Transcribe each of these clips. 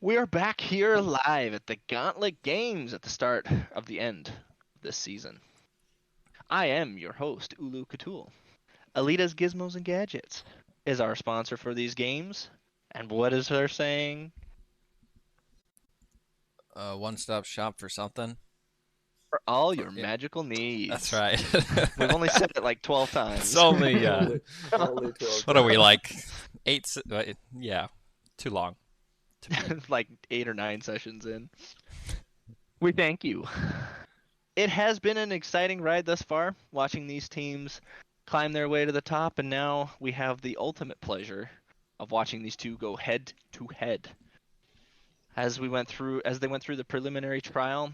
We are back here live at the Gauntlet Games at the start of the end of this season. I am your host, Ulu Katul. Alita's Gizmos and Gadgets is our sponsor for these games. And what is her saying? One-stop shop for something. For all your magical That's needs. right. We've only said it like 12 times. It's only, Only 12 what are we, like, 8, yeah, too long. like 8 or 9 sessions in. We thank you. It has been an exciting ride thus far, watching these teams climb their way to the top, and now we have the ultimate pleasure of watching these two go head to head. As they went through the preliminary trial,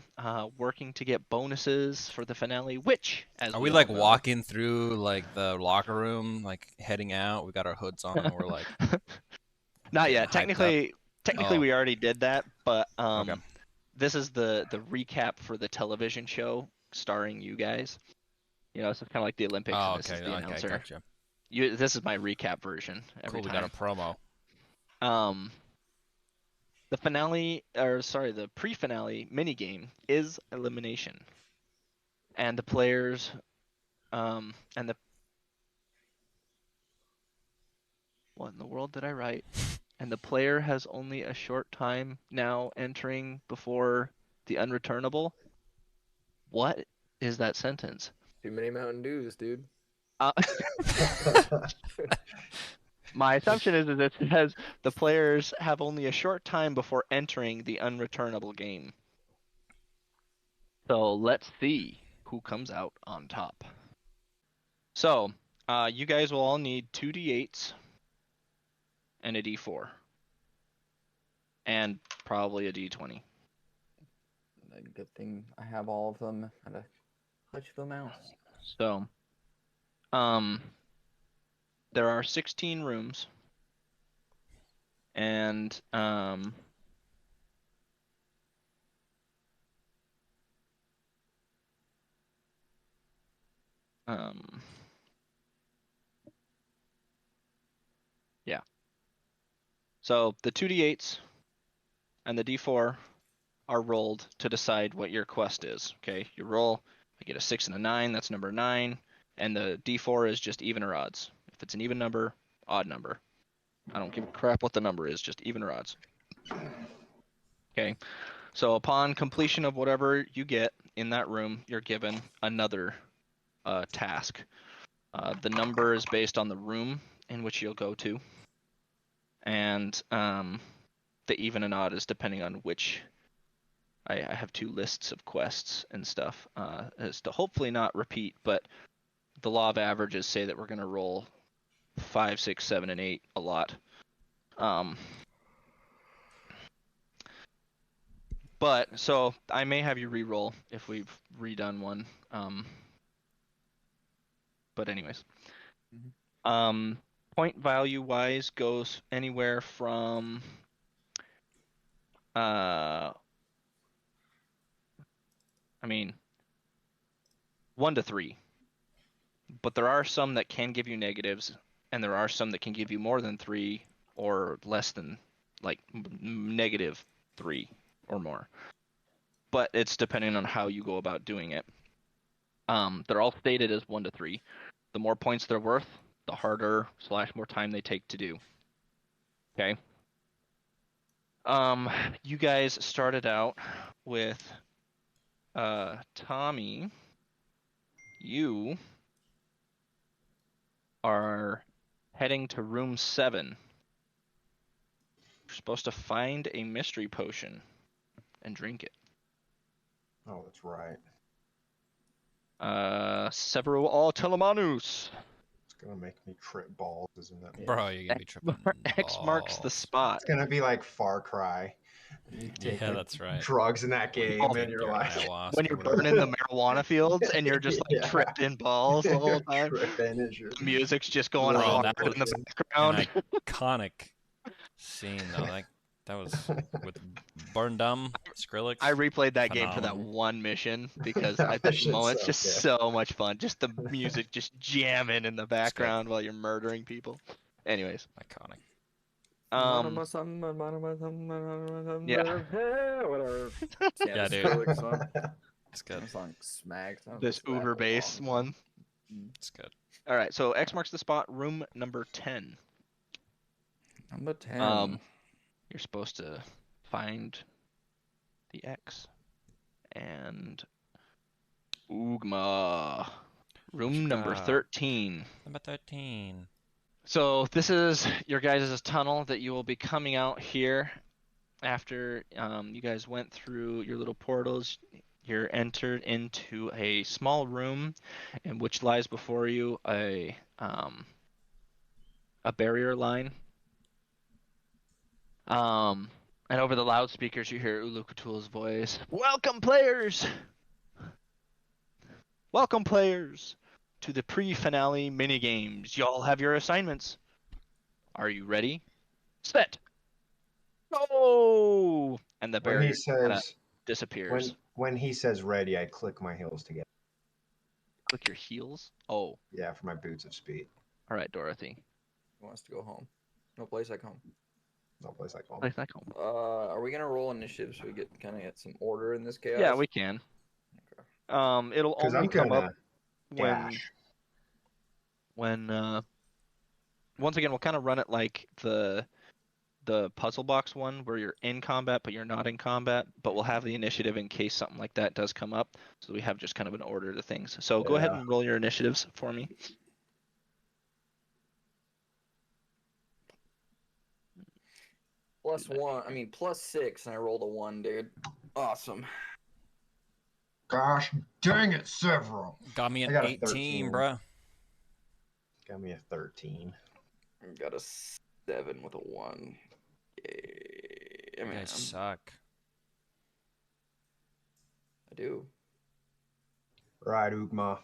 working to get bonuses for the finale, which, as Are we we, all like, know, walking through, like, the locker room, like, heading out? We got our hoods on, we're, like... Not yet. hyped up? Technically, Oh. we already did that, but Okay. this is the recap for the television show starring you guys. You know, it's kind of like the Olympics, Oh, and this is the announcer. gotcha. This is my recap version every Cool, time. we got a promo. The finale, or sorry, the pre-finale minigame is elimination, and the players, and the what in the world did I write? And the player has only a short time now entering before the unreturnable. What is that sentence? Too many Mountain Dews, dude. My assumption is that it says the players have only a short time before entering the unreturnable game. So let's see who comes out on top. So, you guys will all need 2 d8s and a d4. And probably a d20. Good thing I have all of them at a touch of a mouse. So, there are 16 rooms, and yeah. So the 2d8s and the d4 are rolled to decide what your quest is. Okay, you roll. I get a 6 and a 9. That's number 9, and the d4 is just even or odds. If it's an even number, odd number. I don't give a crap what the number is, just even or odds. Okay, so upon completion of whatever you get in that room, you're given another task. The number is based on the room in which you'll go to, and the even and odd is depending on which. I have 2 lists of quests and stuff, as to hopefully not repeat, but the law of averages say that we're going to roll 5, 6, 7, and 8 a lot. But, so, I may have you re-roll if we've redone one. But anyways. Point value-wise goes anywhere from... I mean, 1 to 3. But there are some that can give you negatives, and there are some that can give you more than 3 or less than, like, negative 3 or more. But it's depending on how you go about doing it. They're all stated as 1 to 3. The more points they're worth, the harder / more time they take to do. Okay? You guys started out with Tommy. You are heading to room 7. You're supposed to find a mystery potion and drink it. Oh, that's right. Severo all telemanus. It's gonna make me trip balls, isn't it? Bro, you're gonna be tripping X marks the balls. spot. It's gonna be like Far Cry. You take Yeah, that's right. drugs in that game, Oh, and you're like, ayahuasca, When you're whatever. burning the marijuana fields and you're just like Yeah. tripping balls the whole time. tripping as you're... The music's just going Bro, hard that in the was background. An iconic scene, though. Like, that was with Burn Dumb, Skrillex. I replayed that game for that Phenomenal. one mission because I That think it's shit's just so so much fun. Just the music just jamming in the background while you're murdering people. Anyways. Iconic. Yeah. Whatever. Yeah, dude. Skrillex song. It's good. That song smacks. I don't This listen to that Uber for a bass long time. one. It's good. All right, so X marks the spot. Room number 10. Number 10. You're supposed to find the X and Oogma. Room number got? 13. Number 13. So this is your guys' tunnel that you will be coming out here after you guys went through your little portals. You're entered into a small room in which lies before you a barrier line. And over the loudspeakers you hear Ulukatul's voice. Welcome players! Welcome players to the pre-finale minigames. Y'all have your assignments. Are you ready? Set! Go! And the When barrier he says disappears. when he says ready, I click my heels together. Click your heels. Oh, Yeah, for my boots of speed. all right, Dorothy. He wants to go home. No place like home. No place like home. Place back home. Are we gonna roll initiative so we get some order in this chaos? Yeah, we can. Okay. It'll Because only I'm come gonna up when dash. once again we'll kind of run it like the puzzle box one where you're in combat but you're not in combat, but we'll have the initiative in case something like that does come up, so we have just kind of an order to things. So go ahead Yeah. and roll your initiatives for me. +6, and I rolled a 1, dude. Awesome. Gosh dang it, several. Got me I an got a 18, 13. bruh. Got me a 13. I got a 7 with a 1. Yay. I You mean, guys suck. I do. Right, Ugma.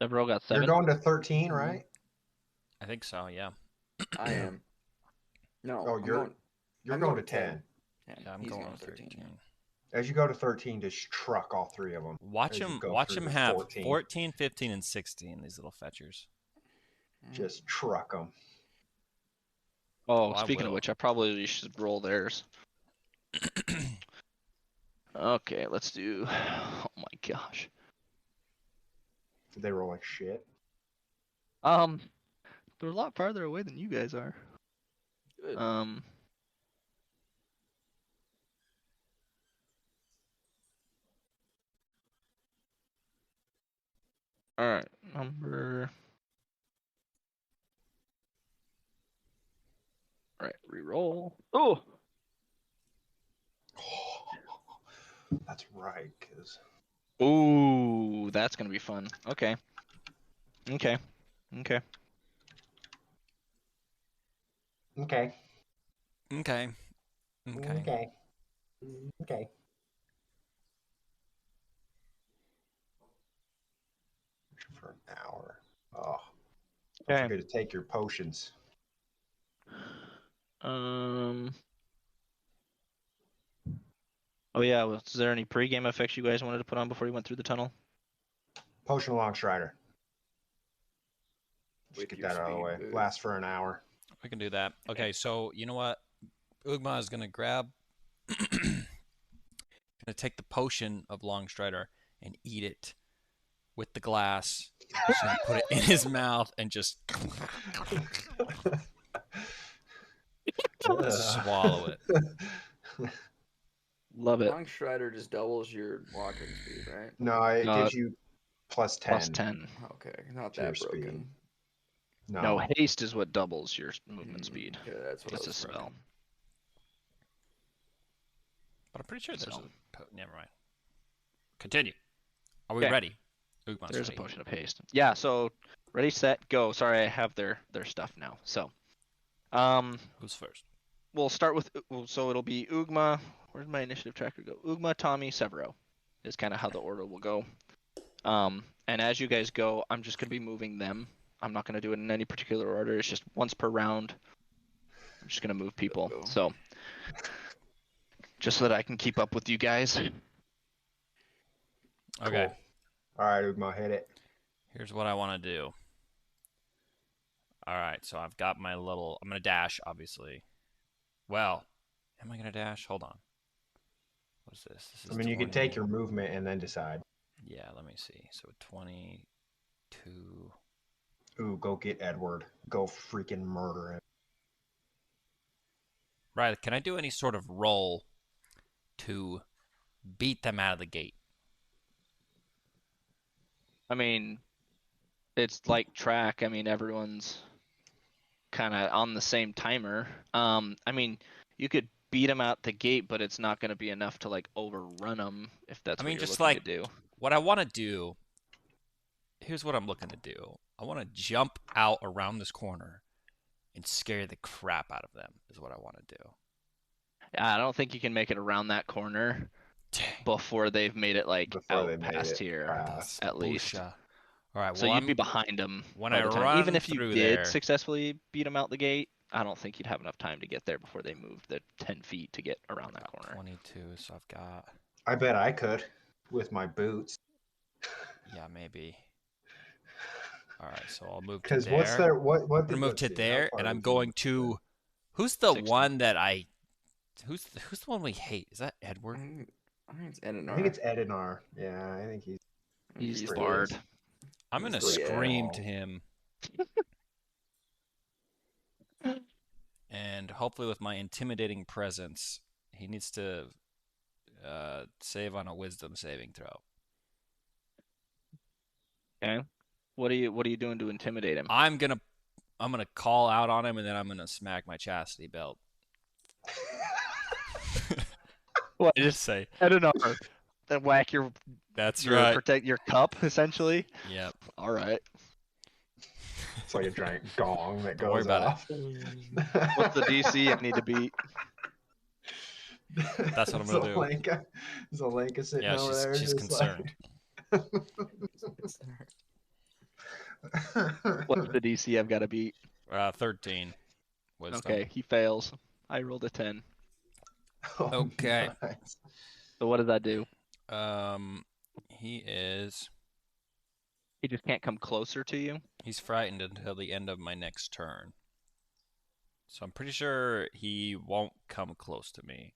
Several got You're 7. going to 13, Mhm. right? I think so, yeah. I am. No. Oh, I'm you're going, you're I'm going going to 10. Yeah, I'm he's going going to 13. 13. As you go to 13, just truck all three of them. Watch as you him go watch through him the have 14. 14, 15, and 16, these little fetchers. Just truck them. Oh, Oh, I speaking of will. which, I probably should roll theirs. Okay, let's do. Oh my gosh. Did they roll like shit? They're a lot farther away than you guys are. Good. All right, number. All right, re-roll. Oh, That's right, because ooh, that's gonna be fun. Okay, okay, okay. okay, Okay. Okay. okay, okay. For an hour. Oh, don't Okay. forget to take your potions. Oh yeah. Was there any pre-game effects you guys wanted to put on before you went through the tunnel? Potion Long Strider. Just With get your that out of the speed way. boost. Lasts for an hour. We can do that. Okay, so you know what? Ugma is gonna grab gonna take the potion of Longstrider and eat it with the glass. He's gonna put it in his mouth and just swallow it. Love it. Long Strider just doubles your walking speed, right? No, it No, gives you plus 10. Plus 10. Okay, not To your that speed. broken. No, haste is what doubles your movement speed. Okay, that's what It's I a was spell. broken. But I'm pretty sure there's So. never mind. Continue. Are we Okay. ready? Ugma's There's a ready. potion of haste. Yeah. So ready, set, go. Sorry, I have their stuff now. So, Who's first? we'll start with. So it'll be Ugma. Where's my initiative tracker go? Ugma, Tommy, Severo, is kind of how the order will go. And as you guys go, I'm just gonna be moving them. I'm not gonna do it in any particular order. It's just once per round. I'm just gonna move people. Go. So, just so that I can keep up with you guys. Okay. Cool. All right, Ugma, hit it. Here's what I want to do. All right, so I've got my little. I'm gonna dash, obviously. Well, am I gonna dash? Hold on. What's this? This is I mean, you 20. can take your movement and then decide. Yeah, let me see. So 22. Ooh, go get Edward. Go freaking murder him. Right. Can I do any sort of roll to beat them out of the gate? I mean, it's like track. I mean, everyone's kind of on the same timer. I mean, you could beat them out the gate, but it's not going to be enough to like overrun them if that's I what mean, you're just looking like to do. what I want to do. Here's what I'm looking to do. I want to jump out around this corner and scare the crap out of them. Is what I want to do. I don't think you can make it around that corner Dang. before they've made it like Before they out made past it here, past. at least. Busha. All right. So Well, you'd be behind them when by I the time. run Even if you through did there- successfully beat them out the gate, I don't think you'd have enough time to get there before they moved the 10 feet to get around that corner. 22. So I've got. I bet I could with my boots. Yeah, maybe. All right. So I'll move to Because there. what's their what? I'm gonna move let's to see, how there, far and I'm would you going move to. Who's the 60. one that I? Who's the one we hate? Is that Edward? I think it's Edinar. I think it's Edinar. Yeah, I think He's pretty Bard. good. I'm gonna He's the- scream yeah. to him, and hopefully with my intimidating presence, he needs to save on a wisdom saving throw. Okay. What are you doing to intimidate him? I'm gonna call out on him, and then I'm gonna smack my chastity belt. What? Just say I don't know. Then whack your that's your right. protect your cup essentially. Yep. All right. It's like a giant gong that Don't worry goes about off. What's the DC I need to beat? That's what I'm gonna do. Zelenka sitting Yeah, over there. she's just concerned. What's the DC I've got to beat? 13. Wisdom. Okay, he fails. I rolled a 10. Oh, Okay. nice. So what does that do? He is. He just can't come closer to you. He's frightened until the end of my next turn. So I'm pretty sure he won't come close to me.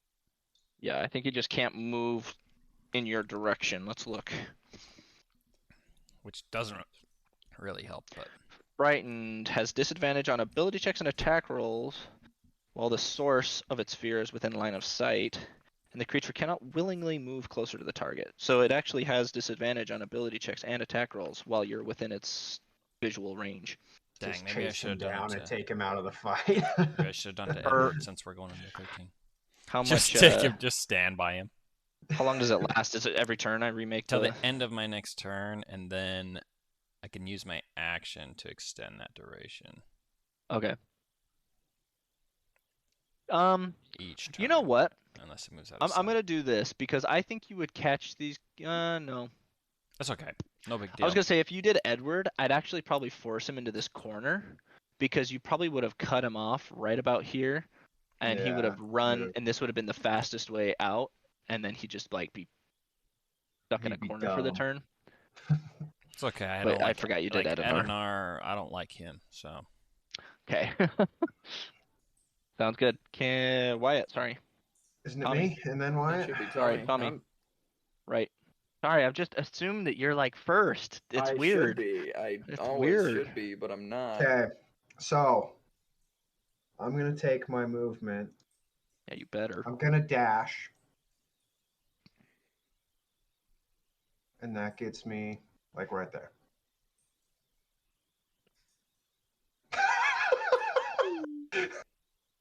Yeah, I think he just can't move in your direction. Let's look. Which doesn't really help, but Frightened has disadvantage on ability checks and attack rolls while the source of its fear is within line of sight, and the creature cannot willingly move closer to the target. So it actually has disadvantage on ability checks and attack rolls while you're within its visual range. dang, Just maybe I chase should him have done down it and to, take him out of the fight. maybe I should have done to Or- Edward since we're going into 13. How Just much? take him, just stand by him How long does it last? Is it every turn I remake till the? the end of my next turn, and then I can use my action to extend that duration Okay. each turn. You know what? Unless it moves out. I'm of sight. gonna do this because I think you would catch these. No. That's okay. No big I deal. was gonna say if you did Edward, I'd actually probably force him into this corner because you probably would have cut him off right about here, and he would Yeah, have run, would've- and this would have been the fastest way out, and then he'd just like be stuck in a He'd be corner for the dumb. turn. It's okay. I But don't I like forgot you did like Edinar. Edinar, I don't like him. So Okay. Sounds good. Wyatt? Sorry. Isn't it Tommy. me? And then It Wyatt? should be Sorry, Tommy. Tommy. I'm- Right. Sorry, I've just assumed that you're like first. It's I weird. should be. I It's always weird. should be, but I'm not. Okay, so I'm gonna take my movement. Yeah, you better. I'm gonna dash, and that gets me like right there.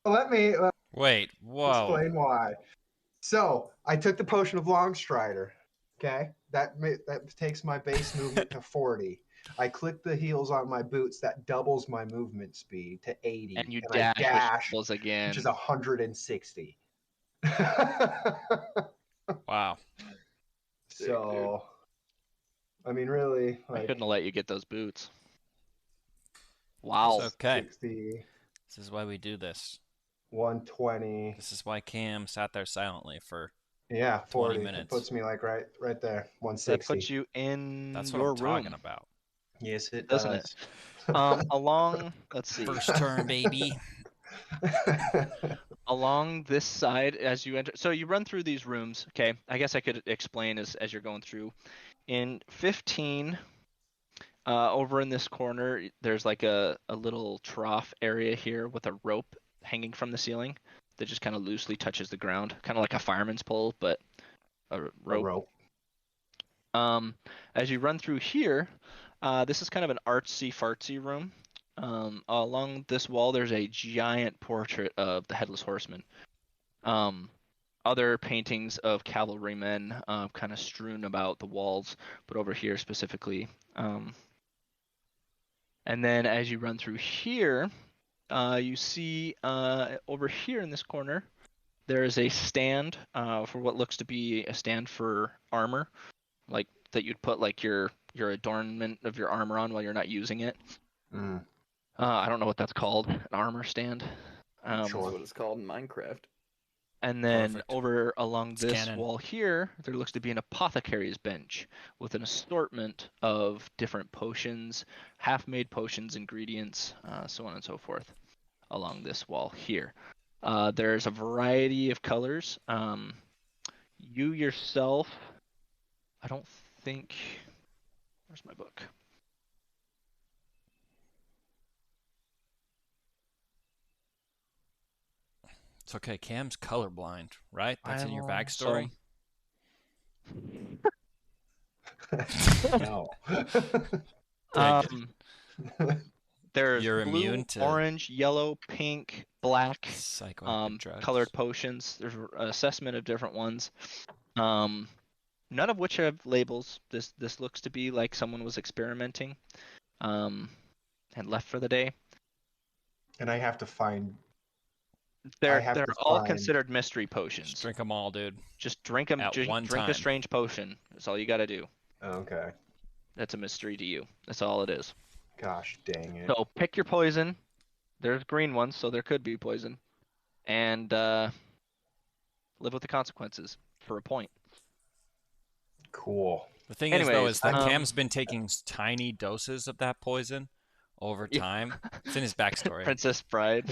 Let me wait. Whoa. explain why. So I took the potion of Longstrider. Okay, that takes my base movement to 40. I click the heels on my boots. That doubles my movement speed to 80. And you I dash, dash, which doubles again. which is 160. Wow. So, I mean, really, I like couldn't have let you get those boots. Wow. It's okay. 60, This is why we do this. 120. This is why Cam sat there silently for. Yeah, 40 minutes. It puts me like right there, That 160. puts you in That's what your I'm talking room, about. Yes, it doesn't does. it? Along, let's see. First turn, baby. Along this side as you enter, so you run through these rooms. Okay, I guess I could explain as you're going through. In 15, over in this corner, there's like a little trough area here with a rope hanging from the ceiling that just kind of loosely touches the ground, kind of like a fireman's pole, but a A rope. rope. As you run through here, this is kind of an artsy fartsy room. Along this wall, there's a giant portrait of the Headless Horseman. Other paintings of cavalrymen kind of strewn about the walls, but over here specifically. And then as you run through here, you see over here in this corner, there is a stand for what looks to be a stand for armor, like that you'd put like your adornment of your armor on while you're not using it. I don't know what that's called, an armor stand. That's Sure. what it's called in Minecraft. And then Perfect. over along It's this canon. wall here, there looks to be an apothecary's bench with an assortment of different potions, half-made potions, ingredients, so on and so forth, along this wall here. There's a variety of colors. You yourself, I don't think. Where's my book? It's okay. Cam's colorblind, right? That's in your Oh, backstory. No. There's You're blue, immune to orange, yellow, pink, black, psychoactive drugs. colored potions. There's an assessment of different ones. None of which have labels. This looks to be like someone was experimenting, and left for the day. And I have to find. They're have to all find- considered mystery potions. Just drink them all, dude. Just drink them. at Just one drink time. a strange potion. That's all you got to do. Okay. That's a mystery to you. That's all it is. Gosh dang it. So pick your poison. There's green ones, so there could be poison, and live with the consequences for a point. Cool. The thing is, though, Anyways, is that um, Cam's been taking tiny doses of that poison over Yeah. time. It's in his backstory. Princess Bride.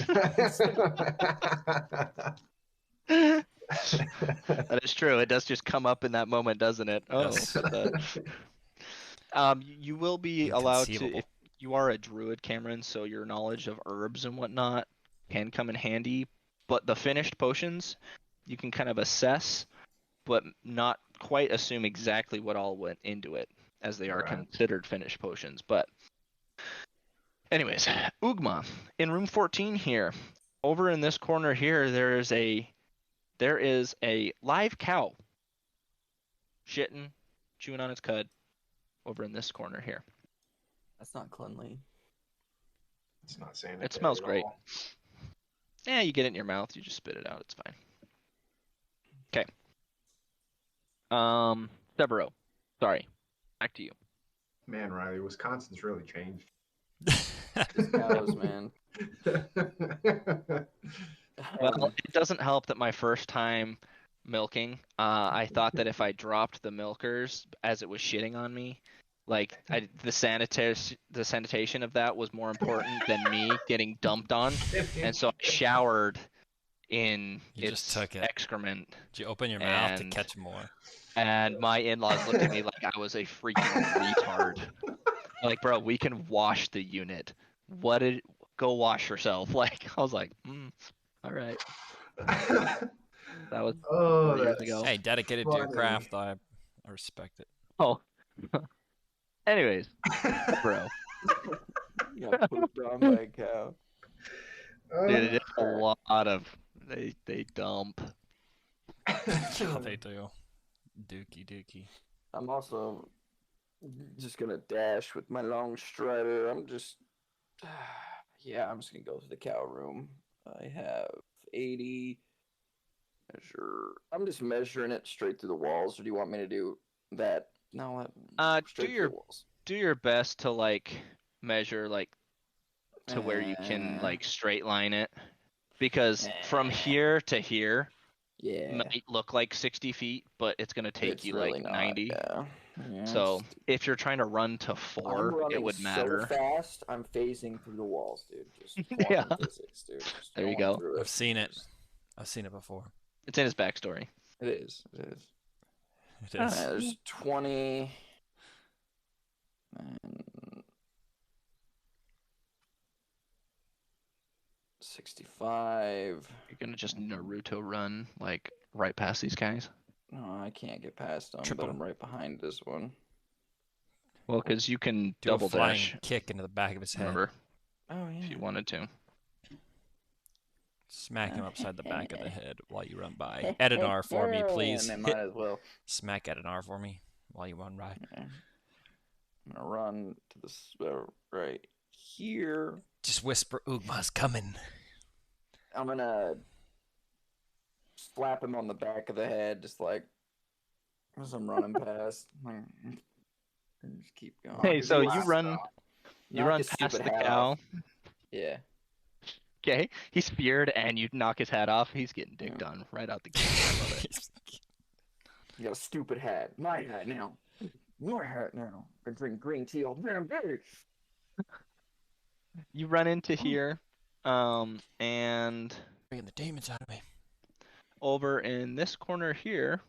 That is true. It does just come up in that moment, doesn't it? Oh, Yes. look at that. You will be allowed to, Inconceivable. if you are a druid, Cameron, so your knowledge of herbs and whatnot can come in handy. But the finished potions, you can kind of assess, but not quite assume exactly what all went into it, as they are Right. considered finished potions. But anyways, Ugma, in room 14 here, over in this corner here, there is a live cow shitting, chewing on its cud over in this corner here. That's not cleanly. It's not sanitary. It smells at great. all. Yeah, you get it in your mouth, you just spit it out, it's fine. Okay. Severo. Sorry. Back to you. Man, Riley, Wisconsin's really changed. These cows, man. Well, it doesn't help that my first time milking, I thought that if I dropped the milkers as it was shitting on me, like the sanitation of that was more important than me getting dumped on, and so I showered in You its just took it. excrement, Did you open your mouth to And- catch more? and my in-laws looked at me like I was a freaking retard. Like, bro, we can wash the unit. Go wash yourself. Like, I was like, all right. That was Oh, 4 years that's ago. Hey, dedicated to your funny. craft. I respect it. Oh. Anyways, bro, You got pooped on by a cow. dude, it's a lot of they dump. Yeah, they do. Dookie. I'm also just gonna dash with my long strider. I'm just I'm just gonna go to the cow room. I have 80 measure. I'm just measuring it straight through the walls, or do you want me to do that? No, straight through the walls. Do your best to like measure like to where you can like straight line it, because from here to here Yeah, might look like 60 feet, but it's gonna take it's you really like not, 90. Yeah. Yeah, So if you're trying to run to I'm 4, it running would so matter. fast, I'm phasing through the walls, dude. Just Yeah. quantum physics, dude. Just There you going go. through I've it. seen it. Just- I've seen it before. It's in his backstory. It is. It is. It is. There's 20 and 65. You're gonna just Naruto run like right past these guys. No, I can't get past them, Triple. but I'm right behind this one. Well, because you can Do double a flying dash. kick into the back of his head. Remember, Oh yeah. if you wanted to. Smack him upside the back of the head while you run by. Add an R for me, please. And I might as well. Smack at an R for me while you run by. Okay. I'm gonna run to this right here. Just whisper, Ugma's coming. I'm gonna slap him on the back of the head, just like as I'm running past. And just keep going. Hey, so you Last run, stop. you Knock run his past stupid the hat cow. off. Yeah. Okay, he's feared, and you knock his hat off. He's getting dicked on right out the gate. I love it. You got a stupid hat. My hat now. Your hat now. I drink green tea all damn day. You run into here, and Bringing the demons out of me. over in this corner here,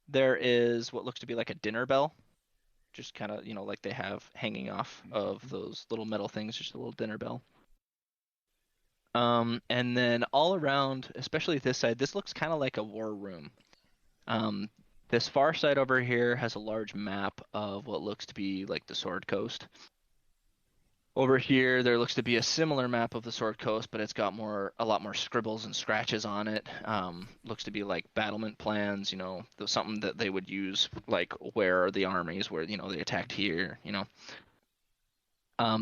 there is what looks to be like a dinner bell. Just kind of, like they have hanging off of those little metal things, just a little dinner bell. And then all around, especially this side, this looks kind of like a war room. This far side over here has a large map of what looks to be like the Sword Coast. Over here, there looks to be a similar map of the Sword Coast, but it's got a lot more scribbles and scratches on it. Looks to be like battlement plans, something that they would use, like where are the armies, where they attacked here.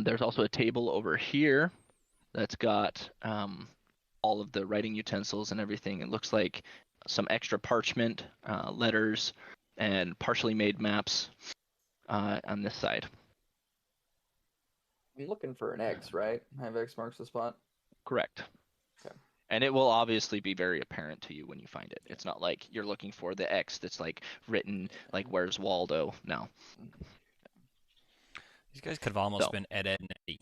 There's also a table over here that's got all of the writing utensils and everything. It looks like some extra parchment, letters, and partially made maps on this side. I'm looking for an X, right? I have X marks the spot. Correct. Okay. And it will obviously be very apparent to you when you find it. It's not like you're looking for the X that's like written like where's Waldo. No. These guys could have almost So. been Ed, and Eddie.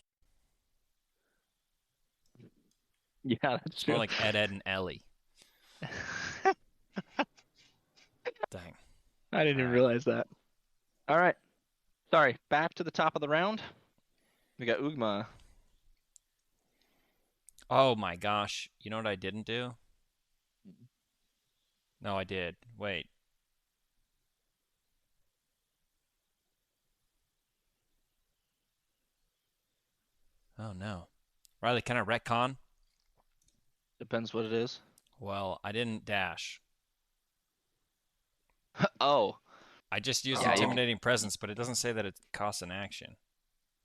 Yeah, that's It's more like Ed, and Ellie. Dang. I didn't even realize that. All right. Sorry. Back to the top of the round. We got Ugma. Oh my gosh. You know what I didn't do? No, I did. Wait. Oh no. Riley, can I retcon? Depends what it is. Well, I didn't dash. Oh. I just used Yeah, you- intimidating presence, but it doesn't say that it costs an action.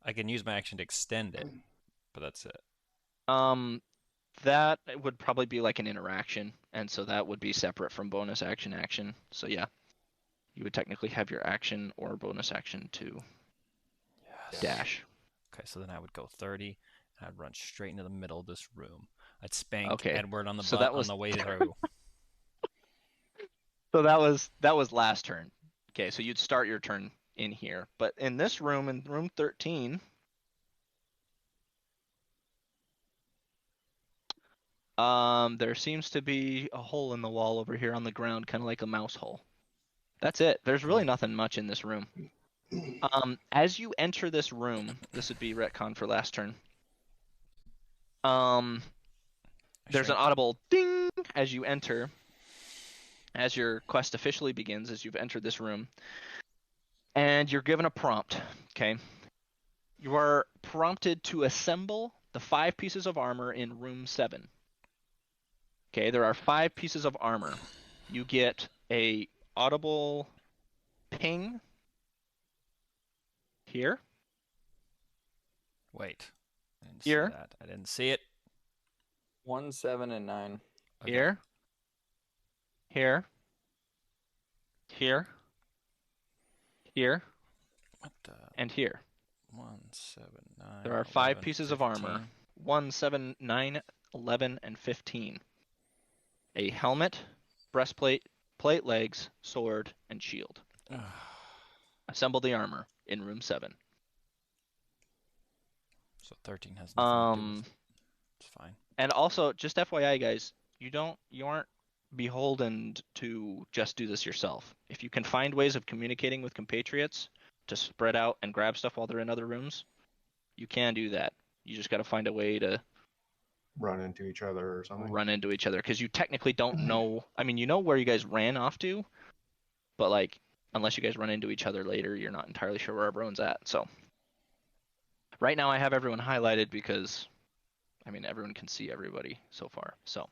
I can use my action to extend it, but that's it. That would probably be like an interaction, and so that would be separate from bonus action. So yeah, you would technically have your action or bonus action to Yes. dash. Okay, so then I would go 30, and I'd run straight into the middle of this room. I'd spank Okay, Edward on the so butt that was- on the way through. So that was last turn. Okay, so you'd start your turn in here, but in this room, in room 13, there seems to be a hole in the wall over here on the ground, kind of like a mouse hole. That's it. There's really nothing much in this room. As you enter this room, this would be retcon for last turn. There's an audible ding as you enter. As your quest officially begins, as you've entered this room, and you're given a prompt. Okay, you are prompted to assemble the 5 pieces of armor in room 7. Okay, there are 5 pieces of armor. You get a audible ping here. Wait. I didn't Here. see that. I didn't see it. 1, 7, and 9. Okay. Here. Here. Here. Here. What the? And here. 1, 7, 9. There are 5 11, pieces 15. of armor. 1, 7, 9, 11, and 15. A helmet, breastplate, plate legs, sword, and shield. Assemble the armor in room 7. So 13 has nothing to do with it. It's fine. And also, just FYI, guys, you aren't beholden to just do this yourself. If you can find ways of communicating with compatriots to spread out and grab stuff while they're in other rooms, you can do that. You just got to find a way to Run into each other or something. run into each other, because you technically don't know. I mean, you know where you guys ran off to, but like, unless you guys run into each other later, you're not entirely sure where everyone's at. So right now I have everyone highlighted because, I mean, everyone can see everybody so far. So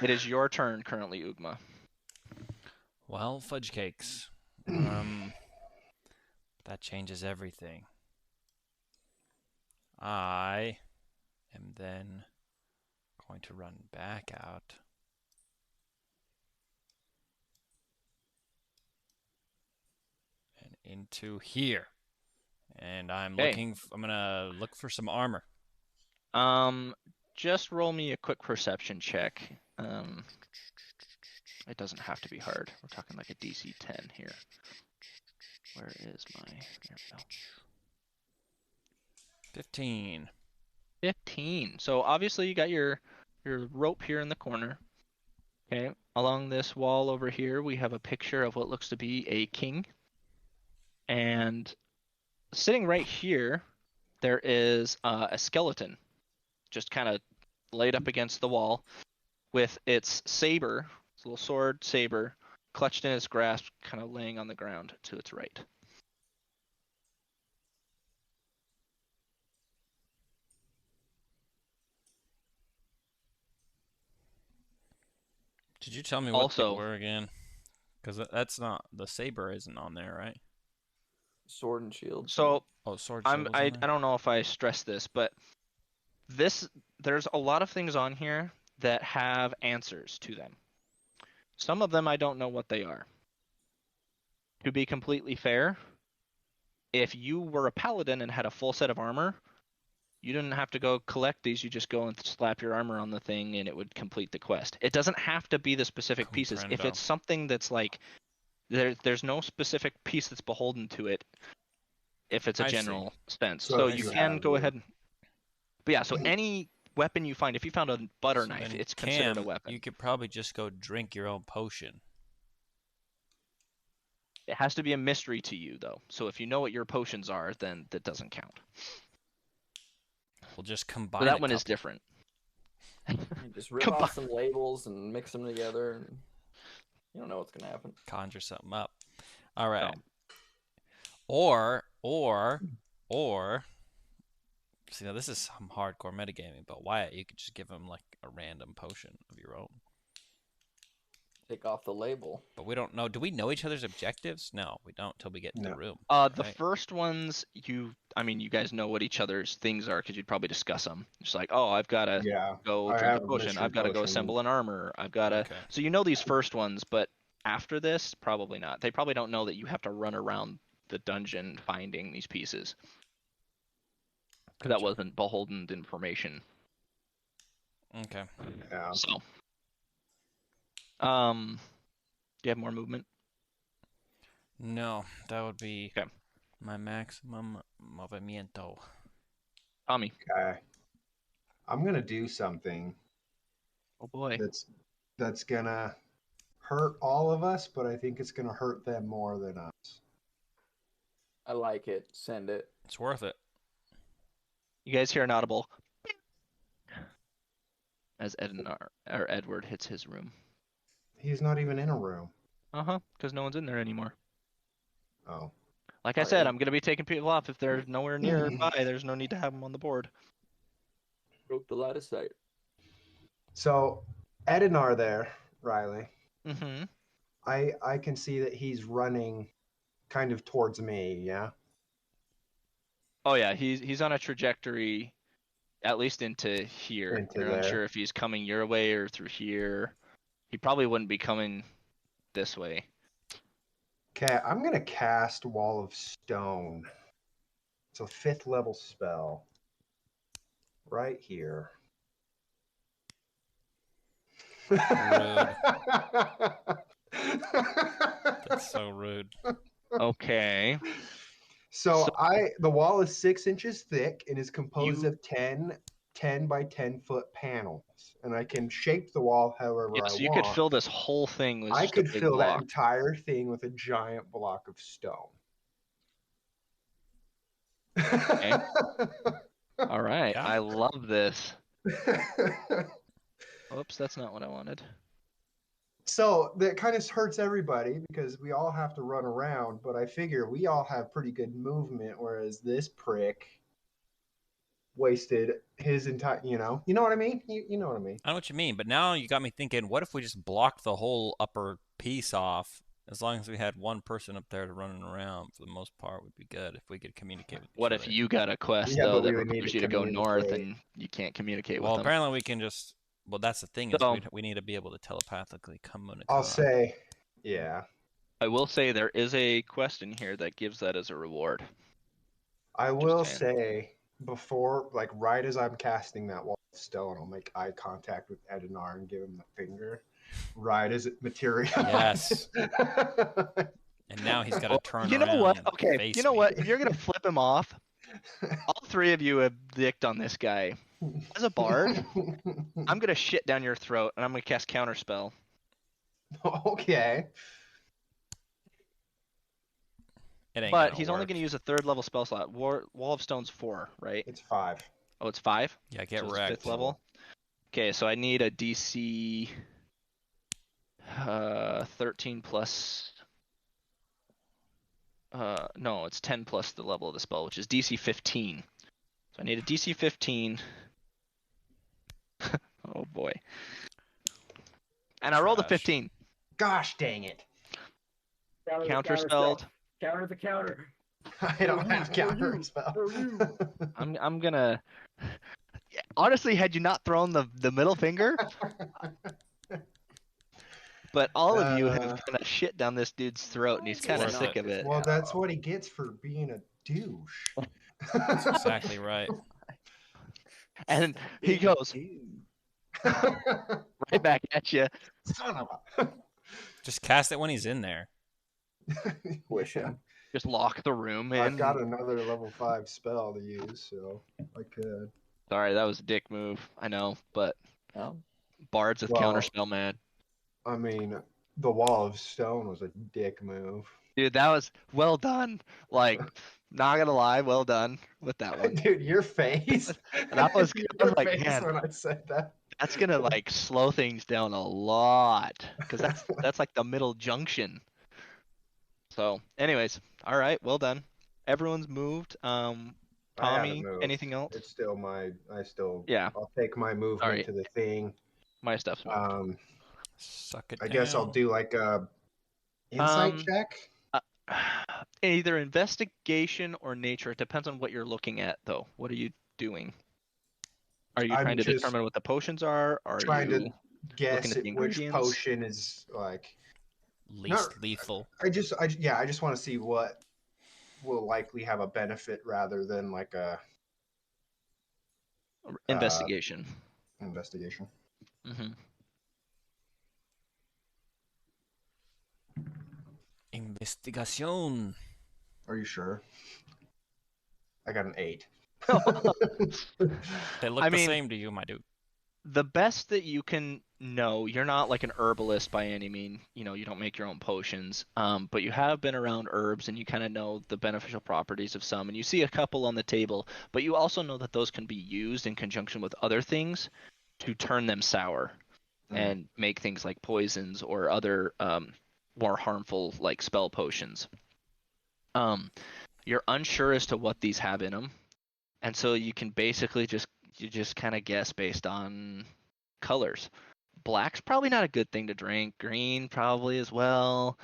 it is your turn currently, Ugma. Well, fudge cakes. That changes everything. I am then going to run back out. And into here. And I'm Okay. I'm gonna look for some armor. Just roll me a quick perception check. It doesn't have to be hard. We're talking like a DC 10 here. Where is my... There we go. 15. 15. So obviously you got your rope here in the corner. Okay. Along this wall over here, we have a picture of what looks to be a king. And sitting right here, there is a skeleton just kind of laid up against the wall with its saber, its little sword saber, clutched in its grasp, kind of laying on the ground to its right. Did you tell me what Also, they were again? Because that's not, the saber isn't on there, right? Sword and shield. so Oh, sword I shield was on there? don't know if I stressed this, but there's a lot of things on here that have answers to them. Some of them I don't know what they are. To be completely fair, if you were a paladin and had a full set of armor, you didn't have to go collect these. You just go and slap your armor on the thing and it would complete the quest. It doesn't have to be the specific pieces. If Comprendo. it's something that's like, there's no specific piece that's beholden to it if it's a I see. general sense. So So if you you can have go your- ahead. But yeah, so any weapon you find, if you found a butter So knife, then, it's considered a Cam, weapon. you could probably just go drink your own potion. It has to be a mystery to you, though. So if you know what your potions are, then that doesn't count. We'll just combine So that a one is couple. different. You just rip off some labels and mix them together, and you don't know what's gonna happen. Conjure something up. All right. No. Or, see, now this is some hardcore metagaming, but Wyatt, you could just give him like a random potion of your own. Take off the label. But we don't know. Do we know each other's objectives? No, we don't till we get to the No. room. The right? first ones, you guys know what each other's things are because you'd probably discuss them. Just like, oh, I've got to Yeah. go I drink a have a potion. mystery I've got to go potion. assemble an armor. I've got to. Okay. So you know these first ones, but after this, probably not. They probably don't know that you have to run around the dungeon finding these pieces. Because that Gotcha. wasn't beholden information. Okay. Yeah. So, do you have more movement? No, that would be Okay. my maximum movimiento. Tommy. Okay. I'm gonna do something Oh boy. that's gonna hurt all of us, but I think it's gonna hurt them more than us. I like it. Send it. It's worth it. You guys hear an audible as Edward hits his room. He's not even in a room. Because no one's in there anymore. Oh. Like I said, I'm going to be taking people off if they're nowhere nearby. There's no need to have them on the board. Broke the line of sight. So, Edinar there, Riley. Mm-hmm. I can see that he's running kind of towards me, yeah? Oh yeah, he's on a trajectory, at least into here. Into You're there. unsure if he's coming your way or through here. He probably wouldn't be coming this way. Okay, I'm gonna cast Wall of Stone. It's a 5th level spell. Right here. That's so rude. Okay. So So- the wall is 6 inches thick and is composed You- of 10 by 10-foot panels, and I can shape the wall however Yeah, I so you want. could fill this whole thing with I just a could big fill that block. entire thing with a giant block of stone. All right. Yeah. I love this. Oops, that's not what I wanted. So that kind of hurts everybody because we all have to run around, but I figure we all have pretty good movement, whereas this prick wasted his entire, you know what I mean? You know what I mean? I know what you mean, but now you got me thinking, what if we just blocked the whole upper piece off? As long as we had one person up there to running around, for the most part, would be good if we could communicate with each What other. if you got a quest Yeah, though but that we would need requires to you to go north communicate. and you can't communicate Well, with them? apparently we can just. Well, that's the thing is So- we need to be able to telepathically communicate. I'll say, yeah. I will say there is a quest in here that gives that as a reward. I will saying. say before, like right as I'm casting that wall of stone, I'll make eye contact with Edinar and give him the finger. Right as it materializes. Yes. And now he's got to turn You around. know what? and Okay, face you know me. what? If you're gonna flip him off, all three of you have dicked on this guy. As a bard, I'm gonna shit down your throat and I'm gonna cast counterspell. Okay. It ain't But gonna he's only work. gonna use a 3rd level spell slot. Wall of Stone's 4, right? It's 5. Oh, it's 5? Yeah, get So it's wrecked. 5th level. Okay, so I need a DC 13 plus. No, it's 10 plus the level of the spell, which is DC 15. So I need a DC 15. Oh boy. And I rolled a Trash. 15. Gosh dang it. Counterspelled. Counter the counter. I don't have counter spell. I'm gonna. Honestly, had you not thrown the middle finger, but all of you have kind of shit down this dude's throat, and he's kind of worth sick it. of it. Well, that's what he gets for being a douche. That's exactly right. And he goes right back at you. Son of a. Just cast it when he's in there. Wish him. Just lock the room in. I've got another level 5 spell to use, so I could. Sorry, that was a dick move. I know, but No? bards with Well- counterspell, man. I mean, the wall of stone was a dick move. Dude, that was well done. Like, not gonna lie, well done with that one. Dude, your face. That was- your I was like, face man. when I said that. That's gonna like slow things down a lot, because that's like the middle junction. So, anyways, all right, well done. Everyone's moved. I haven't Tommy, moved. anything else? It's still Yeah, I'll take my movement Sorry. to the thing. my stuff's moved. Suck it I guess I'll down. do like a insight Um, check. Either investigation or nature. It depends on what you're looking at, though. What are you doing? Are you I'm trying to just determine what the potions are? Are trying you to guess at the which ingredients? potion is like. Least lethal. I just want to see what will likely have a benefit rather than like a Investigation. investigation. Hmm. Investigación. Are you sure? I got an 8. They look I the mean- same to you, my dude. The best that you can know, you're not like an herbalist by any mean. You know, you don't make your own potions, but you have been around herbs and you kind of know the beneficial properties of some. And you see a couple on the table, but you also know that those can be used in conjunction with other things to turn them sour and make things like poisons or other more harmful like spell potions. You're unsure as to what these have in them, and so you can basically just kind of guess based on colors. Black's probably not a good thing to drink. Green probably as well.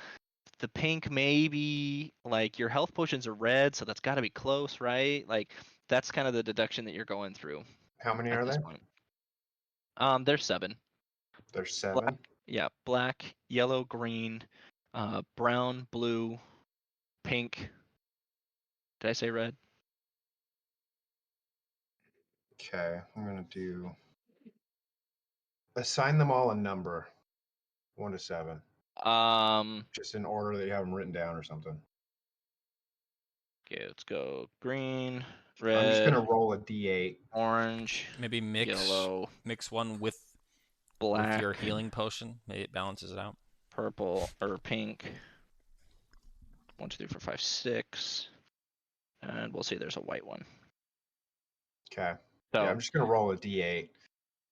The pink maybe. Like your health potions are red, so that's got to be close, right? Like that's kind of the deduction that you're going through How many at are this there? point. There's 7. There's 7. Yeah, black, yellow, green, brown, blue, pink. Did I say red? Okay, I'm gonna do. Assign them all a number, 1 to 7. Just in order that you have them written down or something. Okay, let's go green, I'm just red, gonna roll a d8. orange, Maybe mix yellow, one with black, your healing potion. Maybe it balances it out. purple, or pink. 1, 2, 3, 4, 5, 6. And we'll see there's a white one. Okay. So, Yeah, I'm just gonna roll a d8.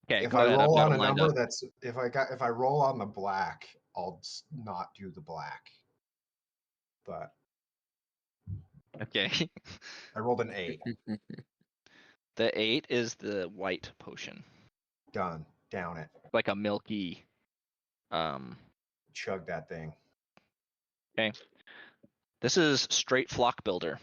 okay, If go I ahead. I've roll got on a them lined number up. that's if I roll on the black, I'll not do the black. But Okay. I rolled an 8. The 8 is the white potion. Done. Down it. Like a milky. Chug that thing. Okay. This is straight flock builder.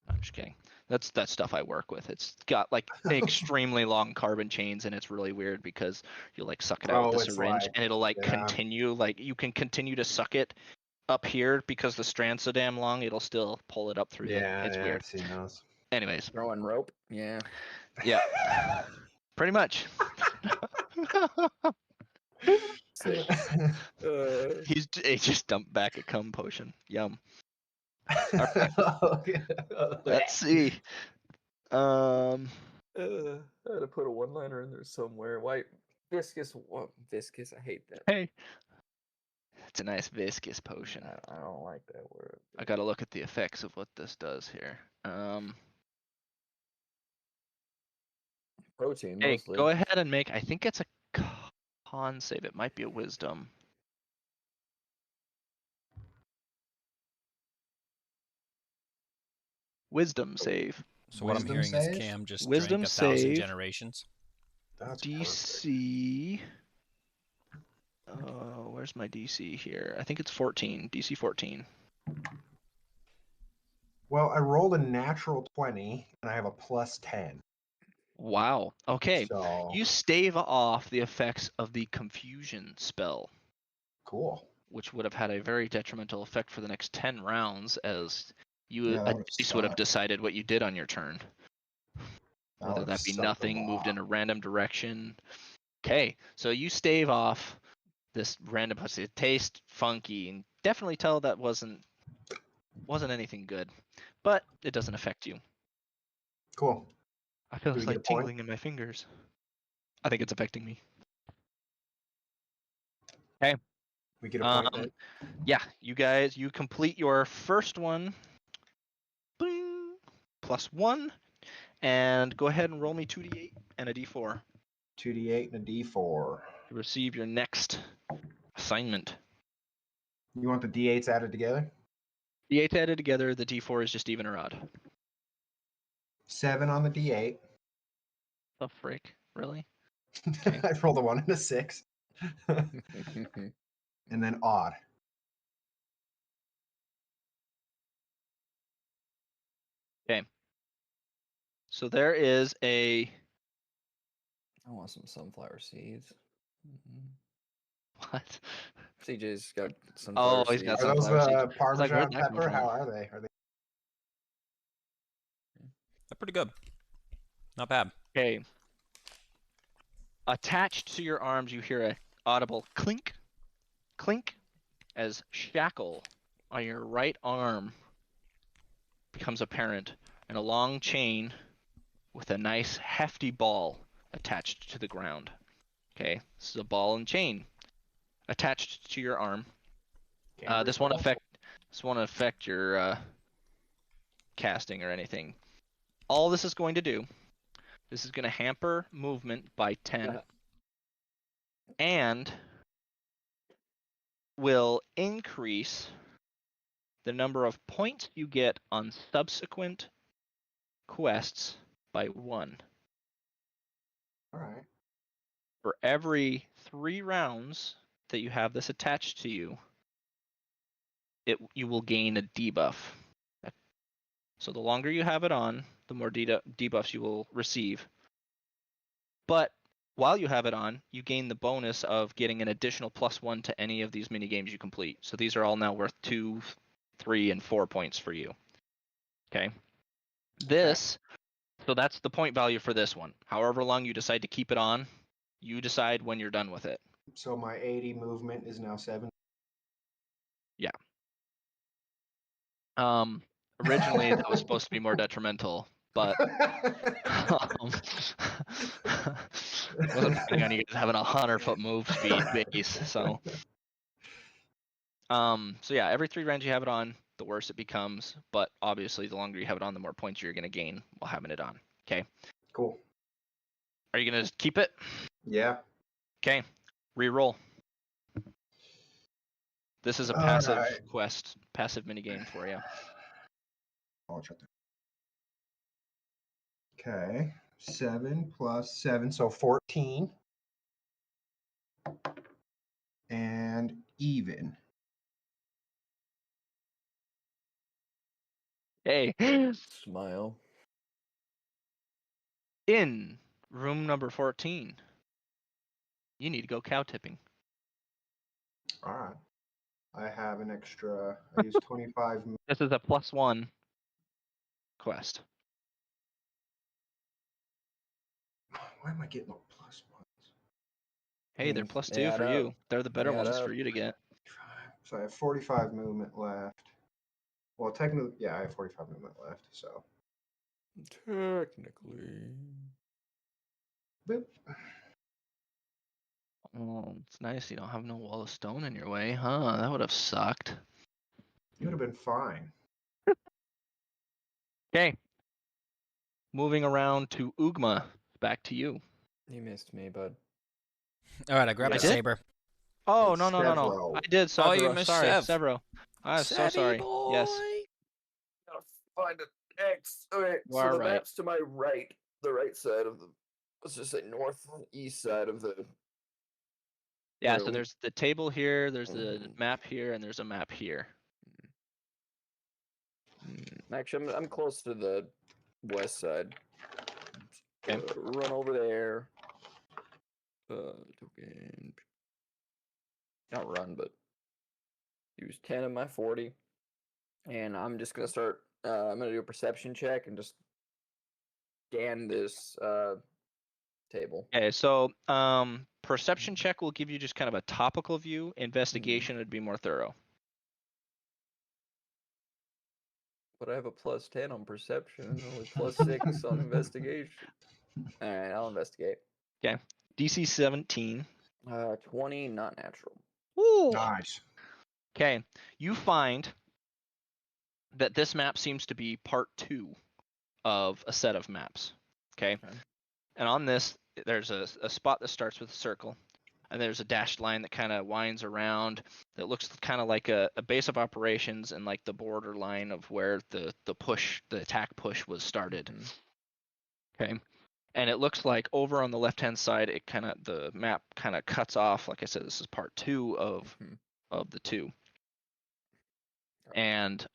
I'm just kidding. That's stuff I work with. It's got like extremely long carbon chains, and it's really weird because you like suck it out with Oh, the it's syringe, like- and it'll like yeah. continue. Like you can continue to suck it up here because the strand's so damn long. It'll still pull it up through. It's weird. I've seen those. Anyways, Throwing rope. Yeah. yeah, pretty much. He just dumped back a cum potion. Yum. Let's see. I had to put a one-liner in there somewhere. Why viscous? What viscous? I hate that. Hey, it's a nice viscous potion. I don't like that word. I gotta look at the effects of what this does here. Protein Hey, mostly. go ahead and make. I think it's a con save. It might be a wisdom. Wisdom save. So what I'm Wisdom hearing save? is Cam just Wisdom drank 1,000 save. generations. That's DC. Where's my DC here? I think it's 14. DC 14. Well, I rolled a natural 20 and I have a plus 10. Wow. Okay. So You stave off the effects of the confusion spell, cool. which would have had a very detrimental effect for the next 10 rounds, as you Yeah, that at would've least would have sucked. decided what you did on your turn. Whether would've that be sucked a nothing, moved in lot. a random direction. Okay, so you stave off this random pussy. It tastes funky, and definitely tell that wasn't anything good, but it doesn't affect you. Cool. I feel Do we it's get a like point? tingling in my fingers. I think it's affecting me. Okay. We get a point then? Yeah, you guys, you complete your first one. Bing, +1, and go ahead and roll me 2d8 and a d4 2d8 and a d4. to receive your next assignment. You want the d8s added together? D8 added together, the d4 is just even or odd. 7 on the d8. The frick? Really? I rolled a 1 and a 6. And then odd. So there is a I want some sunflower seeds. what? CJ's got sunflower Oh, he's seeds. got Are those sunflower seeds. Parmesan where'd that come pepper? from? How are they? Are they? They're pretty good. Not bad. Okay. Attached to your arms, you hear a audible clink, clink, as shackle on your right arm becomes apparent, and a long chain with a nice hefty ball attached to the ground. Okay, this is a ball and chain attached to your arm. This won't affect your casting or anything. All this is going to do, this is going to hamper movement by 10, and will increase the number of points you get on subsequent quests by 1. All right. For every 3 rounds that you have this attached to you, you will gain a debuff. So the longer you have it on, the more debuffs you will receive. But while you have it on, you gain the bonus of getting an additional +1 to any of these mini games you complete. So these are all now worth 2, 3, and 4 points for you. Okay. So that's the point value for this one. However long you decide to keep it on, you decide when you're done with it. So my 80 movement is now 7. Originally that was supposed to be more detrimental, but wasn't planning on you guys having 100-foot move speed base. So yeah, every 3 rounds you have it on, the worse it becomes. But obviously, the longer you have it on, the more points you're gonna gain while having it on. Okay. Cool. Are you gonna keep it? Yeah. Okay. Reroll. This is a All passive right. quest, passive minigame for you. I'll shut that. Okay. 7 plus 7, so 14. And even. Hey, Smile. in room number 14, you need to go cow tipping. All right. I have an extra. I use 25. This is a +1 quest. Why am I getting all plus ones? Hey, they're They +2 add for up. you. They're the better They add ones up. for you to get. So I have 45 movement left. Well, technically, yeah, I have 45 movement left. So, Technically. boop. Oh, it's nice you don't have no wall of stone in your way, huh? That would have sucked. You would have been fine. Okay. Moving around to Ugma. Back to you. You missed me, bud. All right, I grab I my did? saber. Oh, It's no. Severo. I did, Oh, you Severo. missed Sorry, Sev. Severo. I'm so Sevy sorry. boy. Yes, Gotta find an X. Okay, you so are the right. map's to my right, the right side of the, let's just say northeast side of the Yeah, so room. there's the table here, there's the Mhm. map here, and there's a map here. Actually, I'm close to the west side. Okay. Run over there. Token. Not run, but use 10 of my 40. And I'm just gonna start. I'm gonna do a perception check and just scan this table. Okay, so perception check will give you just kind of a topical view. Investigation would be more thorough. But I have a +10 on perception and only +6 on investigation. All right, I'll investigate. Okay. DC 17. 20, not natural. Ooh. Nice. Okay. You find that this map seems to be part 2 of a set of maps. Okay. And on this, there's a spot that starts with a circle, and there's a dashed line that kind of winds around that looks kind of like a base of operations and like the border line of where the attack push was started. Okay. And it looks like over on the left hand side, the map kind of cuts off. Like I said, this is part 2 of the 2. And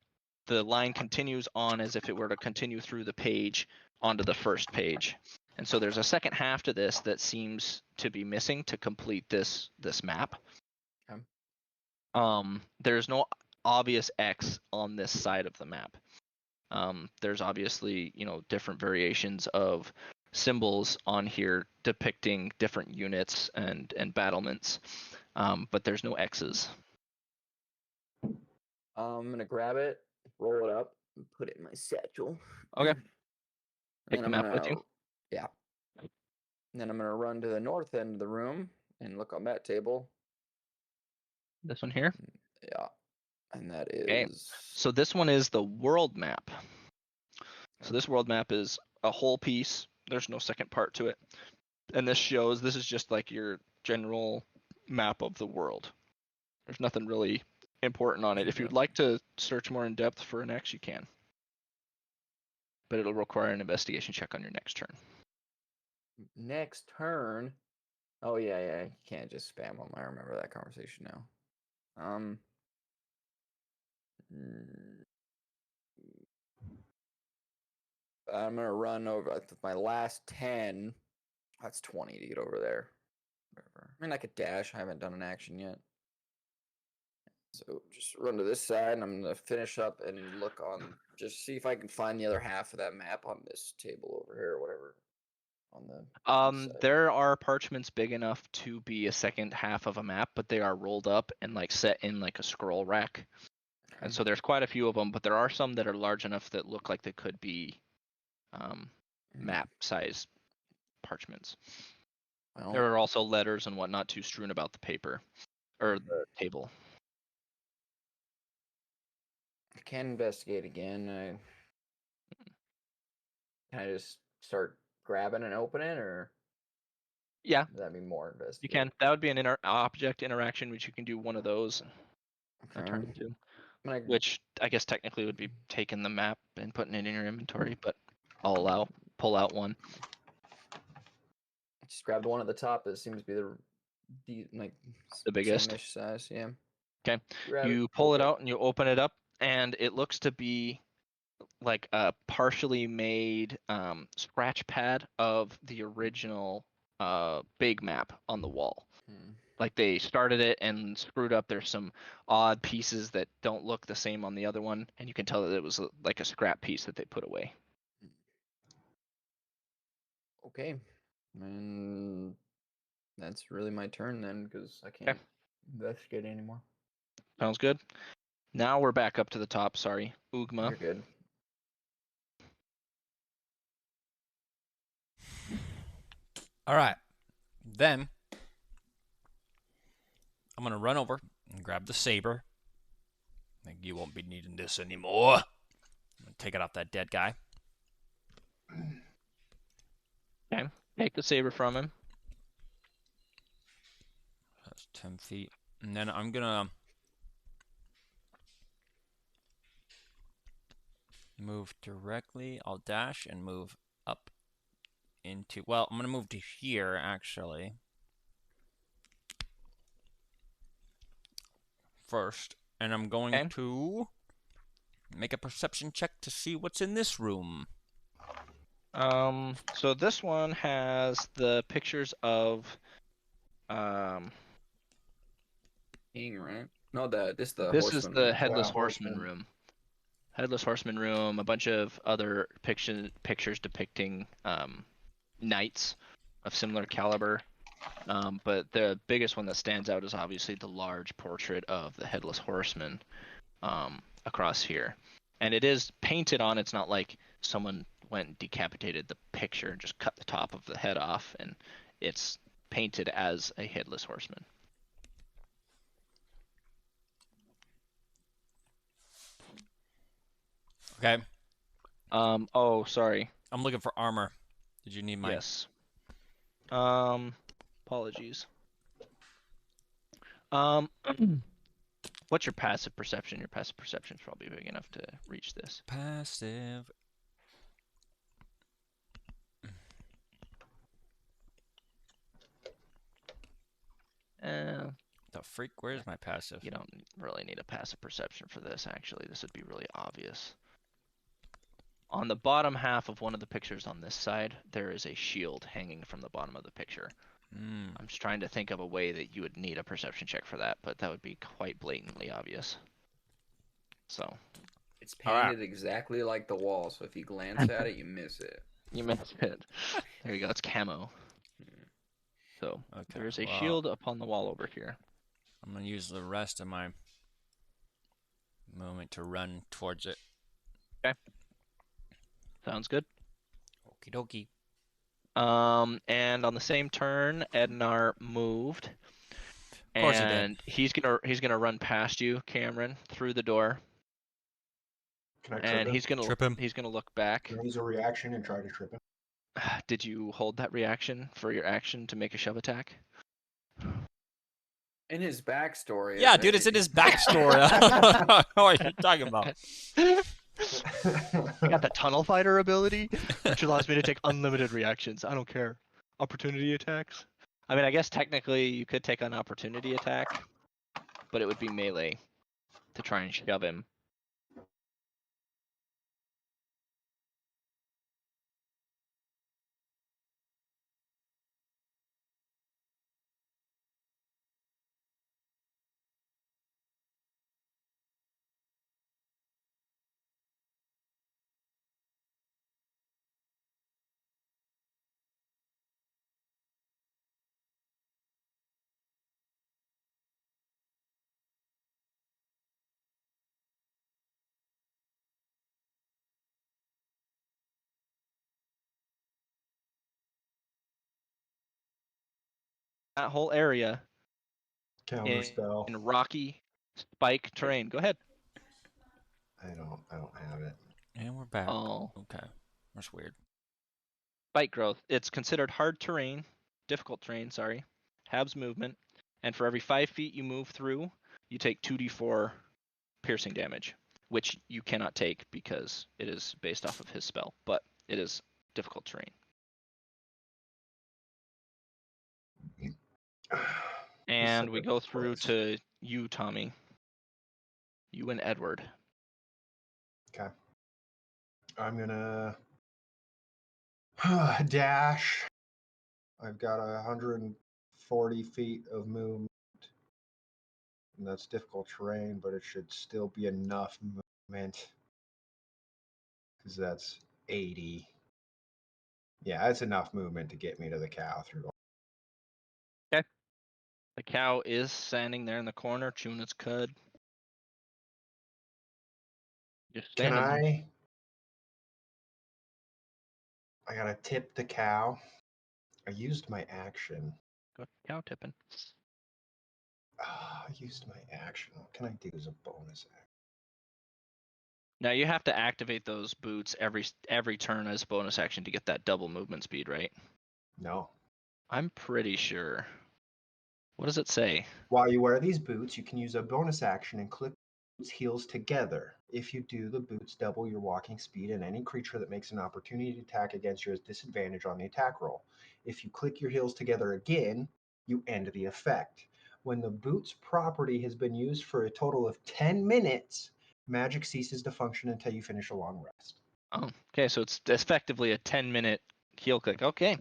the line continues on as if it were to continue through the page onto the first page. And so there's a second half to this that seems to be missing to complete this map. Okay. There's no obvious X on this side of the map. There's obviously, different variations of symbols on here depicting different units and battlements, but there's no X's. I'm gonna grab it, roll it up, and put it in my satchel. Okay. Take And the I'm map gonna, with you. yeah. And then I'm gonna run to the north end of the room and look on that table. This one here. Yeah. And that Okay. is. So this one is the world map. So this world map is a whole piece. There's no second part to it. And this is just like your general map of the world. There's nothing really important on it. If you'd like to search more in depth for an X, you can. But it'll require an investigation check on your next turn. Next turn. Oh yeah. You can't just spam them. I remember that conversation now. I'm gonna run over my last 10. That's 20 to get over there. Whatever. I mean, I could dash. I haven't done an action yet. So just run to this side, and I'm gonna finish up and look on. Just see if I can find the other half of that map on this table over here, or whatever. on the east side? There are parchments big enough to be a second half of a map, but they are rolled up and like set in like a scroll rack. And so there's quite a few of them, but there are some that are large enough that look like they could be map size parchments. Well, There are also letters and whatnot too strewn about the paper or the table. I can investigate again. Can I just start grabbing and opening, or Yeah, would that be more you investigate? can. That would be an object interaction, which you can do one of those a Okay. turn into, I'm gonna which I guess technically would be taking the map and putting it in your inventory, but I'll pull out one. just grab the one at the top that seems to be like The biggest. same-ish size. Yeah. Okay. Grab You it, pull it open out and you open it up, and it looks to be like a partially made scratch pad of the original big map on the wall. Like they started it and screwed up. There's some odd pieces that don't look the same on the other one, and you can tell that it was like a scrap piece that they put away. Okay. And that's really my turn then, because I can't investigate anymore. Sounds good. Now we're back up to the top. Sorry, Ugma. You're good. All right. Then I'm going to run over and grab the saber. Like, you won't be needing this anymore. I'm going to take it off that dead guy. Okay. Take the saber from him. That's 10 feet. And then I'm going to move directly. I'll dash and move up into... Well, I'm going to move to here, actually. First. And I'm going to make a perception check to see what's in this room. So this one has the pictures of King, right? No, this the this is horseman. the room. Headless Yeah, Horseman horseman. room. Headless Horseman room, a bunch of other pictures depicting knights of similar caliber. But the biggest one that stands out is obviously the large portrait of the Headless Horseman across here. And it is painted on. It's not like someone went and decapitated the picture and just cut the top of the head off. And it's painted as a Headless Horseman. Okay. Oh, sorry. I'm looking for armor. Did you need my... Yes. Apologies. What's your passive perception? Your passive perception is probably big enough to reach this. Passive. The freak? Where's my passive? You don't really need a passive perception for this, actually. This would be really obvious. On the bottom half of one of the pictures on this side, there is a shield hanging from the bottom of the picture. I'm just trying to think of a way that you would need a perception check for that, but that would be quite blatantly obvious. So. It's painted exactly like the wall, so if you glance at it, you miss it. You missed it. There you go. It's camo. So there's a shield upon the wall over here. I'm going to use the rest of my movement to run towards it. Okay. Sounds good. Okie dokie. And on the same turn, Ednar moved. Of course And he did. he's gonna run past you, Cameron, through the door. Can I trip And him? he's gonna look back. Can I use a reaction and try to trip him? Did you hold that reaction for your action to make a shove attack? In his backstory. Yeah, isn't dude, it? it's in his backstory. What are you talking about? I got the tunnel fighter ability, which allows me to take unlimited reactions. I don't care. Opportunity attacks. I mean, I guess technically you could take an opportunity attack, but it would be melee to try and shove him. that whole area Counter spell. in rocky spike terrain. Go ahead. I don't have it. And we're back. Oh, Okay. That's weird. spike growth. It's considered hard terrain, difficult terrain, sorry. Habs movement. And for every 5 feet you move through, you take 2d4 piercing damage, which you cannot take because it is based off of his spell, but it is difficult terrain. And we go through to you, Tommy. You and Edward. Okay. I'm gonna dash. I've got 140 feet of movement. And that's difficult terrain, but it should still be enough movement. Because that's 80. Yeah, that's enough movement to get me to the cow through. Okay. The cow is standing there in the corner, chewing its cud. Just Can standing there. I gotta tip the cow. I used my action. Go cow tipping. I used my action. What can I do as a bonus action? Now you have to activate those boots every turn as bonus action to get that double movement speed, right? No. I'm pretty sure. What does it say? While you wear these boots, you can use a bonus action and click boots' heels together. If you do, the boots double your walking speed, and any creature that makes an opportunity attack against you has disadvantage on the attack roll. If you click your heels together again, you end the effect. When the boots property has been used for a total of 10 minutes, magic ceases to function until you finish a long rest. Oh, okay, so it's effectively a 10-minute heel click. Okay.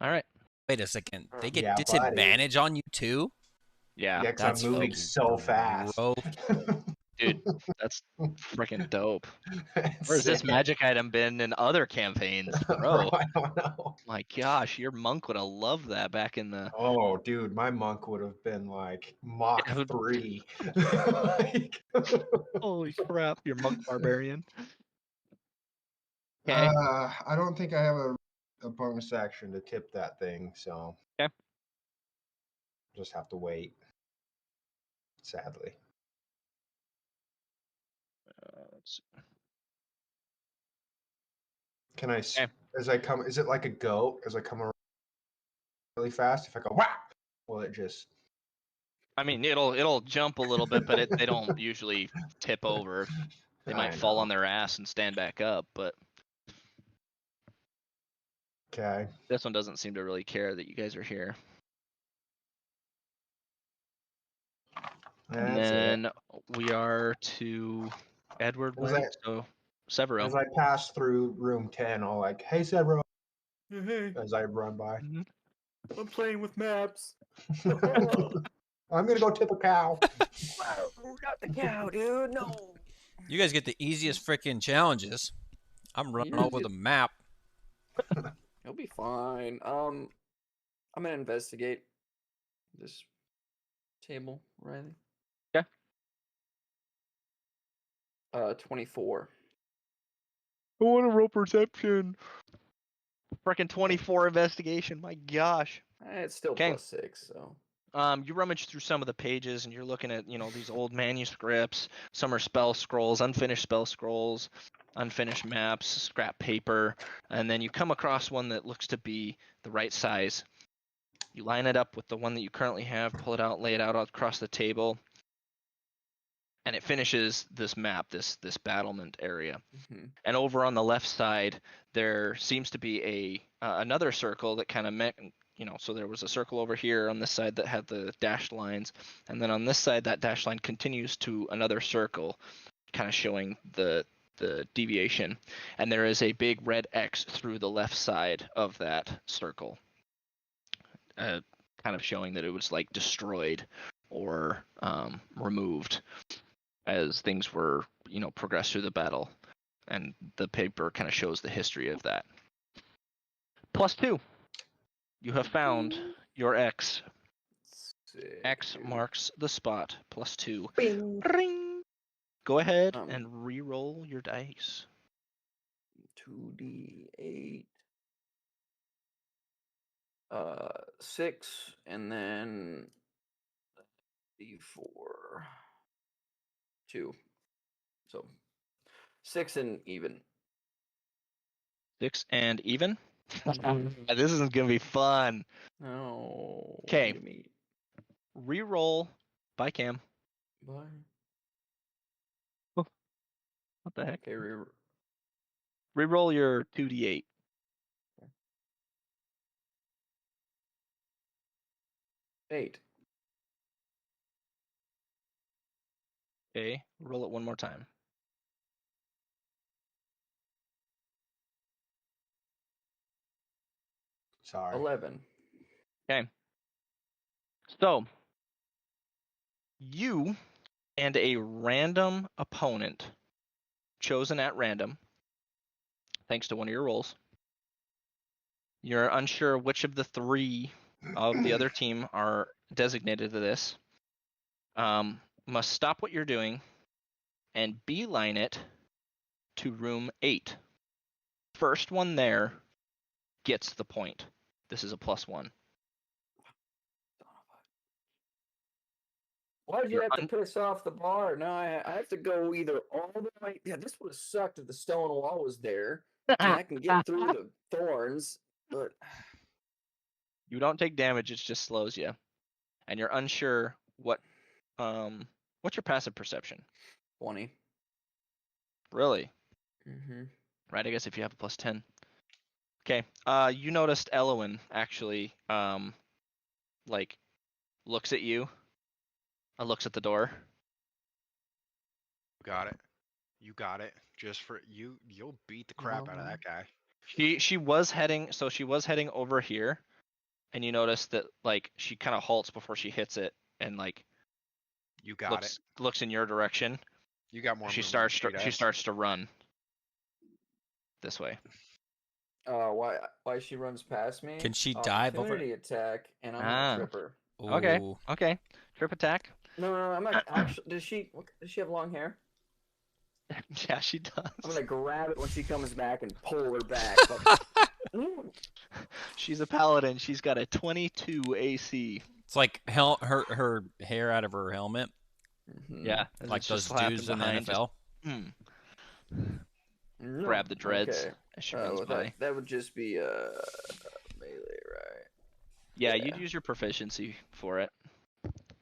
All right. Wait a second. They get Yeah, buddy. disadvantage on you too? Yeah. Yeah, 'cause That's I'm moving fucking so fast. dope. Dude, that's freaking dope. It's Where's this sick. magic item been in other campaigns, bro? I don't know. My gosh, your monk would have loved that back in the. Oh, dude, my monk would have been like Mach Yeah, 3. Like, Holy crap, your monk barbarian. Okay. I don't think I have a bonus action to tip that thing, so. Okay. Just have to wait. Sadly. Let's see. Can I, Okay. as I come, is it like a goat? As I come around really fast, if I go, whap, will it just. I mean, it'll jump a little bit, but they don't usually tip over. They might fall on their ass and stand back up, but Okay. this one doesn't seem to really care that you guys are here. And That's it. then we are to Edward, Was right? that- So Severo. As I pass through room 10, I'll like, hey, Severo, Hey, as I run by. I'm playing with maps. I'm going to go tip a cow. Wow, not the cow, dude. No. You guys get the easiest freaking challenges. I'm running over the map. He'll be fine. I'm gonna investigate this table, Riley. Okay. 24. I want to roll perception. Freaking 24 investigation. My gosh. It's still Okay. +6, so. You rummage through some of the pages and you're looking at, these old manuscripts. Some are spell scrolls, unfinished spell scrolls, unfinished maps, scrap paper, and then you come across one that looks to be the right size. You line it up with the one that you currently have, pull it out, lay it out across the table, and it finishes this map, this battlement area. Mm-hmm. And over on the left side, there seems to be another circle that kind of so there was a circle over here on this side that had the dashed lines, and then on this side that dashed line continues to another circle, kind of showing the deviation. And there is a big red X through the left side of that circle, kind of showing that it was like destroyed or removed as things were, progressed through the battle. And the paper kind of shows the history of that. +2. You have found your X. Sick, X dude. marks the spot. +2. Bing. Ring. Go ahead Um, and re-roll your dice. 2d8. 6, and then D4, 2. So 6 and even. 6 and even. Mhm. This is gonna be fun. Oh. what 'Kay. do you mean? Reroll by Cam. Bye. What the heck? Okay, Reroll your 2d8. eight. Okay, roll it one more time. Sorry. 11. Okay. So, you and a random opponent chosen at random, thanks to one of your rolls. You're unsure which of the 3 of the other team are designated to this. Must stop what you're doing and beeline it to room 8. First one there gets the point. This is a +1. Why'd you You're have to piss off the bar? No, I have to go either all the way. Yeah, this would have sucked if the stone wall was there. And I can get through the thorns, but You don't take damage, it just slows you. And you're unsure what's your passive perception? 20. Really? Mm-hmm. Right, I guess if you have a +10. Okay. You noticed Elowin actually like looks at you. Looks at the door. Got it. You got it. Just for you, you'll beat the crap out of that guy. She was heading over here, and you notice that like she kind of halts before she hits it, and like You got it. looks in your direction. You got more. She movement starts than she does. starts to run this way. Why she runs past me? Can she dive over? Opportunity attack, and I'm gonna trip her. Okay. Ooh. Okay. Trip attack. No, I'm not actually. Does she have long hair? Yeah, she does. I'm gonna grab it when she comes back and pull her back. She's a paladin. She's got a 22 AC. It's like her hair out of her helmet, Mhm. Yeah, like it's those just slapping dudes in the behind, NFL. No, grab the dreads okay. as she runs Well, by. that would just be melee, right? Yeah, yeah. you'd use your proficiency for it,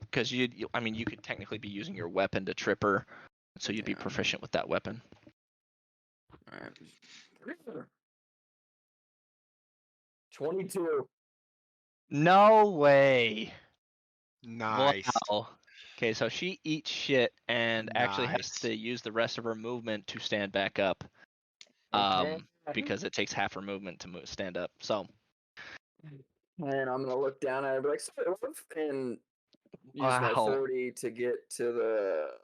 because you could technically be using your weapon to trip her, so you'd be Yeah. proficient with that weapon. All right. 22. No way. Nice. Wow. Okay, so she eats shit and actually has Nice. to use the rest of her movement to stand back up. Okay. Because it takes half her movement to stand up. So. And I'm gonna look down at her and be like, and use my Wow. 40 to get to the.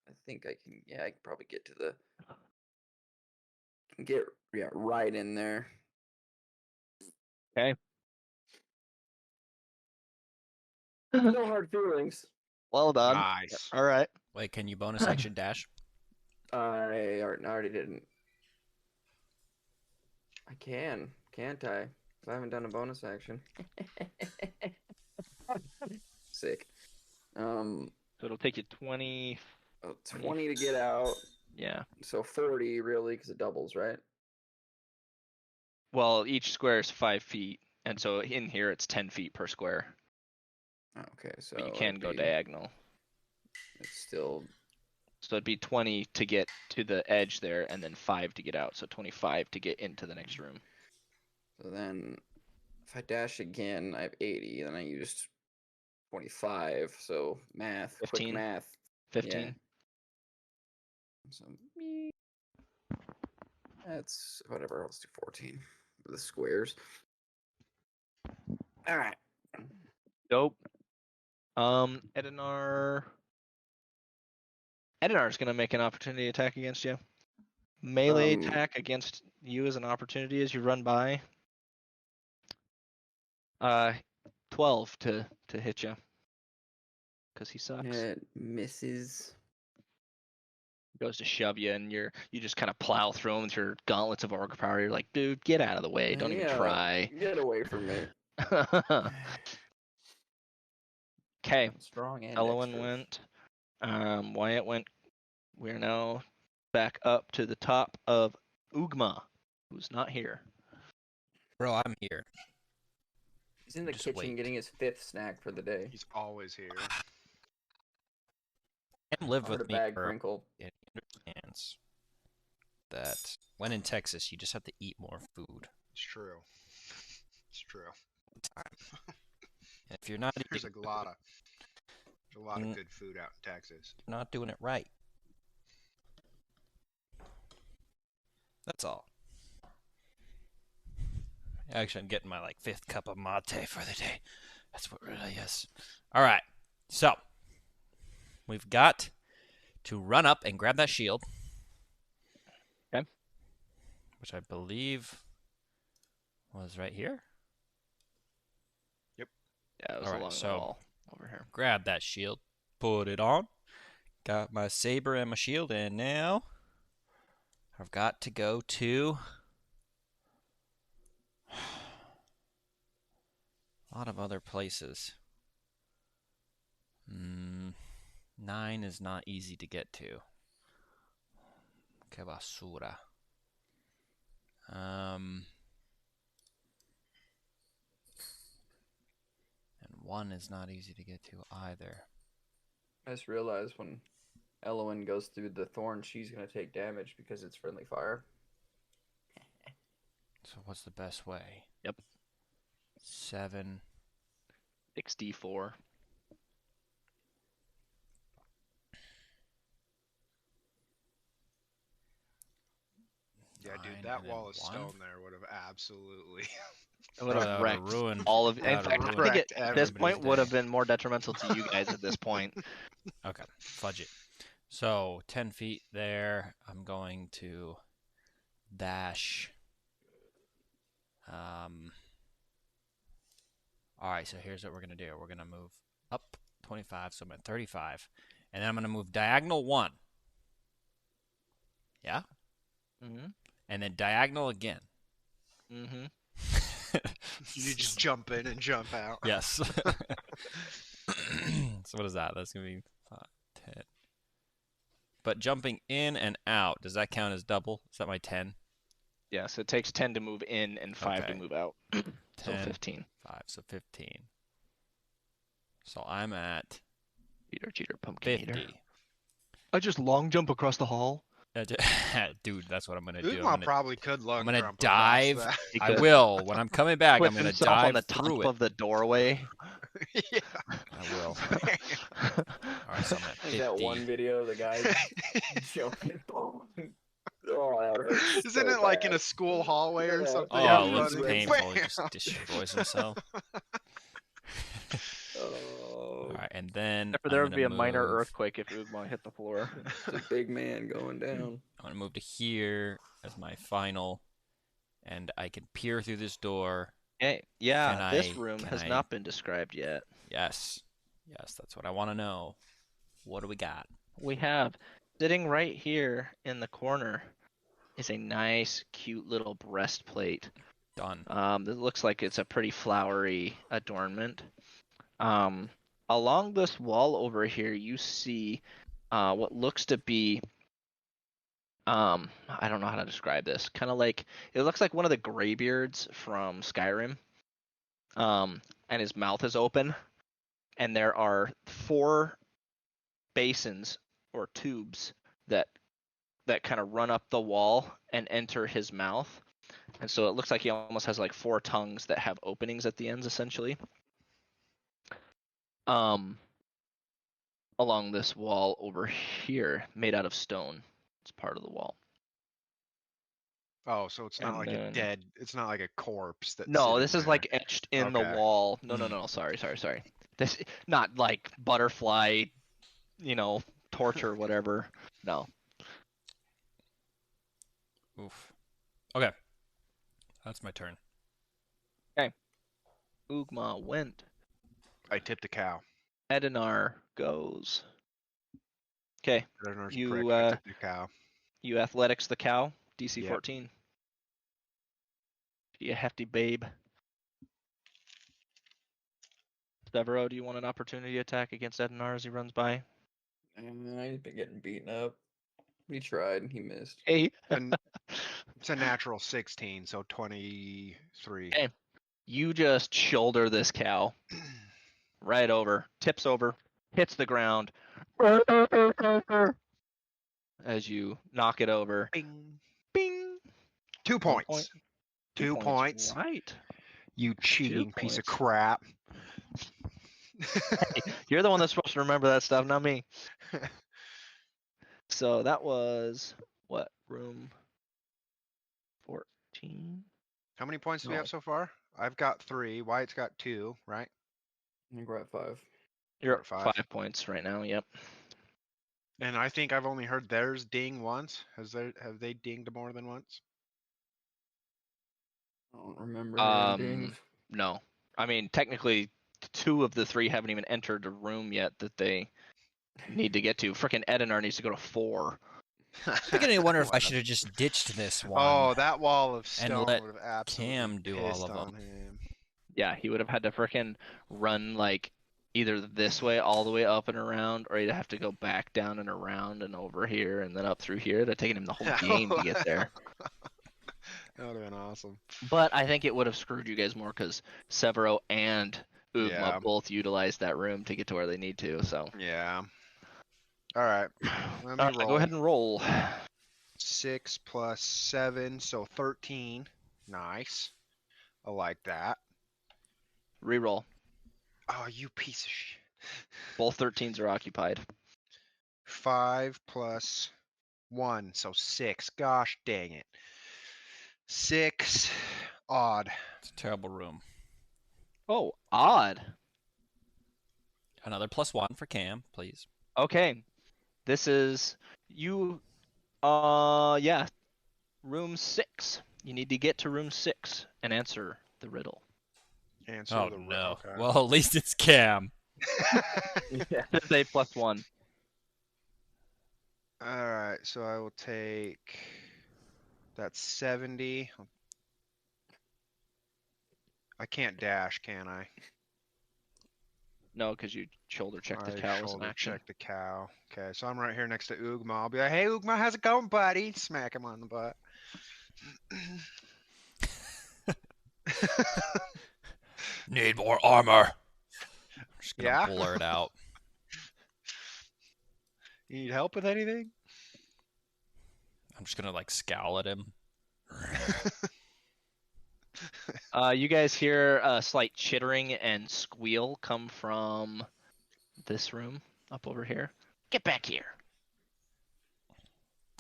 I think I can. Yeah, I can probably get to the. Get right in there. Okay. No hard feelings. Well done. Nice. All right. Wait, can you bonus action dash? I already didn't. I can't I? 'Cause I haven't done a bonus action. Sick. So it'll take you 20. 20 to get out. Yeah. So 40 really, because it doubles, right? Well, each square is 5 feet, and so in here it's 10 feet per square. Okay, so But you can it'd go be- diagonal. It's still So it'd be 20 to get to the edge there, and then 5 to get out. So 25 to get into the next room. so then if I dash again, I have 80, then I used 25. So math, 15? quick math. 15. Yeah. So that's whatever. Let's do 14 for the squares. All right. Dope. Edinar's gonna make an opportunity attack against you. Melee attack against you is an opportunity as you run by. 12 to hit you. Because he sucks. It misses. Goes to shove you, and you just kind of plow through him with your gauntlets of orc power. You're like, dude, get out of the way. Don't even Yeah, try. Get away from me. Okay, Strong and Elowen dexterous. went. Wyatt went. We're now back up to the top of Ugma, who's not here. Bro, I'm here. He's in the Just kitchen wait. getting his 5th snack for the day. He's always here. Him lived Hard with to me bag for Crinkle. and he understands that when in Texas, you just have to eat more food. It's true. It's true. And if you're not There's eating, a lot of Mm. good food out in Texas. you're not doing it right. That's all. Actually, I'm getting my 5th cup of mate for the day. That's what really is. All right. So, we've got to run up and grab that shield. Okay. Which I believe was right here. Yeah, it was All right, along the so- wall over here. Grab that shield. Put it on. Got my saber and my shield, and now I've got to go to a lot of other places. 9 is not easy to get to. Que basura. And 1 is not easy to get to either. I just realized when Elowen goes through the thorn, she's going to take damage because it's friendly fire. So what's the best way? Yep. 7. 6d4. Yeah, 9 dude, that and then wall of 1? stone there would have absolutely. It would Bro, have that would've wrecked ruined- all of. that In would've fact, I ruined think it, everybody's this point would have day. been more detrimental to you guys at this point. Okay, fudge it. So 10 feet there. I'm going to dash. All right, so here's what we're gonna do. We're gonna move up 25, so I'm at 35, and then I'm gonna move diagonal 1. Yeah, Mm-hmm. and then diagonal again. Mm-hmm. You just jump in and jump out. Yes. So what is that? That's gonna be 5, 10. But jumping in and out, does that count as double? Is that my 10? Yes, it takes 10 to move in and 5 to Okay. move out. 10, So 15. 5, so 15. So I'm at Cheater, pumpkin 50. eater. I just long jump across the hall. Dude, that's what I'm gonna do. Ugma probably could lung I'm gonna jump dive. across I Because will. When I'm coming back, Put I'm gonna himself on dive the top through it. of the doorway. that. Yeah. I will. All right, so I'm at Like 50. that one video of the guy jumping. Oh, that hurts Isn't so it like in bad. a school hallway or Yeah. something? Oh, Yeah, it looks running. painful. He just destroys himself. Oh, All right, and then Except for I'm there would gonna be a minor move- earthquake if Ugma hit the floor. it's a big man going down. I'm gonna move to here as my final, and I can peer through this door. Okay, yeah, Can this I- room can has I- not been described yet. Yes, that's what I want to know. What do we got? We have, sitting right here in the corner, is a nice, cute little breastplate. Done. It looks like it's a pretty flowery adornment. Along this wall over here, you see what looks to be, I don't know how to describe this. Kind of like, it looks like one of the Greybeards from Skyrim. And his mouth is open, and there are 4 basins or tubes that kind of run up the wall and enter his mouth. And so it looks like he almost has like 4 tongues that have openings at the ends, essentially. Along this wall over here, made out of stone. It's part of the wall. Oh, so it's not And like then- a dead. It's not like a corpse. That's No, sitting this is there. like etched in the Okay. wall. No. Sorry. This not like butterfly, torture, whatever. No. Oof. Okay. That's my turn. Ugma went. I tipped a cow. Edinar goes. Okay, I don't know if You, correct. I tipped a cow. you athletics the cow, DC Yep. 14. You hefty babe. Severo, do you want an opportunity attack against Edinar as he runs by? He's been getting beaten up. He tried and he missed. Hey. And it's a natural 16, so 23. Okay. You just shoulder this cow right over, tips over, hits the ground as you knock it over. Bing. Bing. 2 1 points. point. 2 points. Right. You cheating piece of points. crap. You're the one that's supposed to remember that stuff, not me. So that was what, room 14? How many points do we No. have so far? I've got 3. Wyatt's got 2, right? I think we're at 5. You're We're at at 5. 5 points right now. Yep. And I think I've only heard theirs ding once. Have they dinged more than once? I don't remember hearing dings. No. I mean, technically, 2 of the 3 haven't even entered a room yet that they need to get to. Frickin' Edinar needs to go to 4. I'm beginning to wonder if I should have just ditched this one. Oh, that wall of and stone let would have absolutely Cam do all pissed of on them. him. Yeah, he would have had to frickin' run like either this way all the way up and around, or he'd have to go back down and around and over here and then up through here. It'd have taken him the whole game to get there. That would have been awesome. But I think it would have screwed you guys more because Severo and Ugma Yeah. both utilized that room to get to where they need to. So Yeah. All right. Let me roll. go ahead and roll. 6 plus 7, so 13. Nice. I like that. Reroll. Oh, you piece of shit. Both 13s are occupied. 5 plus 1, so 6. Gosh dang it. 6. Odd. It's a terrible room. Oh, odd. Another +1 for Cam, please. Okay. This is you. Yeah. Room 6. You need to get to room 6 and answer the riddle. Answer Oh the no. okay. Well, at least it's Cam. Yeah. It's a +1. All right, so I will take that 70. I can't dash, can I? No, because you shoulder check the I cow as an shoulder action. check the cow. Okay, so I'm right here next to Ugma. I'll be like, hey, Ugma, how's it going, buddy? Smack him on the butt. Need more armor. I'm just gonna Yeah? blurt out. You need help with anything? I'm just gonna like scowl at him. You guys hear a slight chittering and squeal come from this room up over here. Get back here.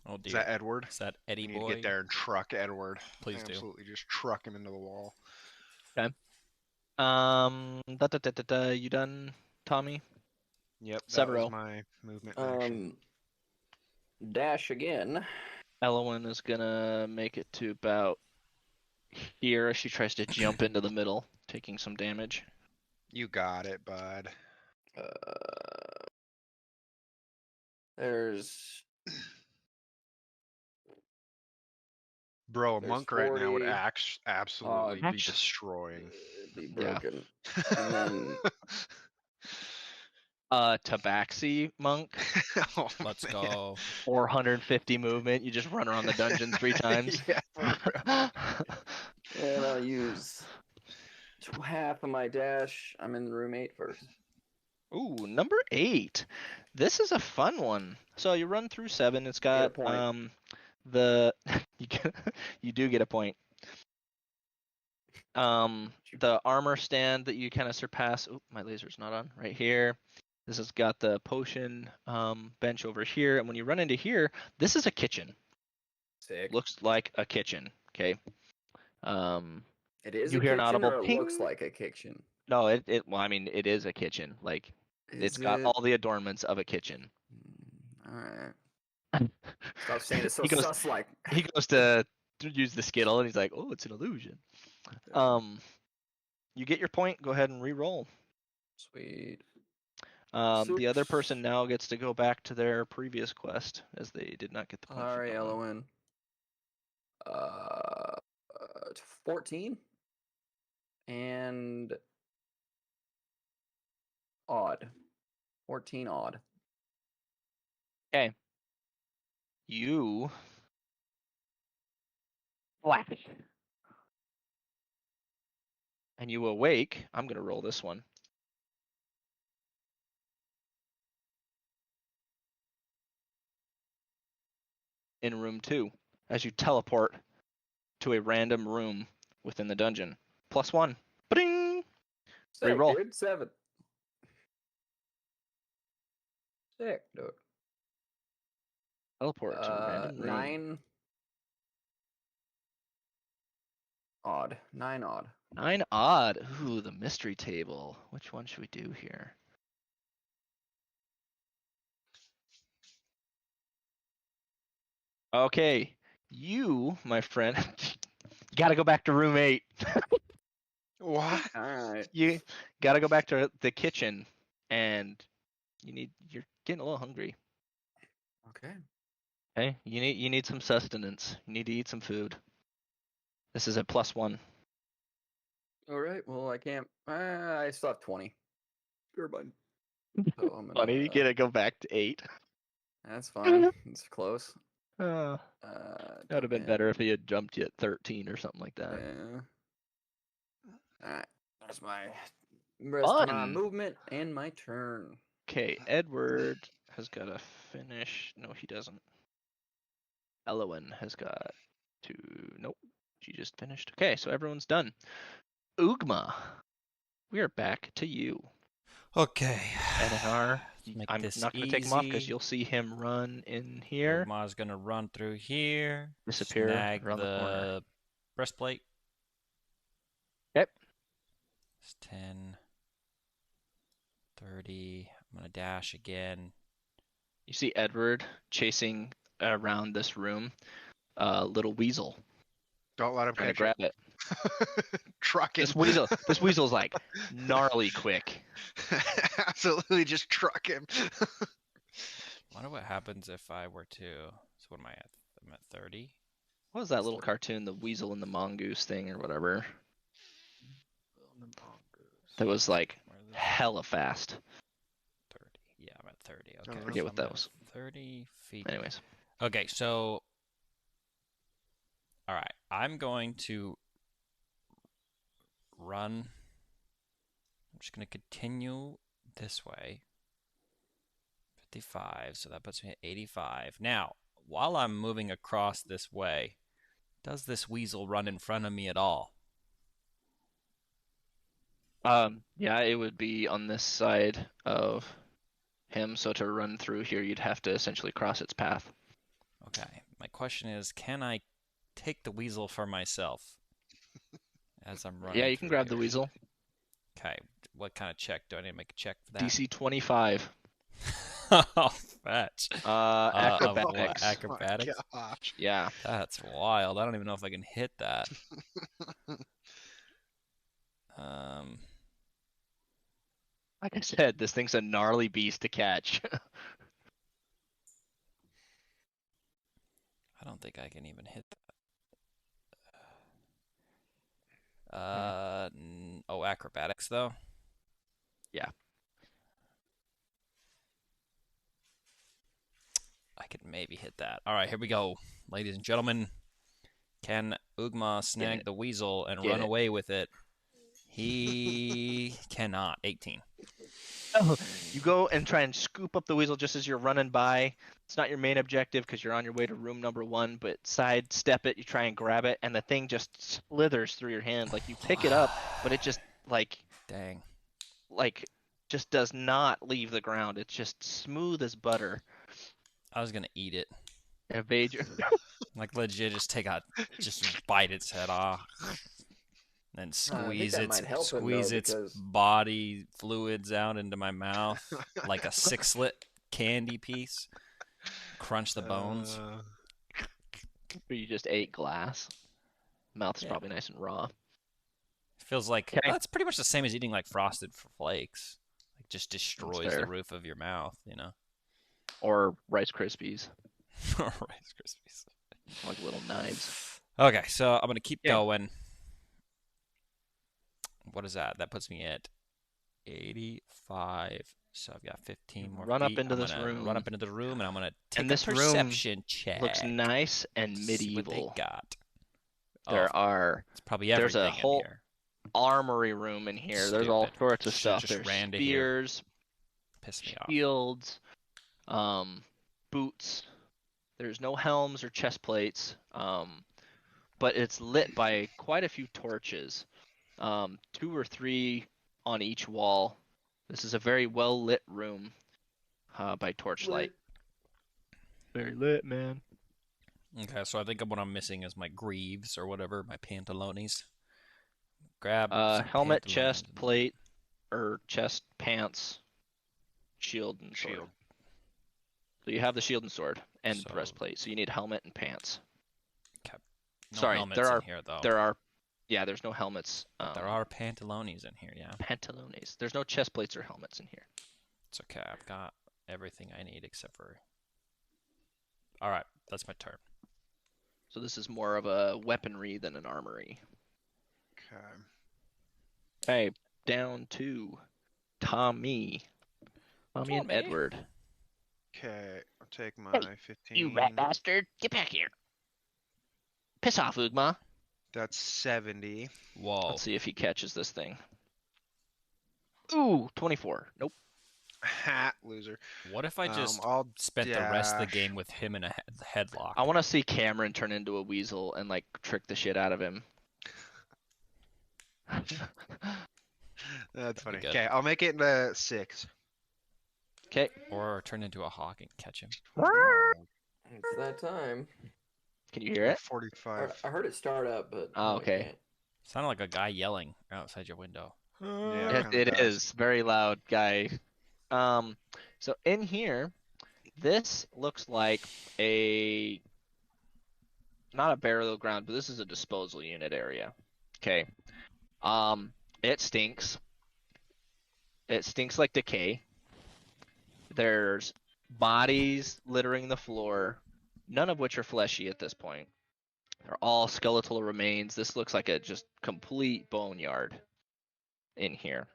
Oh dear. Is that Edward? Is that Eddie You need boy? to get there and truck Edward. Please do. Absolutely just truck him into the wall. You done, Tommy? Yep, that was Severo. my movement action. Dash again. Elowen is gonna make it to about here as she tries to jump into the middle, taking some damage. You got it, bud. There's Bro, a There's monk right now would 40. absolutely be Actu- destroying. it'd be Yeah. broken. And then Tabaxi monk, Oh, Let's man. go. 450 movement. You just run around the dungeon 3 times. Yeah, for real. and I'll use half of my dash. I'm in room 8 first. Ooh, number 8. This is a fun one. So you run through 7. It's got point. you do get a point. The armor stand that you kind of surpass. Oop, my laser's not on. Right here. This has got the potion bench over here, and when you run into here, this is a kitchen. Sick. Looks like a kitchen. Okay. It is You a hear an kitchen, audible or it looks ping? like a kitchen. No, well, I mean, it is a kitchen. Like, it's got all the adornments of a kitchen. All right. Stop saying it so He goes- sus-like. He goes to use the skittle, and he's like, "Oh, it's an illusion." You get your point. Go ahead and re-roll. Sweet. The other person now gets to go back to their previous quest, as they did not get the point. All for right, that one. Elowen. 14. And odd. 14 odd. Okay. You flash. And you awake. I'm going to roll this one. In room 2, as you teleport to a random room within the dungeon. +1. Ba-ding! Sick, Reroll. dude. 7. Sick, dude. Teleport to a random room. 9 odd. 9 odd. 9 odd. Ooh, the mystery table. Which one should we do here? Okay. You, my friend, got to go back to room 8. What? All right. You got to go back to the kitchen, and you're getting a little hungry. Okay. Okay, you need some sustenance. You need to eat some food. This is a +1. All right. Well, I can't. I still have 20. Sure, bud. So I'm gonna. Funny, you get to go back to 8. That's fine. It's close. That would have been better if he had jumped you at 13 or something like that. Yeah. Alright. That's my rest of my Fun. movement and my turn. Okay, Edward has got to finish. No, he doesn't. Elowen has got to. Nope, she just finished. Okay, so everyone's done. Ugma, we are back to you. Okay. Edenar, Let's make I'm this not going to take him off because easy. you'll see him run in here, Ugma's gonna run through here. disappear Snag around the corner. breastplate. Yep. It's 10, 30. I'm gonna dash again. You see Edward chasing around this room. Little weasel Don't let him trying to catch you. grab it. Truck him. This weasel's like gnarly quick. Absolutely, just truck him. Wonder what happens if I were to. So what am I at? I'm at 30. What was that little cartoon, the weasel and the mongoose thing or whatever? That was like Where is it? hella fast. 30. Yeah, I'm at 30. don't Okay. know. Forget so what I'm that at was. 30 feet. Anyways, Okay, so. All right, I'm going to run. I'm just going to continue this way. 55, so that puts me at 85. Now, while I'm moving across this way, does this weasel run in front of me at all? yeah, it would be on this side of him. So to run through here, you'd have to essentially cross its path. Okay, my question is, can I take the weasel for myself as I'm running? Yeah, you can grab the weasel. Okay, what kind of check do I need to make a check for that? DC 25. Oh, fetch. Acrobatics. Acrobatics? Oh my gosh. Yeah. That's wild. I don't even know if I can hit that. Like I said, this thing's a gnarly beast to catch. I don't think I can even hit that. Oh, acrobatics though. Yeah. I could maybe hit that. All right, here we go, ladies and gentlemen. Can Ugma snag the weasel and run away with it? He cannot. 18. Oh, you go and try and scoop up the weasel just as you're running by. It's not your main objective because you're on your way to room number 1, but sidestep it, you try and grab it, and the thing just slithers through your hand. Like you pick it up, but it just Dang. Just does not leave the ground. It's just smooth as butter. I was gonna eat it. Evade your... Like legit, just bite its head off. Then squeeze its body fluids out into my mouth like a 6-slit candy piece. Crunch the bones. You just ate glass. Mouth's probably nice and raw. Feels like that's pretty much the same as eating like Frosted Flakes. Like just destroys the roof of your mouth, you know. Or Rice Krispies. Or Rice Krispies. Like little knives. Okay, so I'm gonna keep going. What is that? That puts me at 85. So I've got 15 more Run feet. up into I'm this gonna room. run up into the room, and I'm gonna take And a this room perception check. looks nice and to see what they medieval. got. It's probably there's everything a whole in here. armory room in here. There's all Stupid. sorts of Should've stuff. just There's ran to here. spears, Piss me off. shields, boots. There's no helms or chest plates, but it's lit by quite a few torches, 2 or 3 on each wall. This is a very well lit room by torchlight. Very lit, man. Okay, so I think what I'm missing is my greaves or whatever, my pantalones. Grab some Helmet, pantalones chest, and- plate, or chest, pants, shield, and sword. Shield. So you have the shield and sword and So- breastplate. So you need helmet and pants. No Sorry, helmets there are in here though. there's no helmets. There are pantalones in here, yeah. Pantalones. There's no chest plates or helmets in here. It's okay. I've got everything I need except for. All right, that's my turn. So this is more of a weaponry than an armory. Okay. Okay, down to Tommy. Tommy and Tommy. Edward. Okay, I'll take my 15. You rat bastard! Get back here! Piss off, Ugma. That's 70. Whoa. Let's see if he catches this thing. Ooh, 24. Nope. Ha, loser. What if I just I'll spent the rest of the dash. game with him in a headlock? I want to see Cameron turn into a weasel and like trick the shit out of him. That's funny. good. Okay, I'll make it into 6. Okay. Or turn into a hawk and catch him. It's that time. Can you hear it? 45. I heard it start up, but Oh, no, I okay. can't. Sounded like a guy yelling outside your window. Yeah, It kinda does. is very loud, guy. So in here, this looks like not a burial ground, but this is a disposal unit area. Okay. It stinks. It stinks like decay. There's bodies littering the floor, none of which are fleshy at this point. They're all skeletal remains. This looks like a just complete boneyard in here.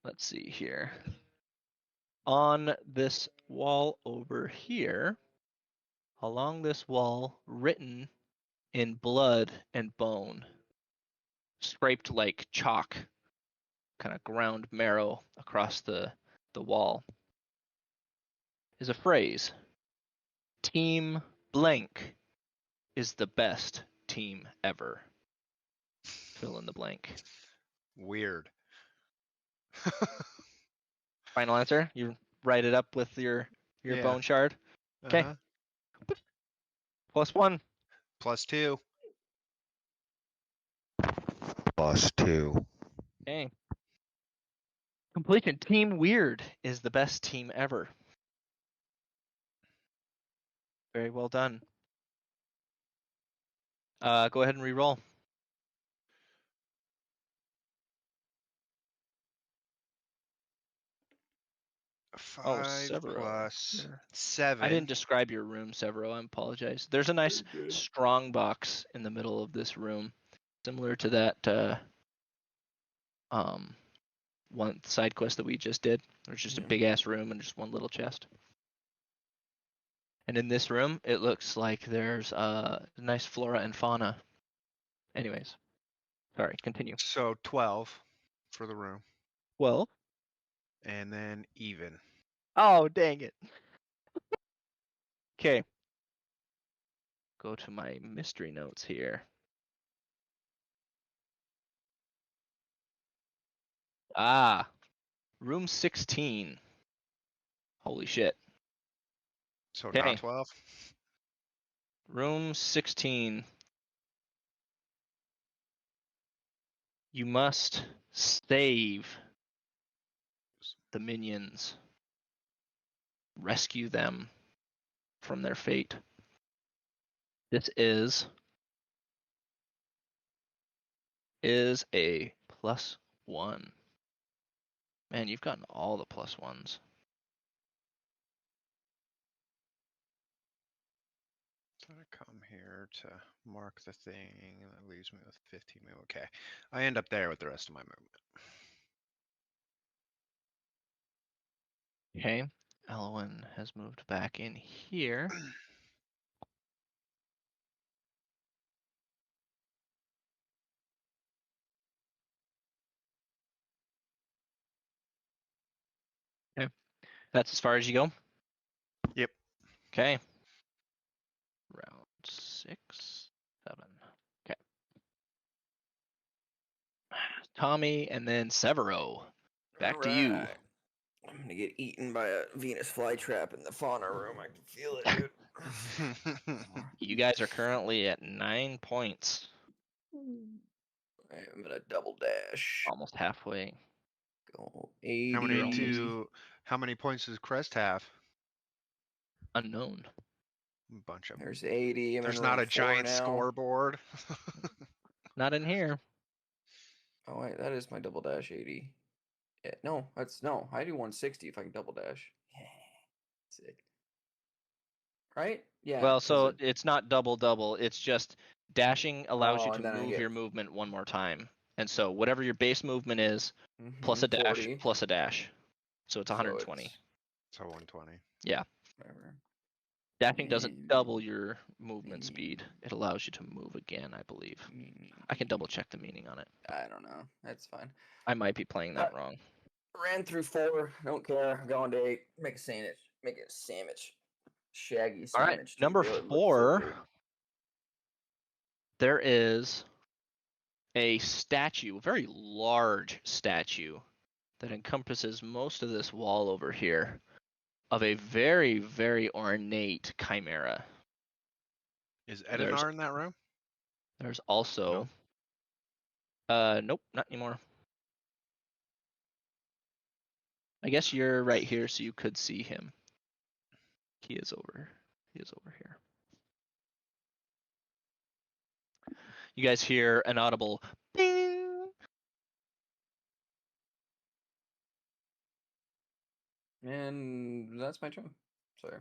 Let's see here. On this wall over here, along this wall, written in blood and bone, scraped like chalk, kind of ground marrow across the wall, is a phrase. Team blank is the best team ever. Fill in the blank. Weird. Final answer? You write it up with your Yeah. bone shard? Okay. Uh-huh. +1. +2. +2. Okay. Completion. Team Weird is the best team ever. Very well done. Go ahead and re-roll. 5 Severo. plus You're- 7. I didn't describe your room, Severo. I apologize. There's a nice Very good. strong box in the middle of this room, similar to that one side quest that we just did. There's just a Yeah. big ass room and just one little chest. And in this room, it looks like there's nice flora and fauna. Anyways, sorry. Continue. So 12 for the room. Well. And then even. Oh, dang it. Okay. Go to my mystery notes here. Room 16. Holy shit. So Okay. not 12? Room 16. You must save the minions. Rescue them from their fate. This is a +1. Man, you've gotten all the +1s. So I come here to mark the thing. That leaves me with 15 move. Okay. I end up there with the rest of my movement. Okay. Elwyn has moved back in here. Okay. That's as far as you go? Yep. Okay. Round 6, 7. Okay. Tommy and then Severo. Back to you. Alright. I'm gonna get eaten by a Venus flytrap in the fauna room. I can feel it, dude. You guys are currently at 9 points. I'm gonna double dash. Almost halfway. Go How many 80. how many points does Crest have? Unknown. Bunch of them. There's 80. I'm There's in not room a 4 giant now. scoreboard. Not in here. Oh wait, that is my double dash 80. Yeah, no, that's no. I do 160 if I can double dash. Yeah, sick. Right? Yeah. Well, 'cause so it- it's not double. It's just dashing allows you Oh, to and then I move get your movement one more time. And so whatever your base movement is, plus a dash, 40. plus a dash. So it's So 120. So 120. Yeah. Whatever. Dashing doesn't Mm. double your movement speed. It allows you to move again, I believe. I can double check the meaning on it. I don't know. That's fine. I might be playing that wrong. Ran through 4. Don't care. Going to 8. Make a sandwich. Make it a sandwich. Shaggy All right, sandwich. number It looks so 4. good. There is a statue, a very large statue, that encompasses most of this wall over here, of a very, very ornate chimera. Is Edinar in that room? There's also nope, not anymore. I guess you're right here, so you could see him. He is over here. You guys hear an audible ding. And that's my turn. Sorry.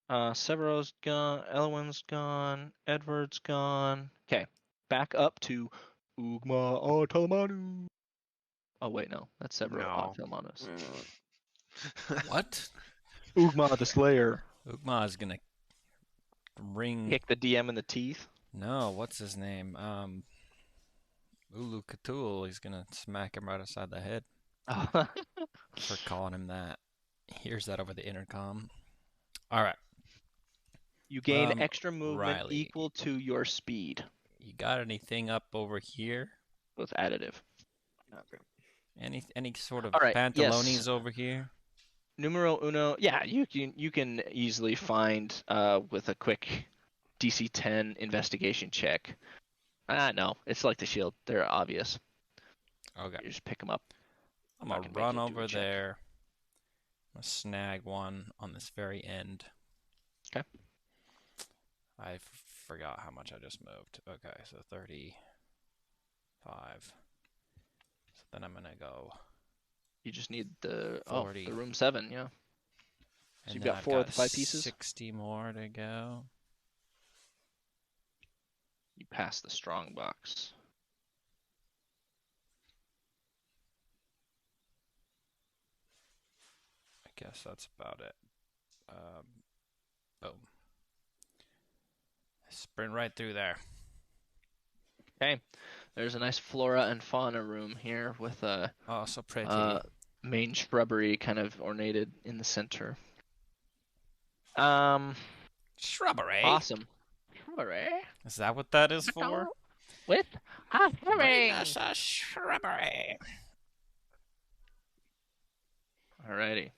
Severo's gone, Elwyn's gone, Edward's gone. Okay, back up to Ugma Automanu. Oh wait, no, that's Severo No. Automanus. What? Ugma the Slayer. Ugma is gonna ring. Kick the DM in the teeth. No, what's his name? Ulu Cthulhu. He's gonna smack him right aside the head for calling him that. He hears that over the intercom. All right. You gain extra movement Riley. equal to your speed. You got anything up over here? So it's additive. Okay. Any sort of All right, pantalones yes. over here? Numero uno. Yeah, you can easily find with a quick DC 10 investigation check. No, it's like the shield. They're obvious. Okay. You just pick them up. I'm not gonna gonna make run you do a over check. there. I'm gonna snag one on this very end. Okay. I forgot how much I just moved. Okay, so 35. So then I'm gonna go. You just need the 40. the room 7, yeah. So And you've then got I've 4 of the 5 pieces. 60 more to go. You pass the strong box. I guess that's about it. Boom. Sprint right through there. Okay. There's a nice flora and fauna room here with a Oh, so pretty. main shrubbery kind of ornated in the center. Shrubbery. Awesome. Shrubbery. Is that what that is for? With a Bring us a shrubbery. Alrighty.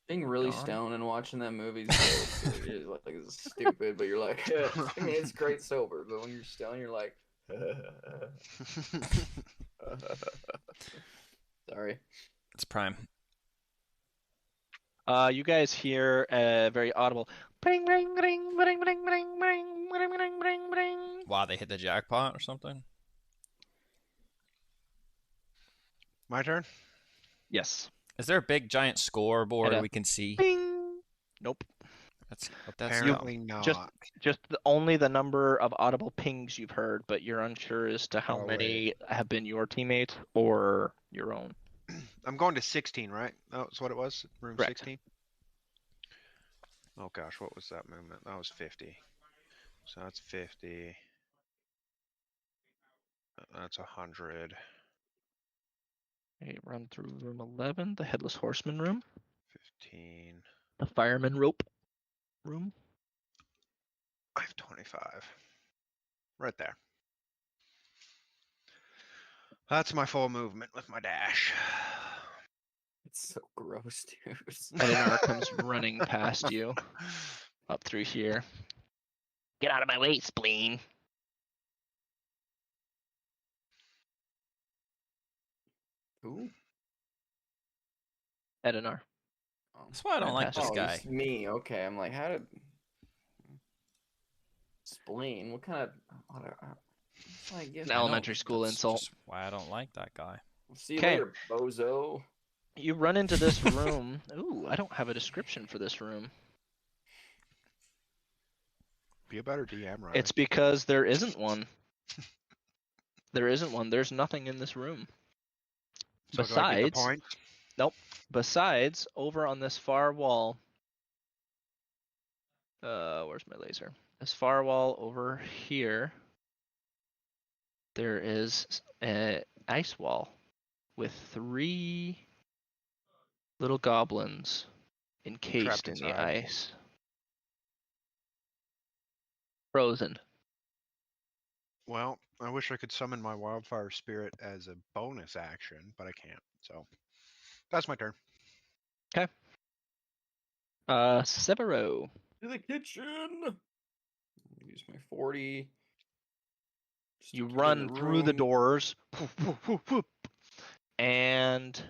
Being really Gone. stoned and watching that movie is like it's stupid, but you're like, I mean, it's great sober, but when you're stoned, you're like, sorry. It's prime. You guys hear a very audible bring bring bring bring bring bring bring bring bring bring bring. Wow, they hit the jackpot or something? My turn? Yes. Is there a big giant scoreboard Hit a we can see? Bing. Nope. That's Apparently not. Just only the number of audible pings you've heard, but you're unsure as to how Oh, many have been your teammates or your own. I'm going to 16, right? That's what it was? Room Correct. 16? Oh gosh, what was that movement? That was 50. So that's 50. That's 100. Okay, run through room 11, the Headless Horseman room, 15. the Fireman Rope room. I have 25. Right there. That's my full movement with my dash. It's so gross, dude. Edinar comes running past you up through here. Get out of my way, spleen. Who? Edinar. Oh. That's why I don't like this Oh, guy. it's me. Okay, I'm like, how did spleen? What kind of? I guess An I know, elementary school that's insult. just why I don't like that guy. See you 'Kay. later, bozo. You run into this room. Ooh, I don't have a description for this room. Be a better DM, right? It's because there isn't one. There isn't one. There's nothing in this room. So do I get the Besides, point? besides, over on this far wall. Where's my laser? This far wall over here. There is an ice wall with 3 little goblins encased in the inside. ice. Frozen. Well, I wish I could summon my wildfire spirit as a bonus action, but I can't. So that's my turn. Severo. To the kitchen. Use my 40. just to You get in run through the room. doors. Whoop, whoop, whoop, whoop, and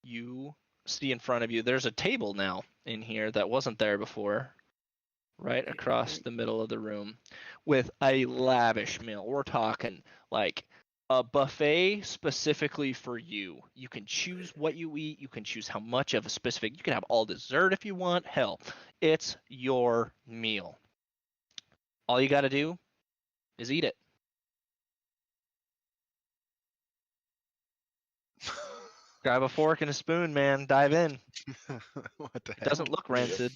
you see in front of you, there's a table now in here that wasn't there before. Right across the middle of the room with a lavish meal. We're talking like a buffet specifically for you. You can choose what you eat. You can choose how much of a specific. You can have all dessert if you want. Hell, it's your meal. All you got to do is eat it. Grab a fork and a spoon, man. Dive in. What the It heck? doesn't look rancid.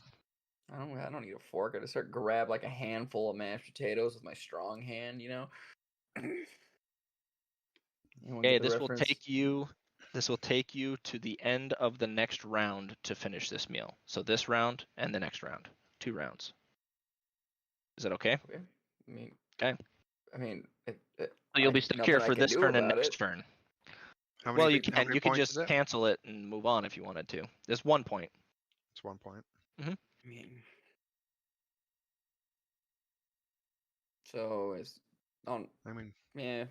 I don't need a fork. I just start grab like a handful of mashed potatoes with my strong hand, you know. Anyone Okay, get the this will reference? take you. This will take you to the end of the next round to finish this meal. So this round and the next round, 2 rounds. Is that okay? Okay. I mean, Okay. I mean, So you'll be stuck nothing here I for can this do turn and about next it. turn. How Well, many, you how can. many You can points just is it? cancel it and move on if you wanted to. There's 1 point. It's 1 point. I mean, so it's on. I mean, Yeah.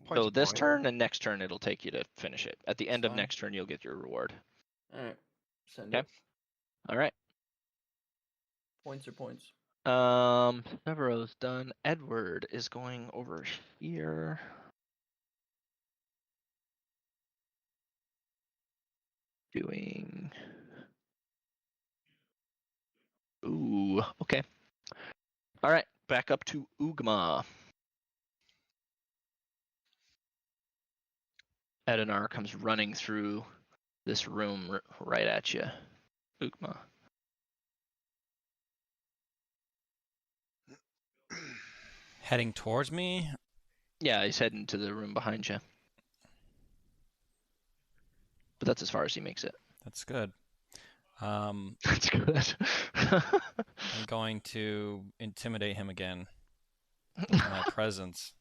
point's So a this point. turn and next turn it'll take you to finish it. At the end of Fine. next turn you'll get your reward. All right. Send Okay. it. All right. Points are points. Severo's done. Edward is going over here. Doing. Ooh. Okay. All right. Back up to Ugma. Edinar comes running through this room right at you. Ugma. Heading towards me? Yeah, he's heading to the room behind you. But that's as far as he makes it. That's good. That's good. I'm going to intimidate him again with my presence.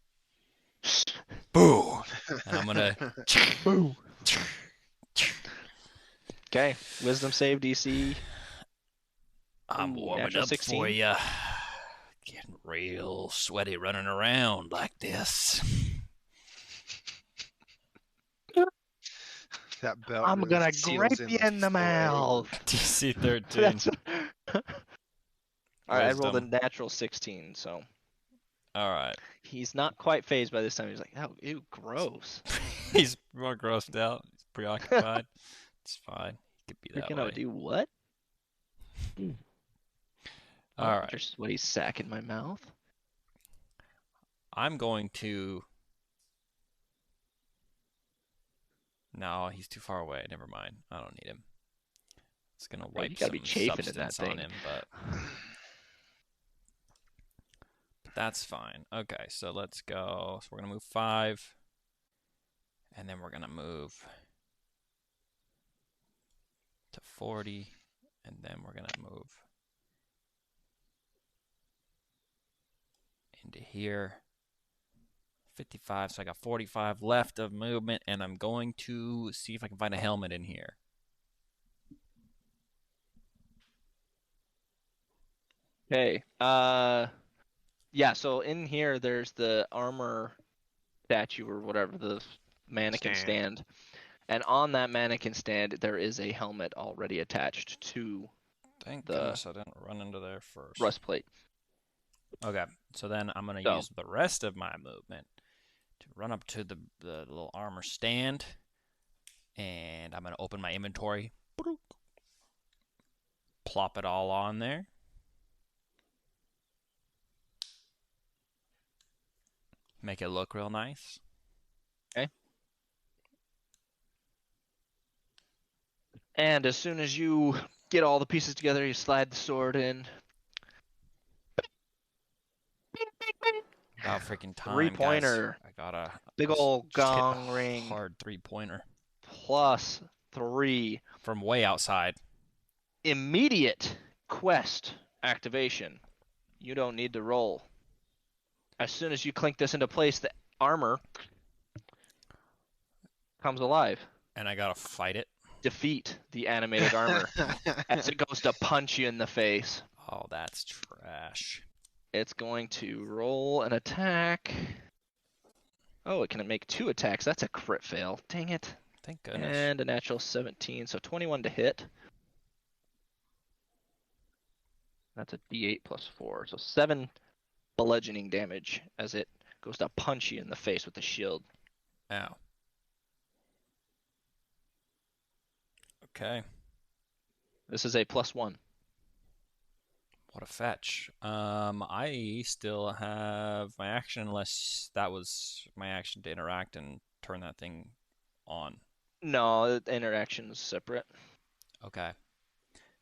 Boo! And I'm gonna. Boo. Okay, wisdom save DC. I'm Ooh, warming natural up 16. for you. Getting real sweaty running around like this. That belt I'm really gonna seals grape you in the flavor. mouth. DC 13. That's... All right, I rolled a Wisdom. natural 16, so All right. he's not quite phased by this time. He's like, oh, ew, gross. He's more grossed out. He's preoccupied. It's fine. He could be You're that gonna way. do what? All right. Your sweaty sack in my mouth. I'm going to. No, he's too far away. Never mind. I don't need him. It's gonna Bro, you wipe gotta some be chafing in that substance on thing. him, but that's fine. Okay, so let's go. So we're gonna move 5, and then we're gonna move to 40, and then we're gonna move into here. 55, so I got 45 left of movement, and I'm going to see if I can find a helmet in here. Okay. Yeah, so in here there's the armor statue or whatever, the mannequin stand. And on that mannequin stand there is a helmet already attached to Thank the goodness I didn't run into there first. breastplate. Okay, so then I'm going to use the rest of my movement to run up to the little armor stand, and I'm going to open my inventory, plop it all on there. Make it look real nice. Okay. And as soon as you get all the pieces together, you slide the sword in. About freaking time, Three-pointer. guys. I got a Big ol' just hit a gong ring. hard 3-pointer +3. from way outside. Immediate quest activation. You don't need to roll. As soon as you clink this into place, the armor comes alive. And I gotta fight it. Defeat the animated armor as it goes to punch you in the face. Oh, that's trash. It's going to roll an attack. Oh, it can make 2 attacks. That's a crit fail. Dang it. Thank goodness. And a natural 17, so 21 to hit. That's a D8 +4, so 7 bludgeoning damage as it goes to punch you in the face with the shield. Ow. Okay. This is a +1. What a fetch. I still have my action unless that was my action to interact and turn that thing on. No, the interaction is separate. Okay.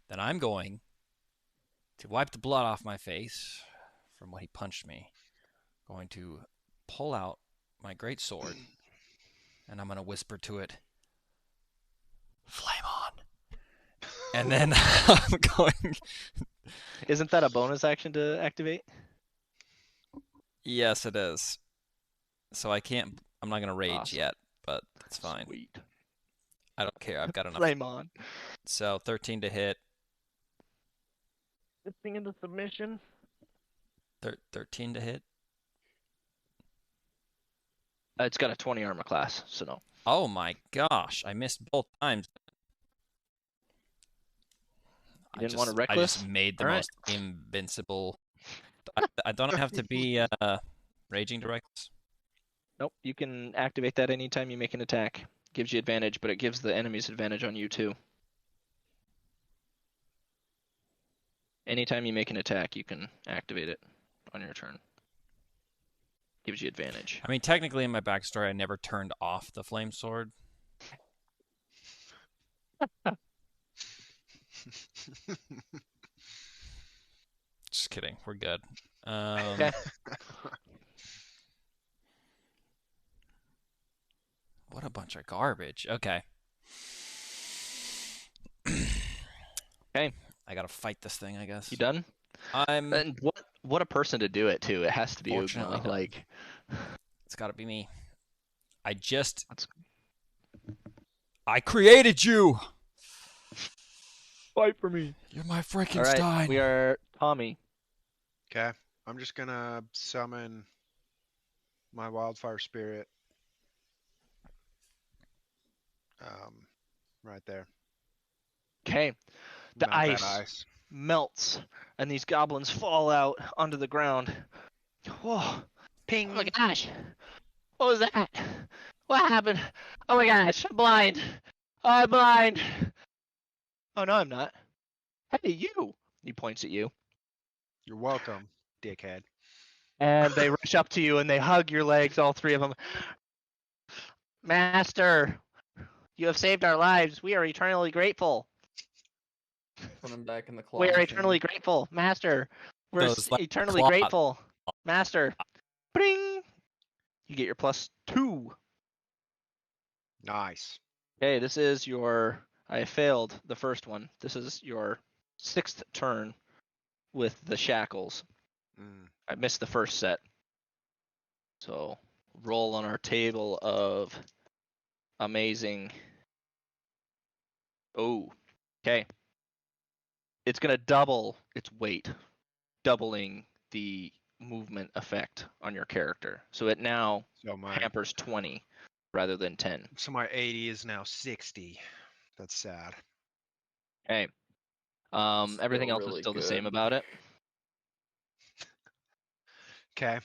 Then I'm going to wipe the blood off my face from what he punched me. Going to pull out my great sword, and I'm going to whisper to it, "Flame on." And then I'm going... Isn't that a bonus action to activate? Yes, it is. So I'm not going to rage Awesome. yet, but that's fine. Sweet. I don't care. I've got enough. Flame on. So 13 to hit. This thing into submission. 13 to hit. It's got a 20 armor class, so no. Oh my gosh. I missed both times. You didn't want to reckless? I just made the All right. most invincible. I don't have to be raging to reckless. Nope, you can activate that anytime you make an attack. Gives you advantage, but it gives the enemies advantage on you too. Anytime you make an attack, you can activate it on your turn. Gives you advantage. I mean, technically in my backstory, I never turned off the flame sword. Just kidding. We're good. Okay. What a bunch of garbage. Okay. Okay. I gotta fight this thing, I guess. You done? And what a person to do it too. It has to be Fortunately Ugma. done. Like, it's gotta be me. I created you! fight for me. You're my All Frankenstein. right, we are Tommy. Okay, I'm just gonna summon my wildfire spirit. Right there. Okay. The Melt that ice melts, and these goblins fall out onto the ground. Whoa. Ping. Oh my gosh. What was that? What happened? Oh my gosh, I'm blind. I'm blind. Oh no, I'm not. Hey, you! He points at you. You're welcome, dickhead. And they rush up to you and they hug your legs, all three of them. Master, you have saved our lives. We are eternally grateful. Put him back in the claw We are machine. eternally grateful. Master, we're Those, like, eternally claw- grateful. Master, bring. You get your +2. Nice. Okay, this is your. I failed the first one. This is your 6th turn with the shackles. I missed the first set. So roll on our table of amazing. Oh, okay. It's gonna double its weight, doubling the movement effect on your character. So it now So my hampers 20 rather than 10. so my 80 is now 60. That's sad. Okay. Still Everything else is really still the same good. about it. Okay.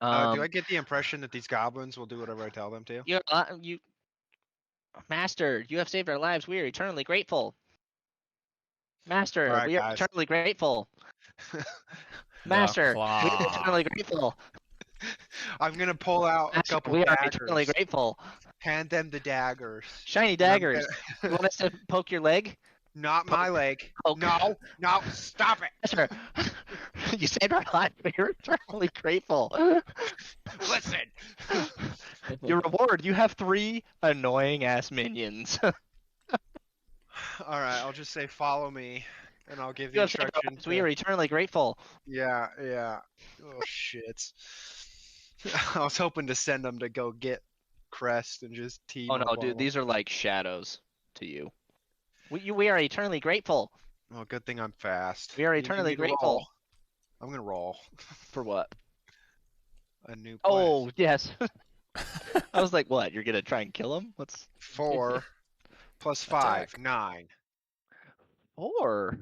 Do I get the impression that these goblins will do whatever I tell them to? You, Master, you have saved our lives. We are eternally grateful. Master, All right, we are guys. eternally grateful. Master, we are claw. eternally grateful. I'm gonna pull out a Master, couple we are eternally daggers. grateful. Hand them the daggers. Shiny and I'm daggers. You gonna- want us to poke your leg? Not my leg. Poke. No, stop it. Master, you saved our lives. We are eternally grateful. Listen. Your reward, you have 3 annoying ass minions. All right, I'll just say follow me, and I'll give You the have saved our instruction. lives. We are eternally grateful. Yeah. Oh shit. I was hoping to send them to go get Crest and just team Oh up no, on dude, them. these are like shadows to you. We are eternally grateful. Well, good thing I'm fast. We are You need eternally me to grateful. roll. I'm gonna roll For what? a new quest. Oh, yes. I was like, what? You're gonna try and kill him? What's 4 plus 5, Attack. 9. 4?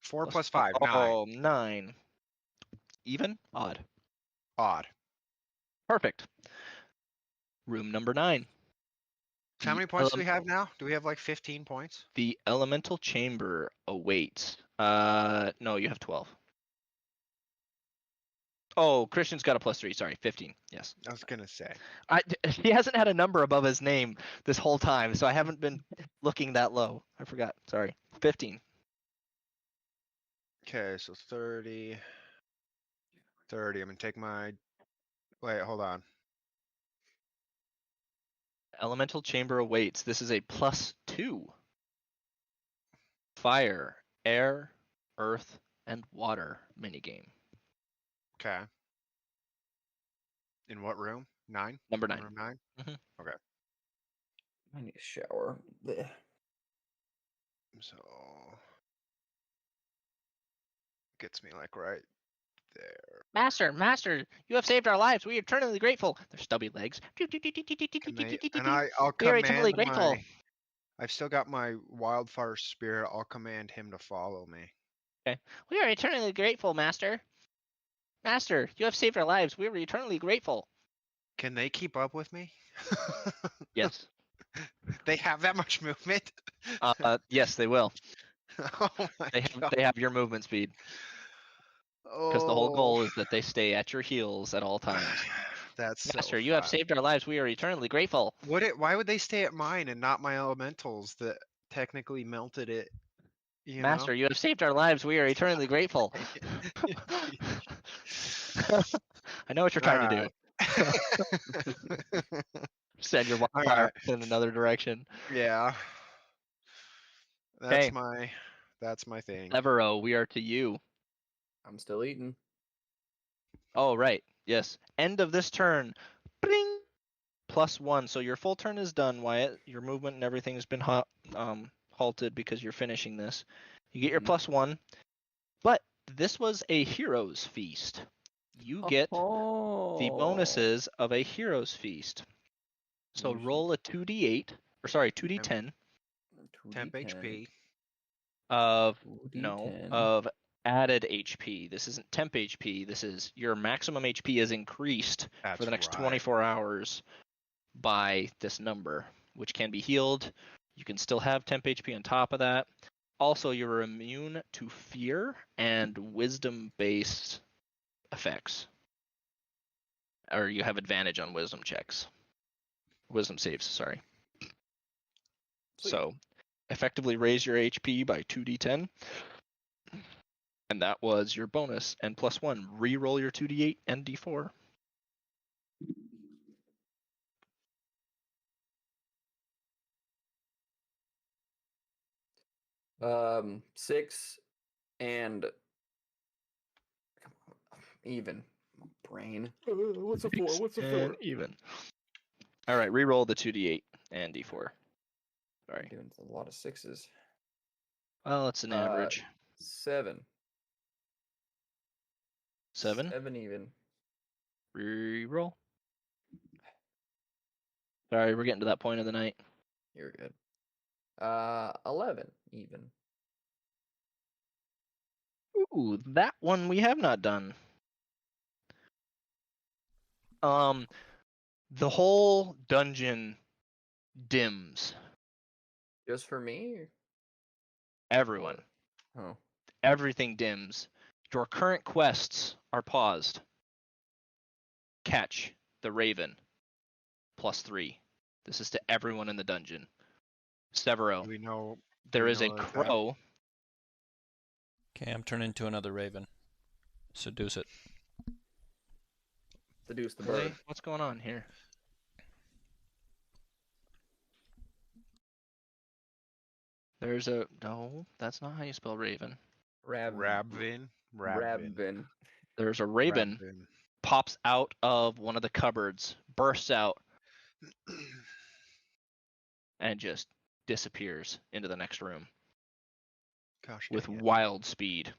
4 plus 5, 9. Oh, 9. Even? Odd. Odd. Perfect. Room number 9. How many points do we have now? Do we have like 15 points? The elemental chamber awaits. No, you have 12. Oh, Christian's got a +3. Sorry, 15. Yes. I was gonna say. He hasn't had a number above his name this whole time, so I haven't been looking that low. I forgot. Sorry. 15. Okay, so 30. 30. I'm gonna take my. Wait, hold on. Elemental chamber awaits. This is a +2. Fire, air, earth, and water minigame. Okay. In what room? 9? Number 9. Room 9? Mhm. Okay. I need a shower. Blech. So. Gets me like right there. Master, you have saved our lives. We are eternally grateful. Their stubby legs. And I'll We are eternally command grateful. my. I've still got my wildfire spirit. I'll command him to follow me. We are eternally grateful, Master. Master, you have saved our lives. We are eternally grateful. Can they keep up with me? Yes. They have that much movement? Yes, they will. Oh my god. They have your movement speed. Because the whole goal is that they stay at your heels at all times. That's Master, so you have fun. saved our lives. We are eternally grateful. Why would they stay at mine and not my elementals that technically melted it? You Master, know? you have saved our lives. We are eternally grateful. I know what you're trying to do. Send your wildfire in another direction. Yeah. Okay. That's my thing. Levero, we are to you. I'm still eating. Oh, right. Yes. End of this turn. Bing! +1. So your full turn is done, Wyatt. Your movement and everything has been halted because you're finishing this. You get your +1. But this was a hero's feast. You get the bonuses of a hero's feast. So roll a 2d8, or sorry, 2d10 Temp HP. of 2d10. of added HP. This isn't temp HP. This is your maximum HP is increased for the next 24 hours by this number, which can be healed. You can still have temp HP on top of that. Also, you're immune to fear and wisdom-based effects. Or you have advantage on wisdom checks. Wisdom saves, sorry. Sweet. So, effectively raise your HP by 2d10. And that was your bonus. And +1, re-roll your 2d8 and d4. Six and even. My brain. What's a 4? What's a 4? And even. All right, re-roll the 2d8 and d4. Sorry. Doing a lot of 6s. Well, it's an average. 7. 7. 7 even. Re-roll. Sorry, we're getting to that point of the night. You're good. 11 even. Ooh, that one we have not done. The whole dungeon dims. Just for me? Everyone. Oh. Everything dims. Your current quests are paused. Catch the Raven. +3. This is to everyone in the dungeon. Severo. Do we know? There we is a know that crow. Okay, I'm turning into another raven. Seduce it. Seduce the Really? bird. What's going on here? There's a no. That's not how you spell Raven. Rabvin. Rabvin. There's a Raven. Pops out of one of the cupboards, bursts out, and just disappears into the next room Gosh, with dang it. wild speed.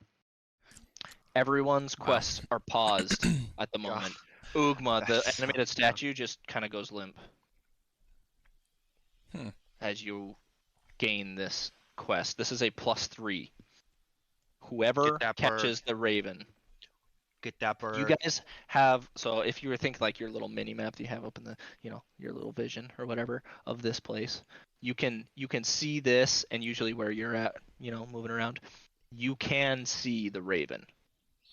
Everyone's Wow. quests are paused at the moment. Ugma, the That's animated so statue, just kind of goes limp Hmm. as you gain this quest. This is a +3. Whoever Get that catches the Raven. Get that bird. You guys have, so if you were thinking like your little mini map that you have up in the, your little vision or whatever of this place, you can see this, and usually where you're at, moving around, you can see the Raven.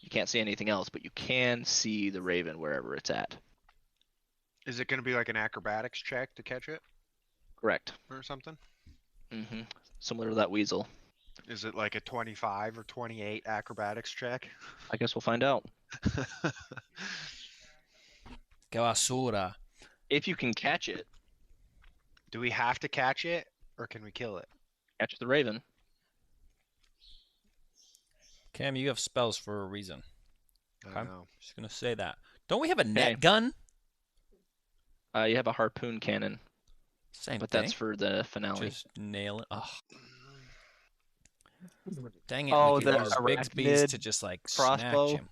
You can't see anything else, but you can see the Raven wherever it's at. Is it going to be like an acrobatics check to catch it Correct. or something? Mm-hmm. Similar to that weasel. Is it like a 25 or 28 acrobatics check? I guess we'll find out. Que basura. If you can catch it, Do we have to catch it or can we kill it? catch the Raven. Cam, you have spells for a reason. I Okay. know. Just gonna say that. Don't we have a net Okay. gun? You have a harpoon cannon, Same but thing. that's for the finale. Just nail it. Oh. Dang it! Oh, we could the use Bixby's arachnid to just like crossbow. snatch him.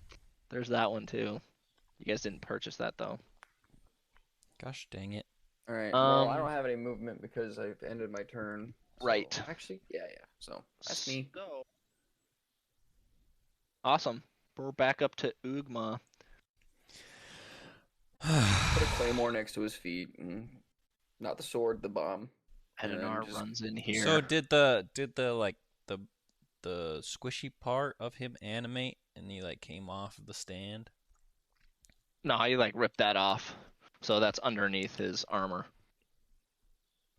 There's that one too. You guys didn't purchase that though. Gosh dang it! All right. Well, I Um, don't have any movement because I've ended my turn. so- Right. Actually, yeah. So that's me. So, awesome. We're back up to Ugma. Put a claymore next to his feet, and not the sword, the bomb. And then Edinar just- runs in here. So did the like the squishy part of him animate and he like came off of the stand? No, you like rip that off. So that's underneath his armor.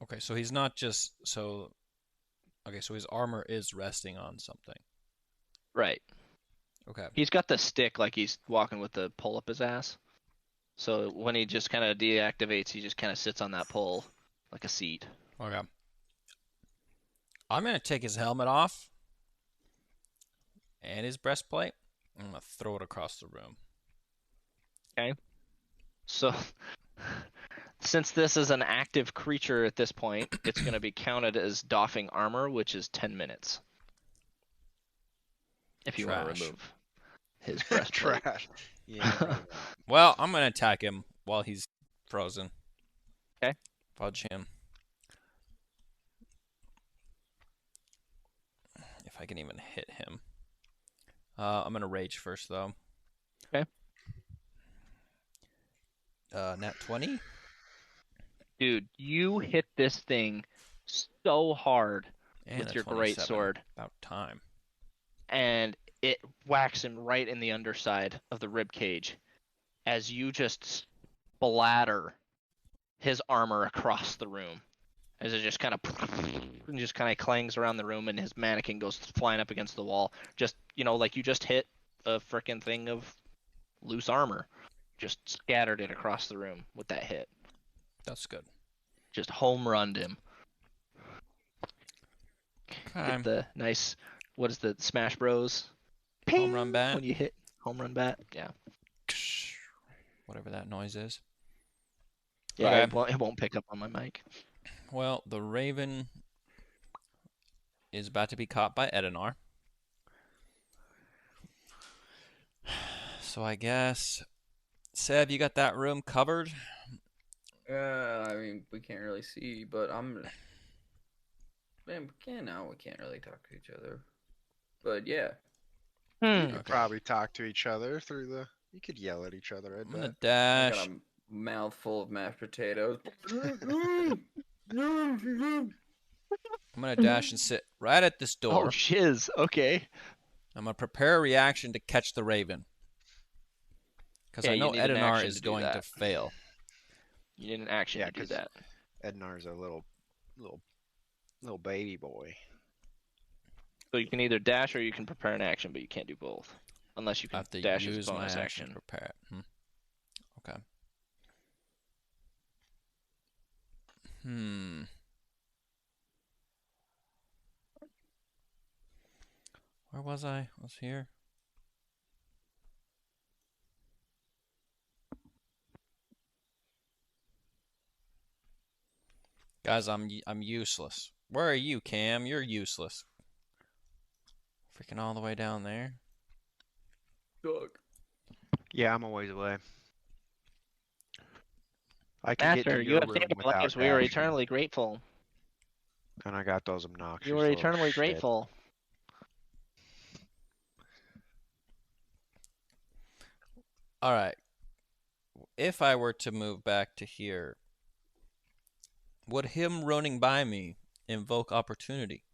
Okay, so he's not just so. Okay, so his armor is resting on something. Right. Okay. He's got the stick like he's walking with the pull up his ass. So when he just kind of deactivates, he just kind of sits on that pole like a seat. Okay. I'm gonna take his helmet off and his breastplate. I'm gonna throw it across the room. So since this is an active creature at this point, it's going to be counted as doffing armor, which is 10 minutes. If you want Trash. to remove his breastplate. Trash. Yeah. Well, I'm gonna attack him while he's frozen. Okay. Fudge him. If I can even hit him. I'm gonna rage first though. Okay. Nat 20. Dude, you hit this thing so hard And with a your 27. greatsword, About time. and it whacks him right in the underside of the rib cage as you just splatter his armor across the room. As it just kind of clangs around the room, and his mannequin goes flying up against the wall. Just, like you just hit a frickin' thing of loose armor. Just scattered it across the room with that hit. That's good. Just home runned him. Okay. Get the nice, what is the Smash Bros? Home run bat. When you hit home run bat. Yeah. Whatever that noise is. Yeah, Okay. it won't pick up on my mic. Well, the Raven is about to be caught by Edinar. So I guess, Seb, you got that room covered? I mean, we can't really see, but man, we can't really talk to each other. But yeah. You could Okay. probably talk to each other through the. You could yell at each other. I'm I gonna bet. I dash. got a mouthful of mashed potatoes. I'm gonna dash and sit right at this door. Oh, shiz. Okay. I'm gonna prepare a reaction to catch the Raven. Because Yeah, I you know need an Edinar action is to do going to that. fail. You need an action Yeah, to do 'cause that. Ednar's a little baby boy. So you can either dash or you can prepare an action, but you can't do both. Unless you I can have to dash as a use my bonus action to action. prepare it. Okay. Where was I? I was here. Guys, I'm useless. Where are you, Cam? You're useless. Freaking all the way down there. Dog. Yeah, I'm a ways away. I can get Master, to you your have room saved our without lives. We are dashing. eternally grateful. And I got those obnoxious. You are little eternally shit. grateful. All right. If I were to move back to here, would him running by me invoke opportunity?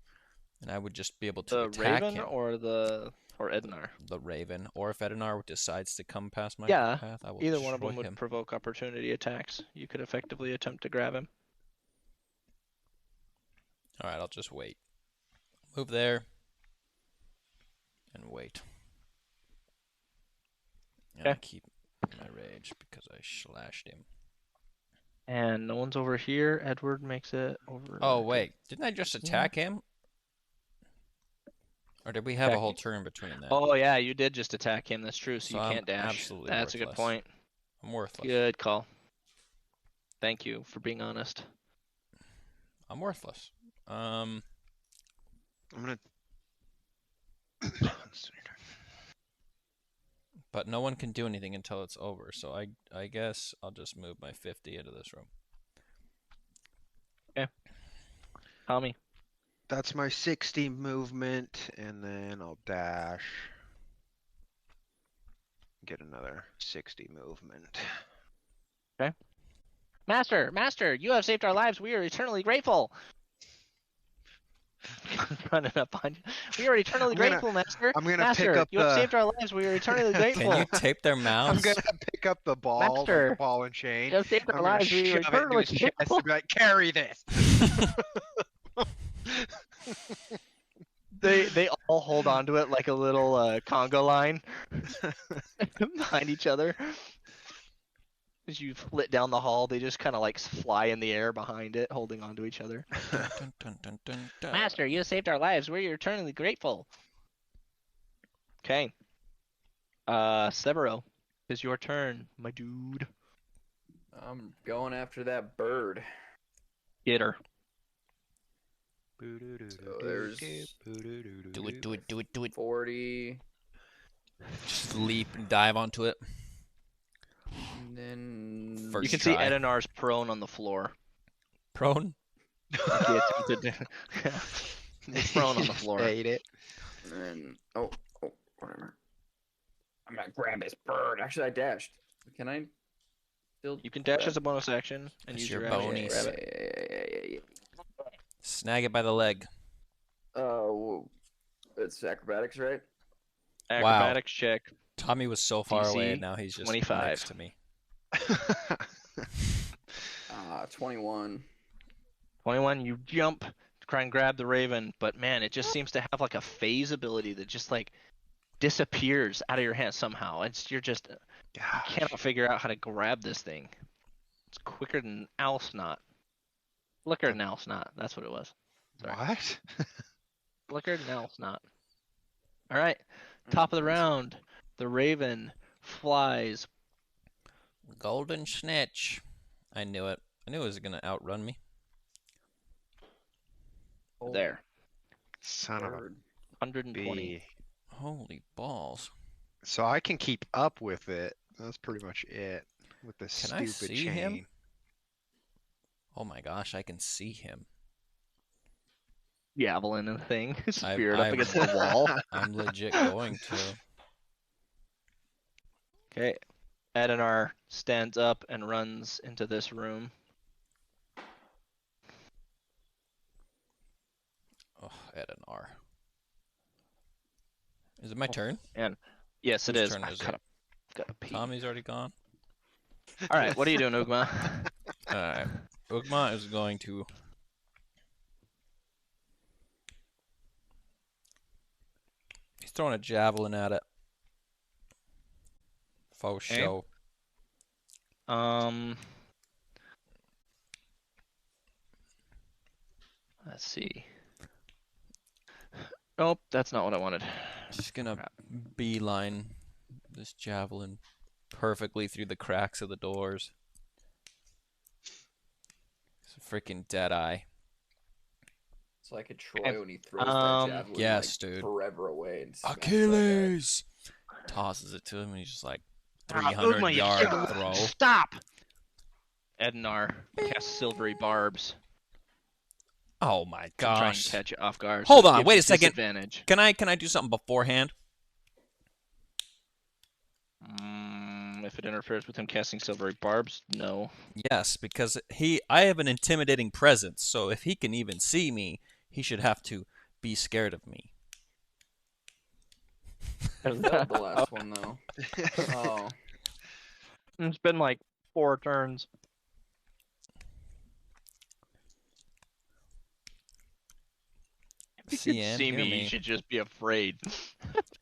And I would just be able to The attack Raven him. or Ednar? The Raven. Or if Edinar decides to come past my Yeah, path, I will either destroy one of them would him. provoke opportunity attacks. You could effectively attempt to grab him. All right, I'll just wait. Move there. And wait. And I Okay. keep my rage because I slashed him. And no one's over here. Edward makes it over. Oh, wait. Didn't I just attack him? Or did we have a whole turn between that? Oh, yeah, you did just attack him. That's true, so you I'm can't dash. absolutely That's a good worthless. point. I'm worthless. Good call. Thank you for being honest. I'm worthless. I'm gonna. But no one can do anything until it's over, so I guess I'll just move my 50 into this room. Okay. Tommy. That's my 60 movement, and then I'll dash. Get another 60 movement. Okay. Master, you have saved our lives. We are eternally grateful. Running up on you. We are eternally grateful, Master. I'm gonna Master, pick up you have saved our lives. We are eternally grateful. Can you tape their mouths? I'm gonna pick up the ball, Master, like the ball and chain. you have saved our I'm gonna lives. We are shove it into eternally his chest grateful. and be like, carry this. They all hold on to it like a little conga line behind each other. As you flit down the hall, they just kind of like fly in the air behind it, holding on to each other. Dun, dun, dun, dun, dun. Master, you have saved our lives. We're eternally grateful. Okay. Severo, it's your turn, my dude. I'm going after that bird. Get her. So there's Do it. 40. Just leap and dive onto it. And then First You can try. see Edinar's prone on the floor. Prone? Like he attempted to... He's prone on the floor. Ate it. And then whatever. I'm gonna grab this bird. Actually, I dashed. Can I still? You can dash as a bonus action and That's use your your action to bonus. grab it. Snag it by the leg. It's acrobatics, right? Acrobatics check. Tommy was so far away, DC and now he's just 25. next to me. 21. 21, you jump to try and grab the raven, but man, it just seems to have like a phase ability that just like disappears out of your hand somehow. You cannot figure out how to grab this thing. It's quicker than owl snot. Flicker than owl snot. That's what it was. Sorry. What? Flicker than owl snot. All right, top of the round. The raven flies. Golden snitch. I knew it. I knew it was gonna outrun me. There. Son of a 120. bee. Holy balls! So I can keep up with it. That's pretty much it. With the Can I stupid see chain. him? Oh my gosh, I can see him. Javelin and thing. I- Speared up I- against the wall. I'm legit going to. Okay. Adenar stands up and runs into this room. Oh, Edenar. Is it my turn? And yes, it Whose is. turn I is it? gotta pee. Tommy's already gone. All right, what are you doing, Ugma? Alright. Ugma is going to. He's throwing a javelin at it. Faux Okay. show. Let's see. Nope, that's not what I wanted. Just gonna Crap. beeline this javelin perfectly through the cracks of the doors. It's a freaking dead eye. It's like a Troy Okay. when he throws Um, that javelin yes, like, dude. forever away. And smacks that guy. Achilles! Tosses it to him and he's just like 300 Ugma, you yard son of a- throw. Stop! Ednar casts silvery barbs Oh my to try and gosh. catch you off guard. Hold so it on, gives wait you a second. Disadvantage. Can I do something beforehand? If it interferes with him casting silvery barbs, no. Yes, because I have an intimidating presence, so if he can even see me, he should have to be scared of me. That was the last one though. Oh, It's been like 4 turns. If See you and could see hear me, me. you should just be afraid.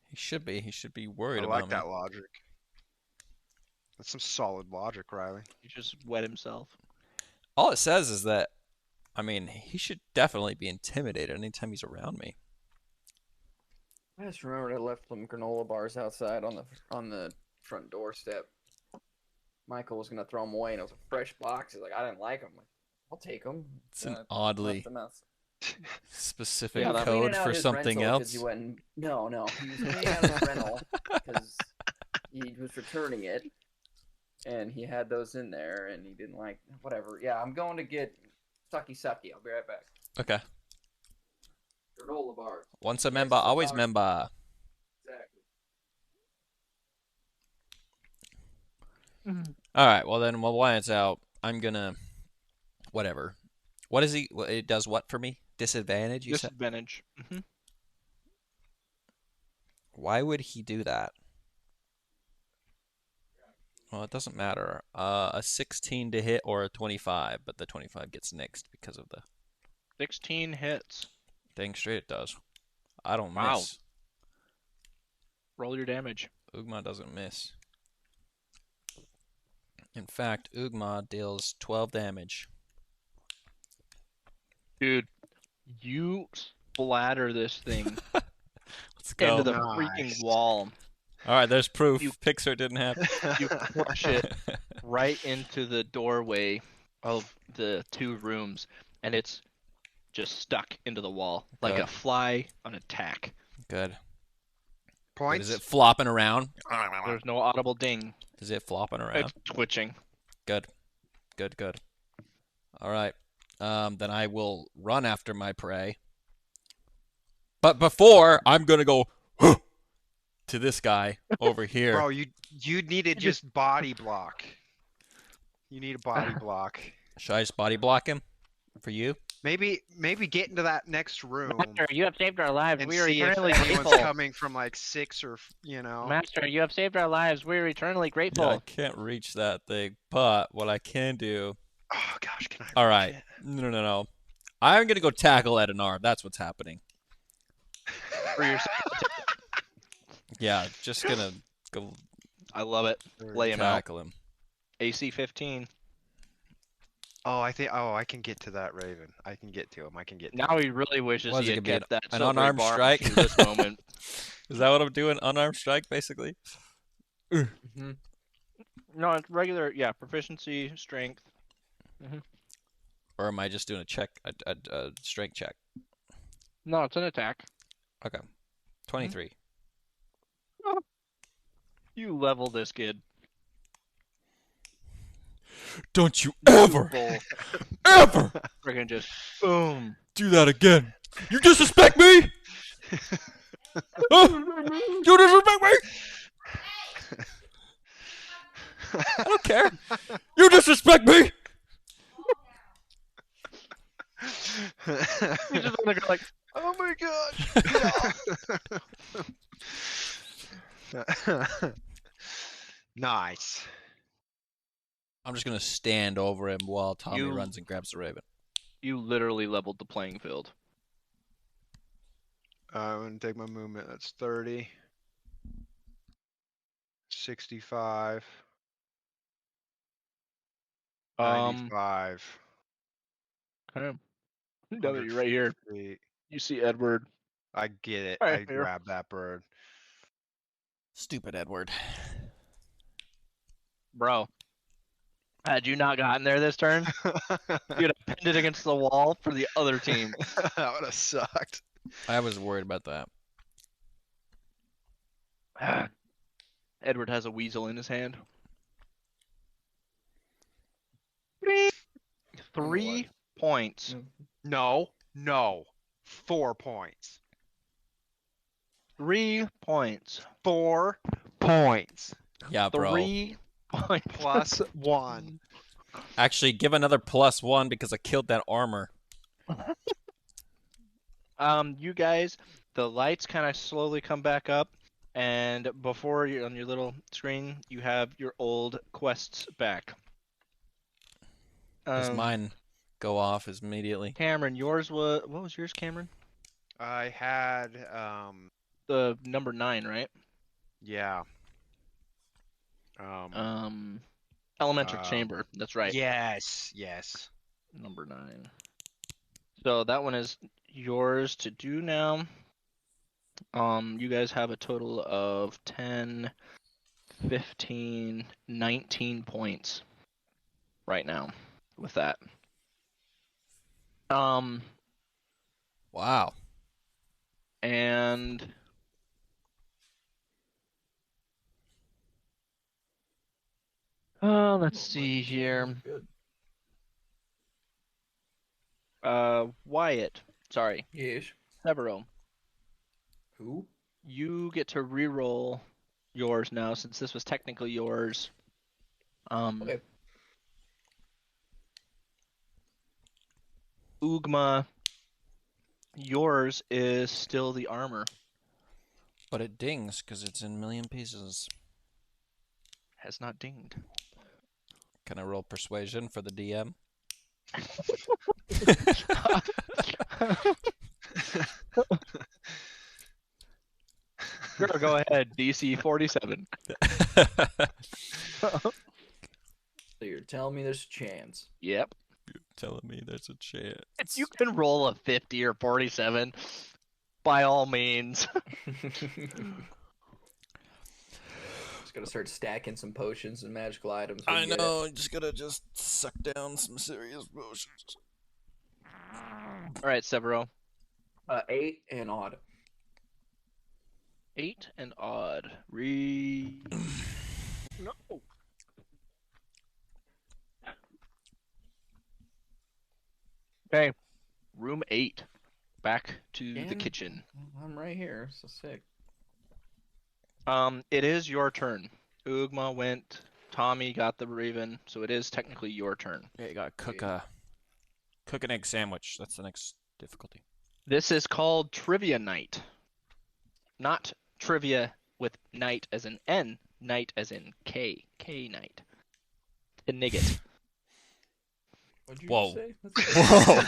He should be. He should be I worried like about me. that logic. That's some solid logic, Riley. He just wet himself. All it says is that, I mean, he should definitely be intimidated anytime he's around me. I just remembered I left some granola bars outside on the front doorstep. Michael was gonna throw them away, and it was a fresh box. He's like, I didn't like them. Like, I'll take them. It's an oddly specific Yeah, that- code for something else. He went, no, he was cleaning out his rental because he was returning it, and he had those in there, and he didn't like whatever. Yeah, I'm going to get sucky. I'll be right back. Okay. Granola bars. Once a member, always member. Exactly. All right. Well, then, while it's out, I'm gonna, whatever. What is he? It does what for me? Disadvantage? You said. Disadvantage. Why would he do that? Well, it doesn't matter. A 16 to hit or a 25, but the 25 gets nixed because of the. 16 hits. Dang straight it does. I don't Wow. miss. Roll your damage. Ugma doesn't miss. In fact, Ugma deals 12 damage. Dude, you splatter this thing Let's go. into the Nice. freaking wall. All right, there's proof. You- Pixar didn't have. You crush it right into the doorway of the 2 rooms, and it's just stuck into the wall like Good. a fly on a tack. Good. But Points. is it flopping around? There's no audible ding. Is it flopping around? It's twitching. Good. All right. Then I will run after my prey. But before, I'm gonna go to this guy over here. Bro, you need to just body block. You need a body block. Should I just body block him for you? Maybe get into that next room Master, you have saved our lives. and We are see if eternally anyone's grateful. coming from like 6 or Master, you have saved our lives. We are eternally grateful. Yeah, I can't reach that thing, but what I can do. Oh gosh, can I? All reach right, it? no. I'm gonna go tackle Edinar. That's what's happening. For your... Yeah, just gonna go I love it. Lay him out. tackle him. AC 15. Oh, I think. Oh, I can get to that Raven. I can get to him. I can get. To Now him. he really wishes Was he it had gonna be kept that an silvery unarmed bar strike? through this moment. Is that what I'm doing? Unarmed strike, basically. Mm-hmm. No, it's regular. Yeah, proficiency, strength. Or am I just doing a check, a strength check? No, it's an attack. Okay, 23. You level this kid. Don't you ever, ever Freaking just boom. do that again. You disrespect me? Huh? You disrespect me? I don't care. You disrespect me? He's just on the ground like, Oh my gosh. Nice. I'm just gonna stand over him while Tommy You- runs and grabs the Raven. you literally leveled the playing field. I'm gonna take my movement. That's 30. 65. 95. Okay. Now that you're right here, 150. you see Edward. I get it. Right I here. grab that bird. Stupid Edward. Bro, had you not gotten there this turn, you'd have pinned it against the wall for the other team. That would have sucked. I was worried about that. Edward has a weasel in his hand. 3 points. No. 4 points. 3 points. 4 points. Yeah, bro. 3 points. Plus 1. Actually, give another +1 because I killed that armor. You guys, the lights kind of slowly come back up, and before you on your little screen, you have your old quests back. Does mine go off immediately? Cameron, yours was what was yours, Cameron? I had The number 9, right? yeah. Elemental chamber. That's right. Yes. Number 9. So that one is yours to do now. You guys have a total of 10, 15, 19 points right now with that. Wow. And let's see here. Good. Wyatt. Sorry, Yes. Severo. Who? You get to re-roll yours now since this was technically yours. Okay. Ugma, yours is still the armor. But it dings because it's in a million pieces. Has not dinged. Can I roll persuasion for the DM? Sure, go ahead. DC 47. So you're telling me there's a chance? Yep. Telling me there's a chance. If you can roll a 50 or 47, by all means. Just gotta start stacking some potions and magical items. I know, just gotta suck down some serious potions. All right, Severo. 8 and odd. 8 and odd. No. Okay. Room 8. Back to the And- kitchen. I'm right here, so sick. It is your turn. Ugma went. Tommy got the raven, so it is technically your turn. Yeah, you gotta Cook an egg sandwich. That's the next difficulty. This is called Trivia Night. Not trivia with night as in N, night as in K. K night. To nigget. What'd you Whoa. say? Whoa.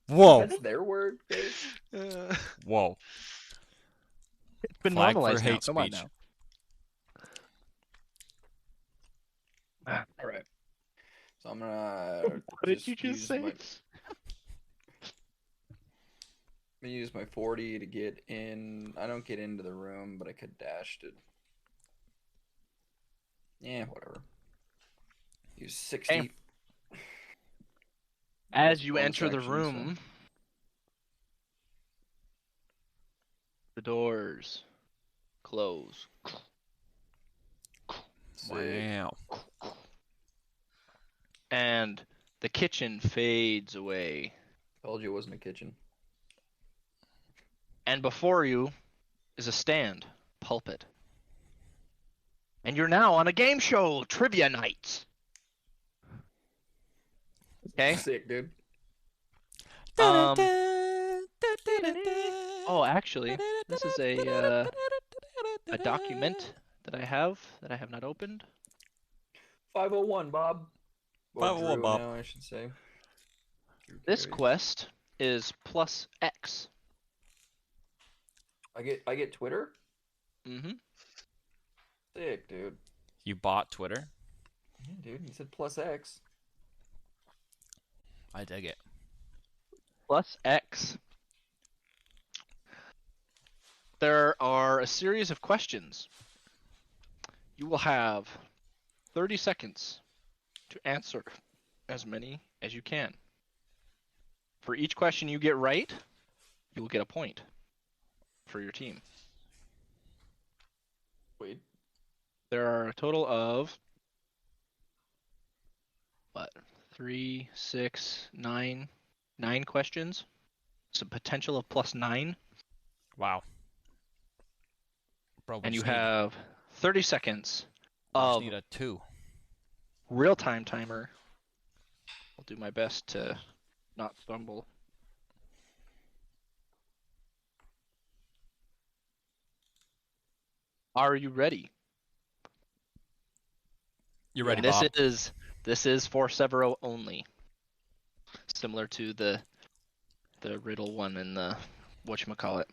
Whoa. That's their word, Dave? Whoa. It's been Flag for normalized now. hate Come on speech. now. All right. So I'm gonna. What did you just use say? I'm gonna use my 40 to get in. I don't get into the room, but I could dash to. Yeah, whatever. Use 60. Okay. As you Bonus enter the action, so- room, the doors close. Sick. Wow. And the kitchen fades away. Told you it wasn't a kitchen. And before you is a stand, pulpit. And you're now on a game show, Trivia Night. Okay. Sick, dude. Oh, actually, this is a document that I have not opened. 501, Bob. Or 501, Drew Bob. Now, I should say. Drew This carries. quest is plus X. I get Twitter. Mm-hmm. Sick, dude. You bought Twitter? Yeah, dude. He said plus X. I dig it. Plus X. There are a series of questions. You will have 30 seconds to answer as many as you can. For each question you get right, you will get a point for your team. Wait. There are a total of 3, 6, 9 questions. So potential of plus 9. Wow. Bro, we And you just need- have 30 seconds we just of need a 2. real-time timer. I'll do my best to not stumble. Are you ready? You ready, This Bob? is for Severo only. Similar to the riddle one and the whatchamacallit.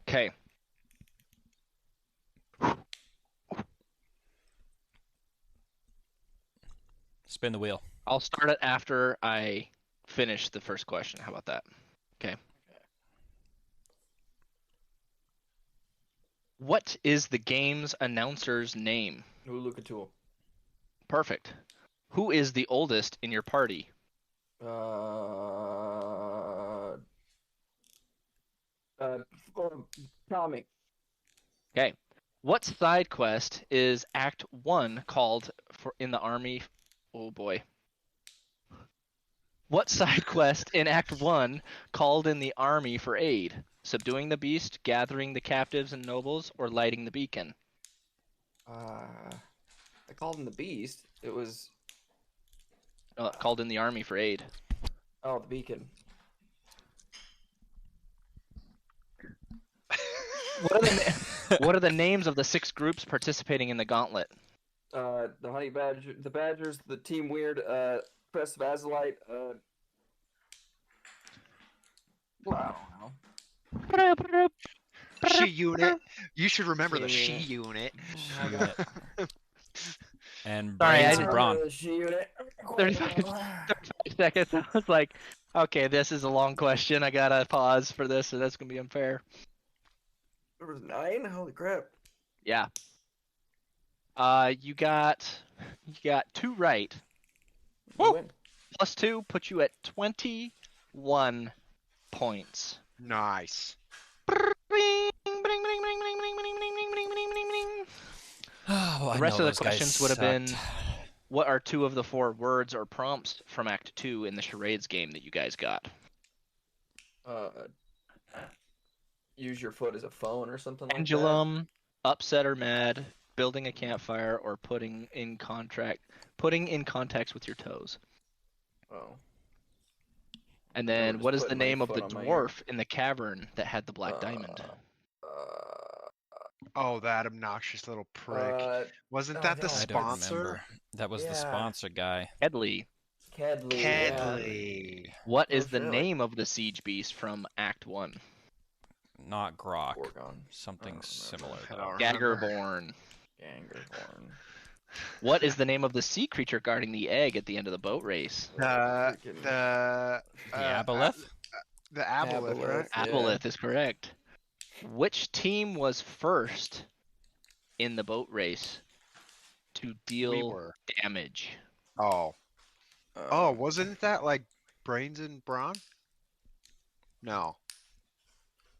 Okay. Spin the wheel. I'll start it after I finish the first question. How about that? Okay. What is the game's announcer's name? Ulukatul. Perfect. Who is the oldest in your party? Tommy. Okay. What side quest is Act 1 called for in the army? Oh boy. What side quest in Act 1 called in the army for aid? Subduing the beast, gathering the captives and nobles, or lighting the beacon? I called him the Beast. It was Called in the army for aid. the Beacon. What are the names of the 6 groups participating in the Gauntlet? The Honey Badger, the Badgers, the Team Weird, Crest of Alozite. I don't know. She unit. You should remember the She she unit. Unit. And Sorry, brains I and brawn. 35 seconds. I was like, okay, this is a long question. I gotta pause for this, so that's gonna be unfair. There was 9. Holy crap! Yeah. You got 2 right. You win. Plus 2 puts you at 21 points. Nice. Oh, The I rest know of the those guys questions would have been, sucked. what are 2 of the 4 words or prompts from Act 2 in the charades game that you guys got? Use your foot as a phone or something like that. Pendulum, upset or mad, building a campfire, or putting in contact with your toes. Oh. And They were then, just what is the putting my name of the foot on my ear. dwarf in the cavern that had the black diamond? Oh, that obnoxious little prick. Wasn't I that the don't- I don't sponsor? remember. That was the Yeah. sponsor guy. Kedley. Kedley. Kedley. What I is was the trying to, like, name of the siege beast from Act 1? Not Grok. Gorgon. Something I similar I though. don't remember. Gaggerborn. Gangerhorn. What is the name of the sea creature guarding the egg at the end of the boat race? The The Aboleth? the Aboleth, right? Yeah. Aboleth is correct. Which team was first in the boat race to We deal were. damage? Oh, wasn't that like Brains and Brawn? No,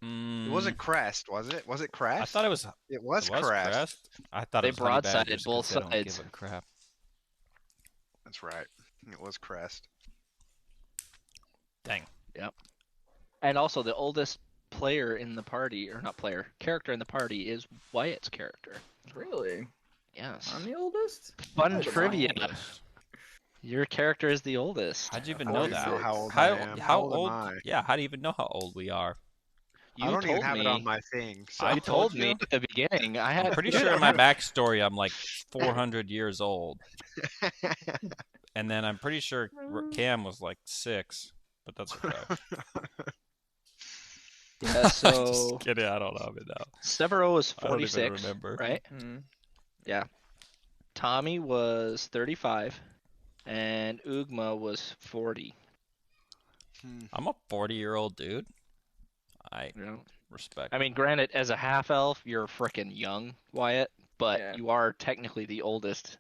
it wasn't Crest, was it? Was it Crest? I thought it was. It was It was Crest. Crest. I thought They it was Honey broadsided Badgers both 'cause they don't sides. give a crap. That's right. It was Crest. Dang. And also, the oldest player in the party, or not player, character in the party is Wyatt's character. Really? Yes. I'm the oldest? Fun Oh, the trivia. Oldest. Your character is the oldest. How'd you even I know don't that? know how old how, I am. how How old old? am I? Yeah, how do you even know how old we are? You I don't even told have me. it on my thing. So. I You told told me you. at the beginning. I had I'm pretty dude, sure I in my had- backstory I'm like 400 years old, and then I'm pretty sure Cam was like 6, but that's okay. Yeah, so Just kidding. I don't know it now. Severo was I don't even 46, remember. right? Hmm. Tommy was 35, and Ugma was 40. I'm a 40-year-old dude. I Yeah. respect. I mean, granted, as a half elf, you're frickin' young, Wyatt, but Yeah. you are technically the oldest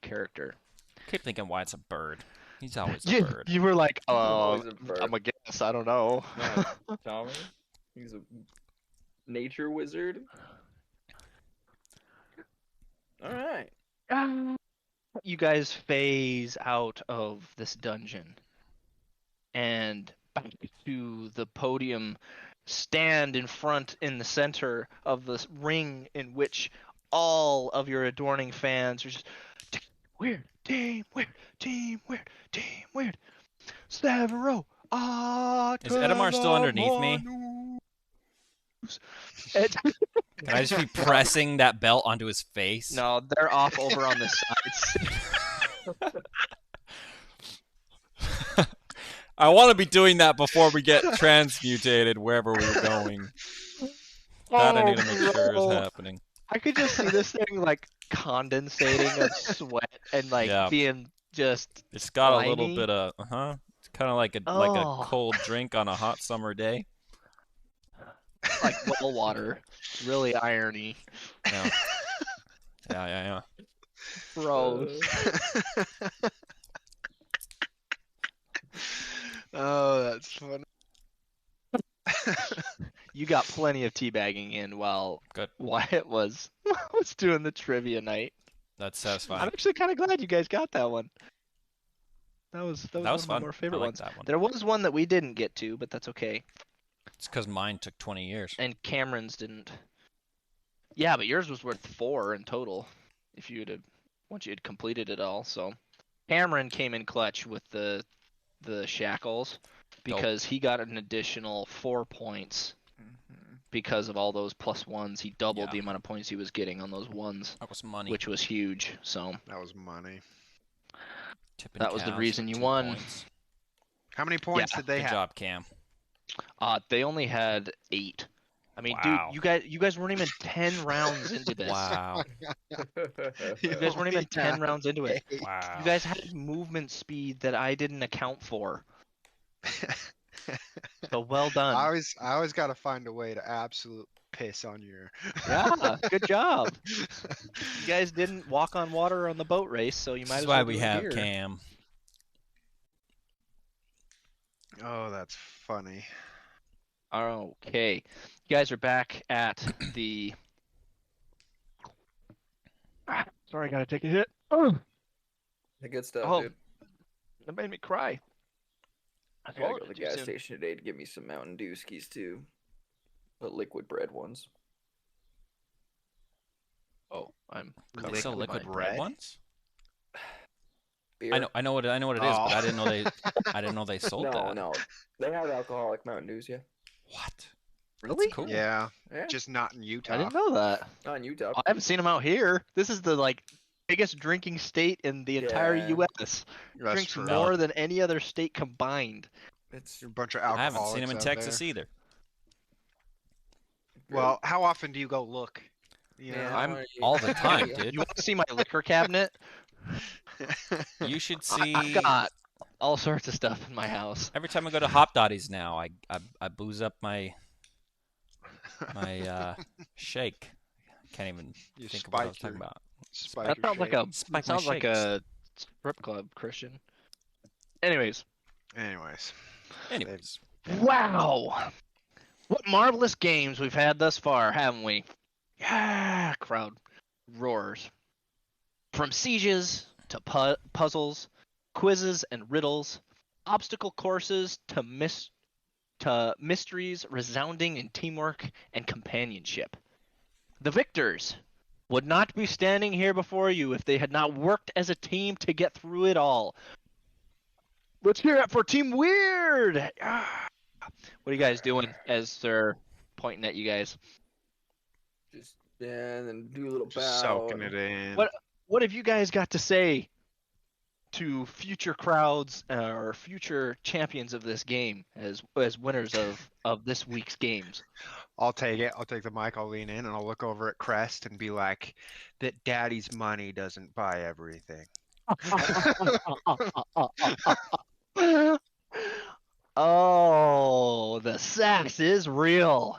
character. I keep thinking Wyatt's a bird. He's always a You, bird. you were like, always a bird. I'm a guess. I don't know. No, Tommy? He's a nature wizard. Alright. You guys phase out of this dungeon and back to the podium, stand in front in the center of this ring in which all of your adorning fans are just weird, team weird, team weird, team weird. Severo. Is Edamar still underneath me? Can I just be pressing that belt onto his face? No, they're off over on the sides. I want to be doing that before we get transmutated wherever we're going. That I need to make sure is happening. I could just see this thing like condensating of sweat and like Yeah. being just It's got a little slimy. bit of It's kind of like a Oh. cold drink on a hot summer day. like well water. Really irony. Yeah. Yeah. Gross. Oh, that's funny. You got plenty of teabagging in while Good. Wyatt was doing the trivia night. That's I'm satisfying. actually kind of glad you guys got that one. That was one was of my fun. more I favorite like ones. that one. There was one that we didn't get to, but that's okay. It's because mine took 20 years. And Cameron's didn't. Yeah, but yours was worth 4 in total if once you had completed it all. So Cameron came in clutch with the shackles because he got an additional 4 points because of all those +1s. He doubled Yeah. the amount of points he was getting on those ones, That was money. which was huge. So That was money. Tipping that was the cows reason for you 2 won. points. How many points did they Good have? job, Cam. They only had 8. I mean, Wow. dude, you guys weren't even 10 rounds into this. Wow. You guys weren't even 10 rounds into it. Wow. You guys had movement speed that I didn't account for. So well done. I always got to find a way to absolute piss on your. Yeah, good job. You guys didn't walk on water on the boat race, so you might This as is well why do we it have here. Cam. Oh, that's funny. Okay. You guys are back at the... Sorry, I gotta take a hit. The good stuff, Oh, dude. that made me cry. I gotta go to the gas station today to get me some Mountain Dew skis too. The liquid bread ones. Oh, I'm They sell covered liquid in bread bread? ones? beer. I know what it is, but I didn't know they sold No, that. no, they have alcoholic Mountain Dews. Yeah, What? Really? That's cool. Yeah, yeah. just not in Utah. I didn't know that. Not in Utah. I haven't seen them out here. This is the biggest drinking state in the entire Yeah. U.S. That's Drinks true. more than any other state combined. It's You're a bunch of I alcoholics haven't seen them in out Texas there. either. Well, how often do you go look? You know? Yeah, I'm All the time, dude. You want to see my liquor cabinet? You should see. I've got all sorts of stuff in my house. Every time I go to Hop Dotties now, I booze up my shake. Can't even You think of what I was spike talking your- about. Spike That your sounds like shake. a Spike my sounds like shakes. a strip club, Christian. Anyways, Anyways, wow, what marvelous games we've had thus far, haven't we? Yeah, crowd roars. From sieges to puzzles, quizzes and riddles, obstacle courses to mysteries resounding in teamwork and companionship. The victors would not be standing here before you if they had not worked as a team to get through it all. Let's hear it for Team Weird! Ah. What are you guys doing as they're pointing at you guys? just and then do a little bow. Just soaking it in. What have you guys got to say to future crowds or future champions of this game as winners of this week's games? I'll take it. I'll take the mic. I'll lean in and I'll look over at Crest and be like, "That daddy's money doesn't buy everything." Oh, the sass is real.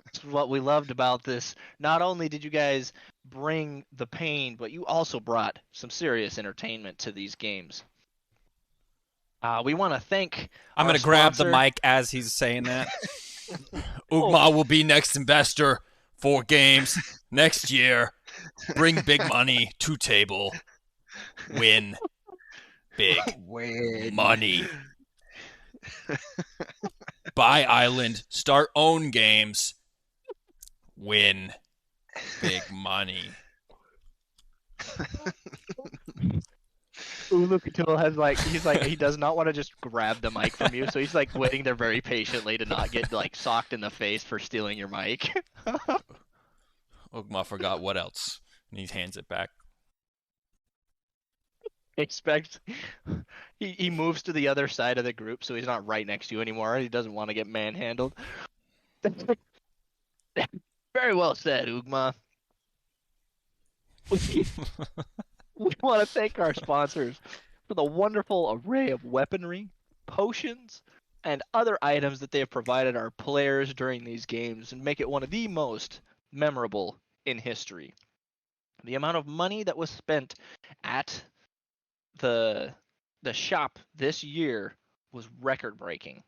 That's what we loved about this. Not only did you guys bring the pain, but you also brought some serious entertainment to these games. We want to thank I'm our gonna grab the sponsor. mic as he's saying that. Ugma will be next investor. 4 games next year. Bring big money to table. Win big money. Buy island. Start own games. Win big money. Ulukatul has he does not want to just grab the mic from you, so he's waiting there very patiently to not get socked in the face for stealing your mic. Ugma forgot what else, and he hands it back. Expect he moves to the other side of the group, so he's not right next to you anymore. He doesn't want to get manhandled. Very well said, Ugma. We want to thank our sponsors for the wonderful array of weaponry, potions, and other items that they have provided our players during these games and make it one of the most memorable in history. The amount of money that was spent at the shop this year was record-breaking.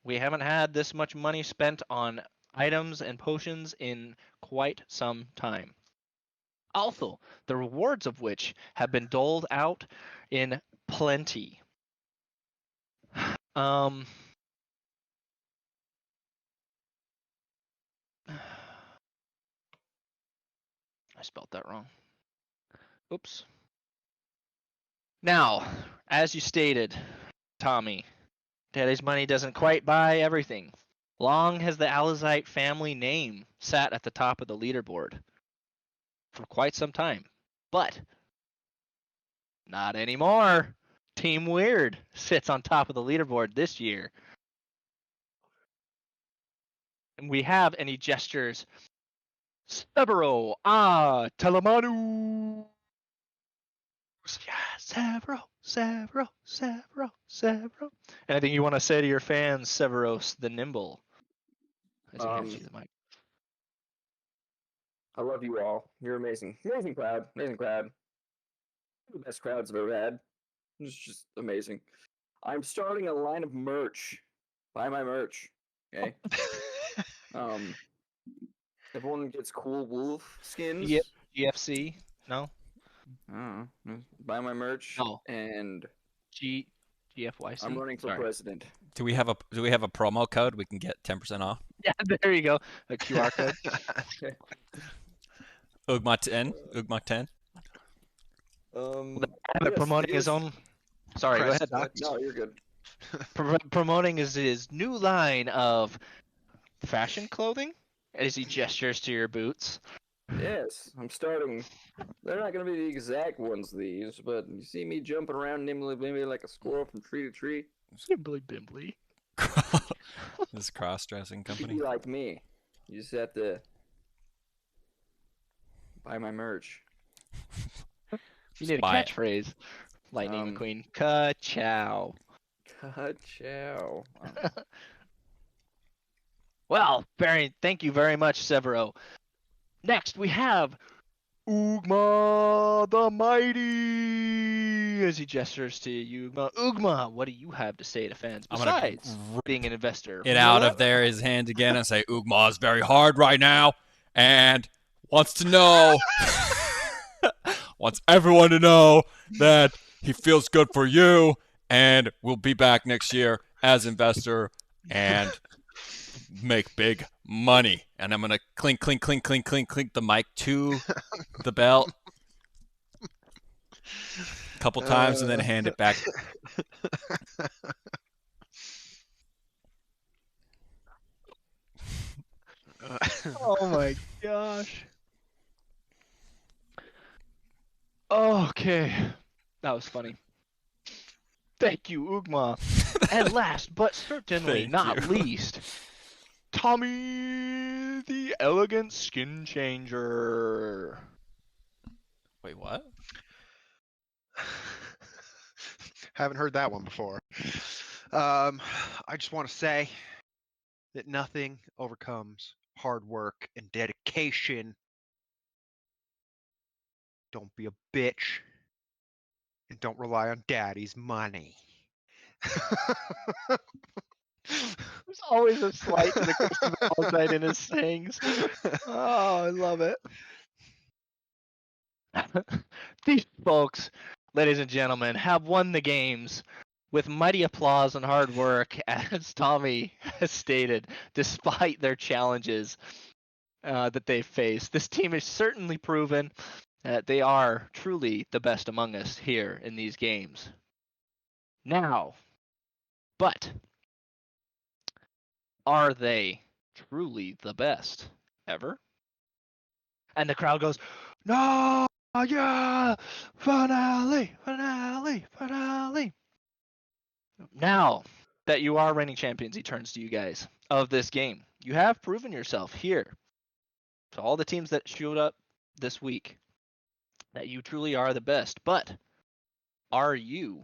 We haven't had this much money spent on items and potions in quite some time. Also, the rewards of which have been doled out in plenty. I spelled that wrong. Oops. Now, as you stated, Tommy, Daddy's money doesn't quite buy everything. Long has the Alozite family name sat at the top of the leaderboard for quite some time, but not anymore. Team Weird sits on top of the leaderboard this year. And we have any gestures. Severo, Telemanu. Yeah, Severo. Anything you want to say to your fans, Severos the Nimble? As you hands you the mic. I love you all. You're amazing. Amazing crowd. Amazing crowd. The best crowds I've ever had. It's just amazing. I'm starting a line of merch. Buy my merch. Okay. Everyone gets cool wolf skins. Yep. GFC? No. Buy my merch. No. And GFYC. I'm running for Sorry. president. Do we have a promo code we can get 10% off? Yeah, there you go. A QR code. Ugma 10. Ugma 10. But promoting his own. Sorry, go ahead, Doc. No, you're good. Promoting his new line of fashion clothing as he gestures to your boots. Yes, I'm starting. They're not gonna be the exact ones these, but you see me jumping around nimbly bimbly like a squirrel from tree to tree. Nimbly bimbly. This cross-dressing You company. be like me. You just have to buy my merch. You need a buy it. catchphrase. Lightning McQueen. Ka-chow. Ka-chow. Well, thank you very much, Severo. Next, we have Ugma the Mighty, as he gestures to you. Ugma, what do you have to say to fans I'm gonna besides being an investor? It out of there, his hand again, and say, Ugma is very hard right now, and wants to know, wants everyone to know that he feels good for you, and will be back next year as investor, and make big money. And I'm gonna clink, clink, clink, clink, clink, clink the mic to the belt a couple times, and then hand it back. Oh my gosh. Okay. That was funny. Thank you, Ugma. And last but certainly Thank not you. least, Tommy the Elegant Skin Changer. Wait, what? Haven't heard that one before. I just want to say that nothing overcomes hard work and dedication. Don't be a bitch. And don't rely on daddy's money. There's always a slight to the Crest of Alozite in his sayings. Oh, I love it. These folks, ladies and gentlemen, have won the games with mighty applause and hard work, as Tommy has stated, despite their challenges that they've faced. This team has certainly proven that they are truly the best among us here in these games. Now, but are they truly the best ever? And the crowd goes, no, yeah, finale, finale, finale. Now that you are reigning champions, he turns to you guys of this game. You have proven yourself here to all the teams that showed up this week that you truly are the best. But are you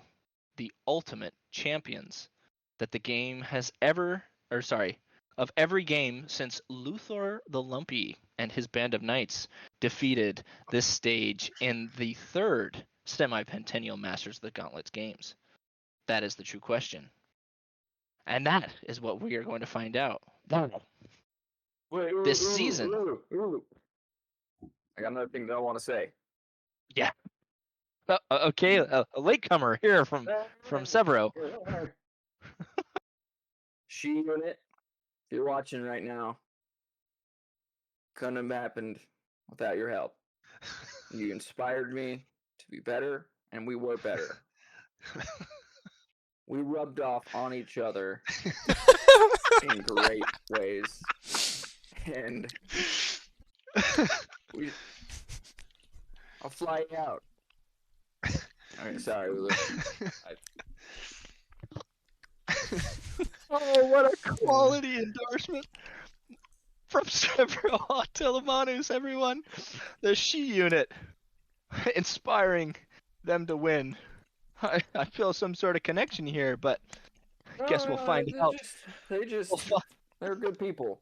the ultimate champions that the game has ever, or sorry, of every game since Luthor the Lumpy and his band of knights defeated this stage in the third semi-pentennial Masters of the Gauntlet games? That is the true question. And that is what we are going to find out. Wait, This season. I got another thing that I want to say. Yeah. Okay, a latecomer here from Severo. She unit, if you're watching right now, couldn't have happened without your help. You inspired me to be better, and we were better. We rubbed off on each other in great ways. And I'll fly you out. Alright, sorry, Lulu. Oh, what a quality endorsement from Severo Telemanus, everyone. The She unit, inspiring them to win. I feel some sort of connection here, but I guess we'll find out. They're good people.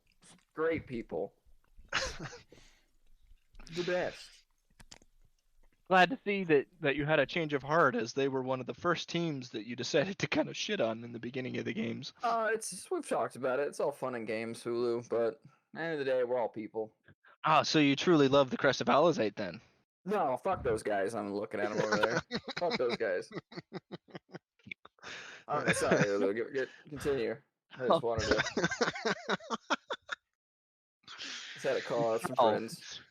Great people. The best. Glad to see that you had a change of heart, as they were one of the first teams that you decided to kind of shit on in the beginning of the games. We've talked about it. It's all fun and games, Hulu, but at the end of the day, we're all people. Ah, so you truly love the Crest of Alozite then? No, fuck those guys. I'm looking at them over there. Fuck those guys. Sorry, Hulu. Continue. I just wanted to. Just had to call out some friends.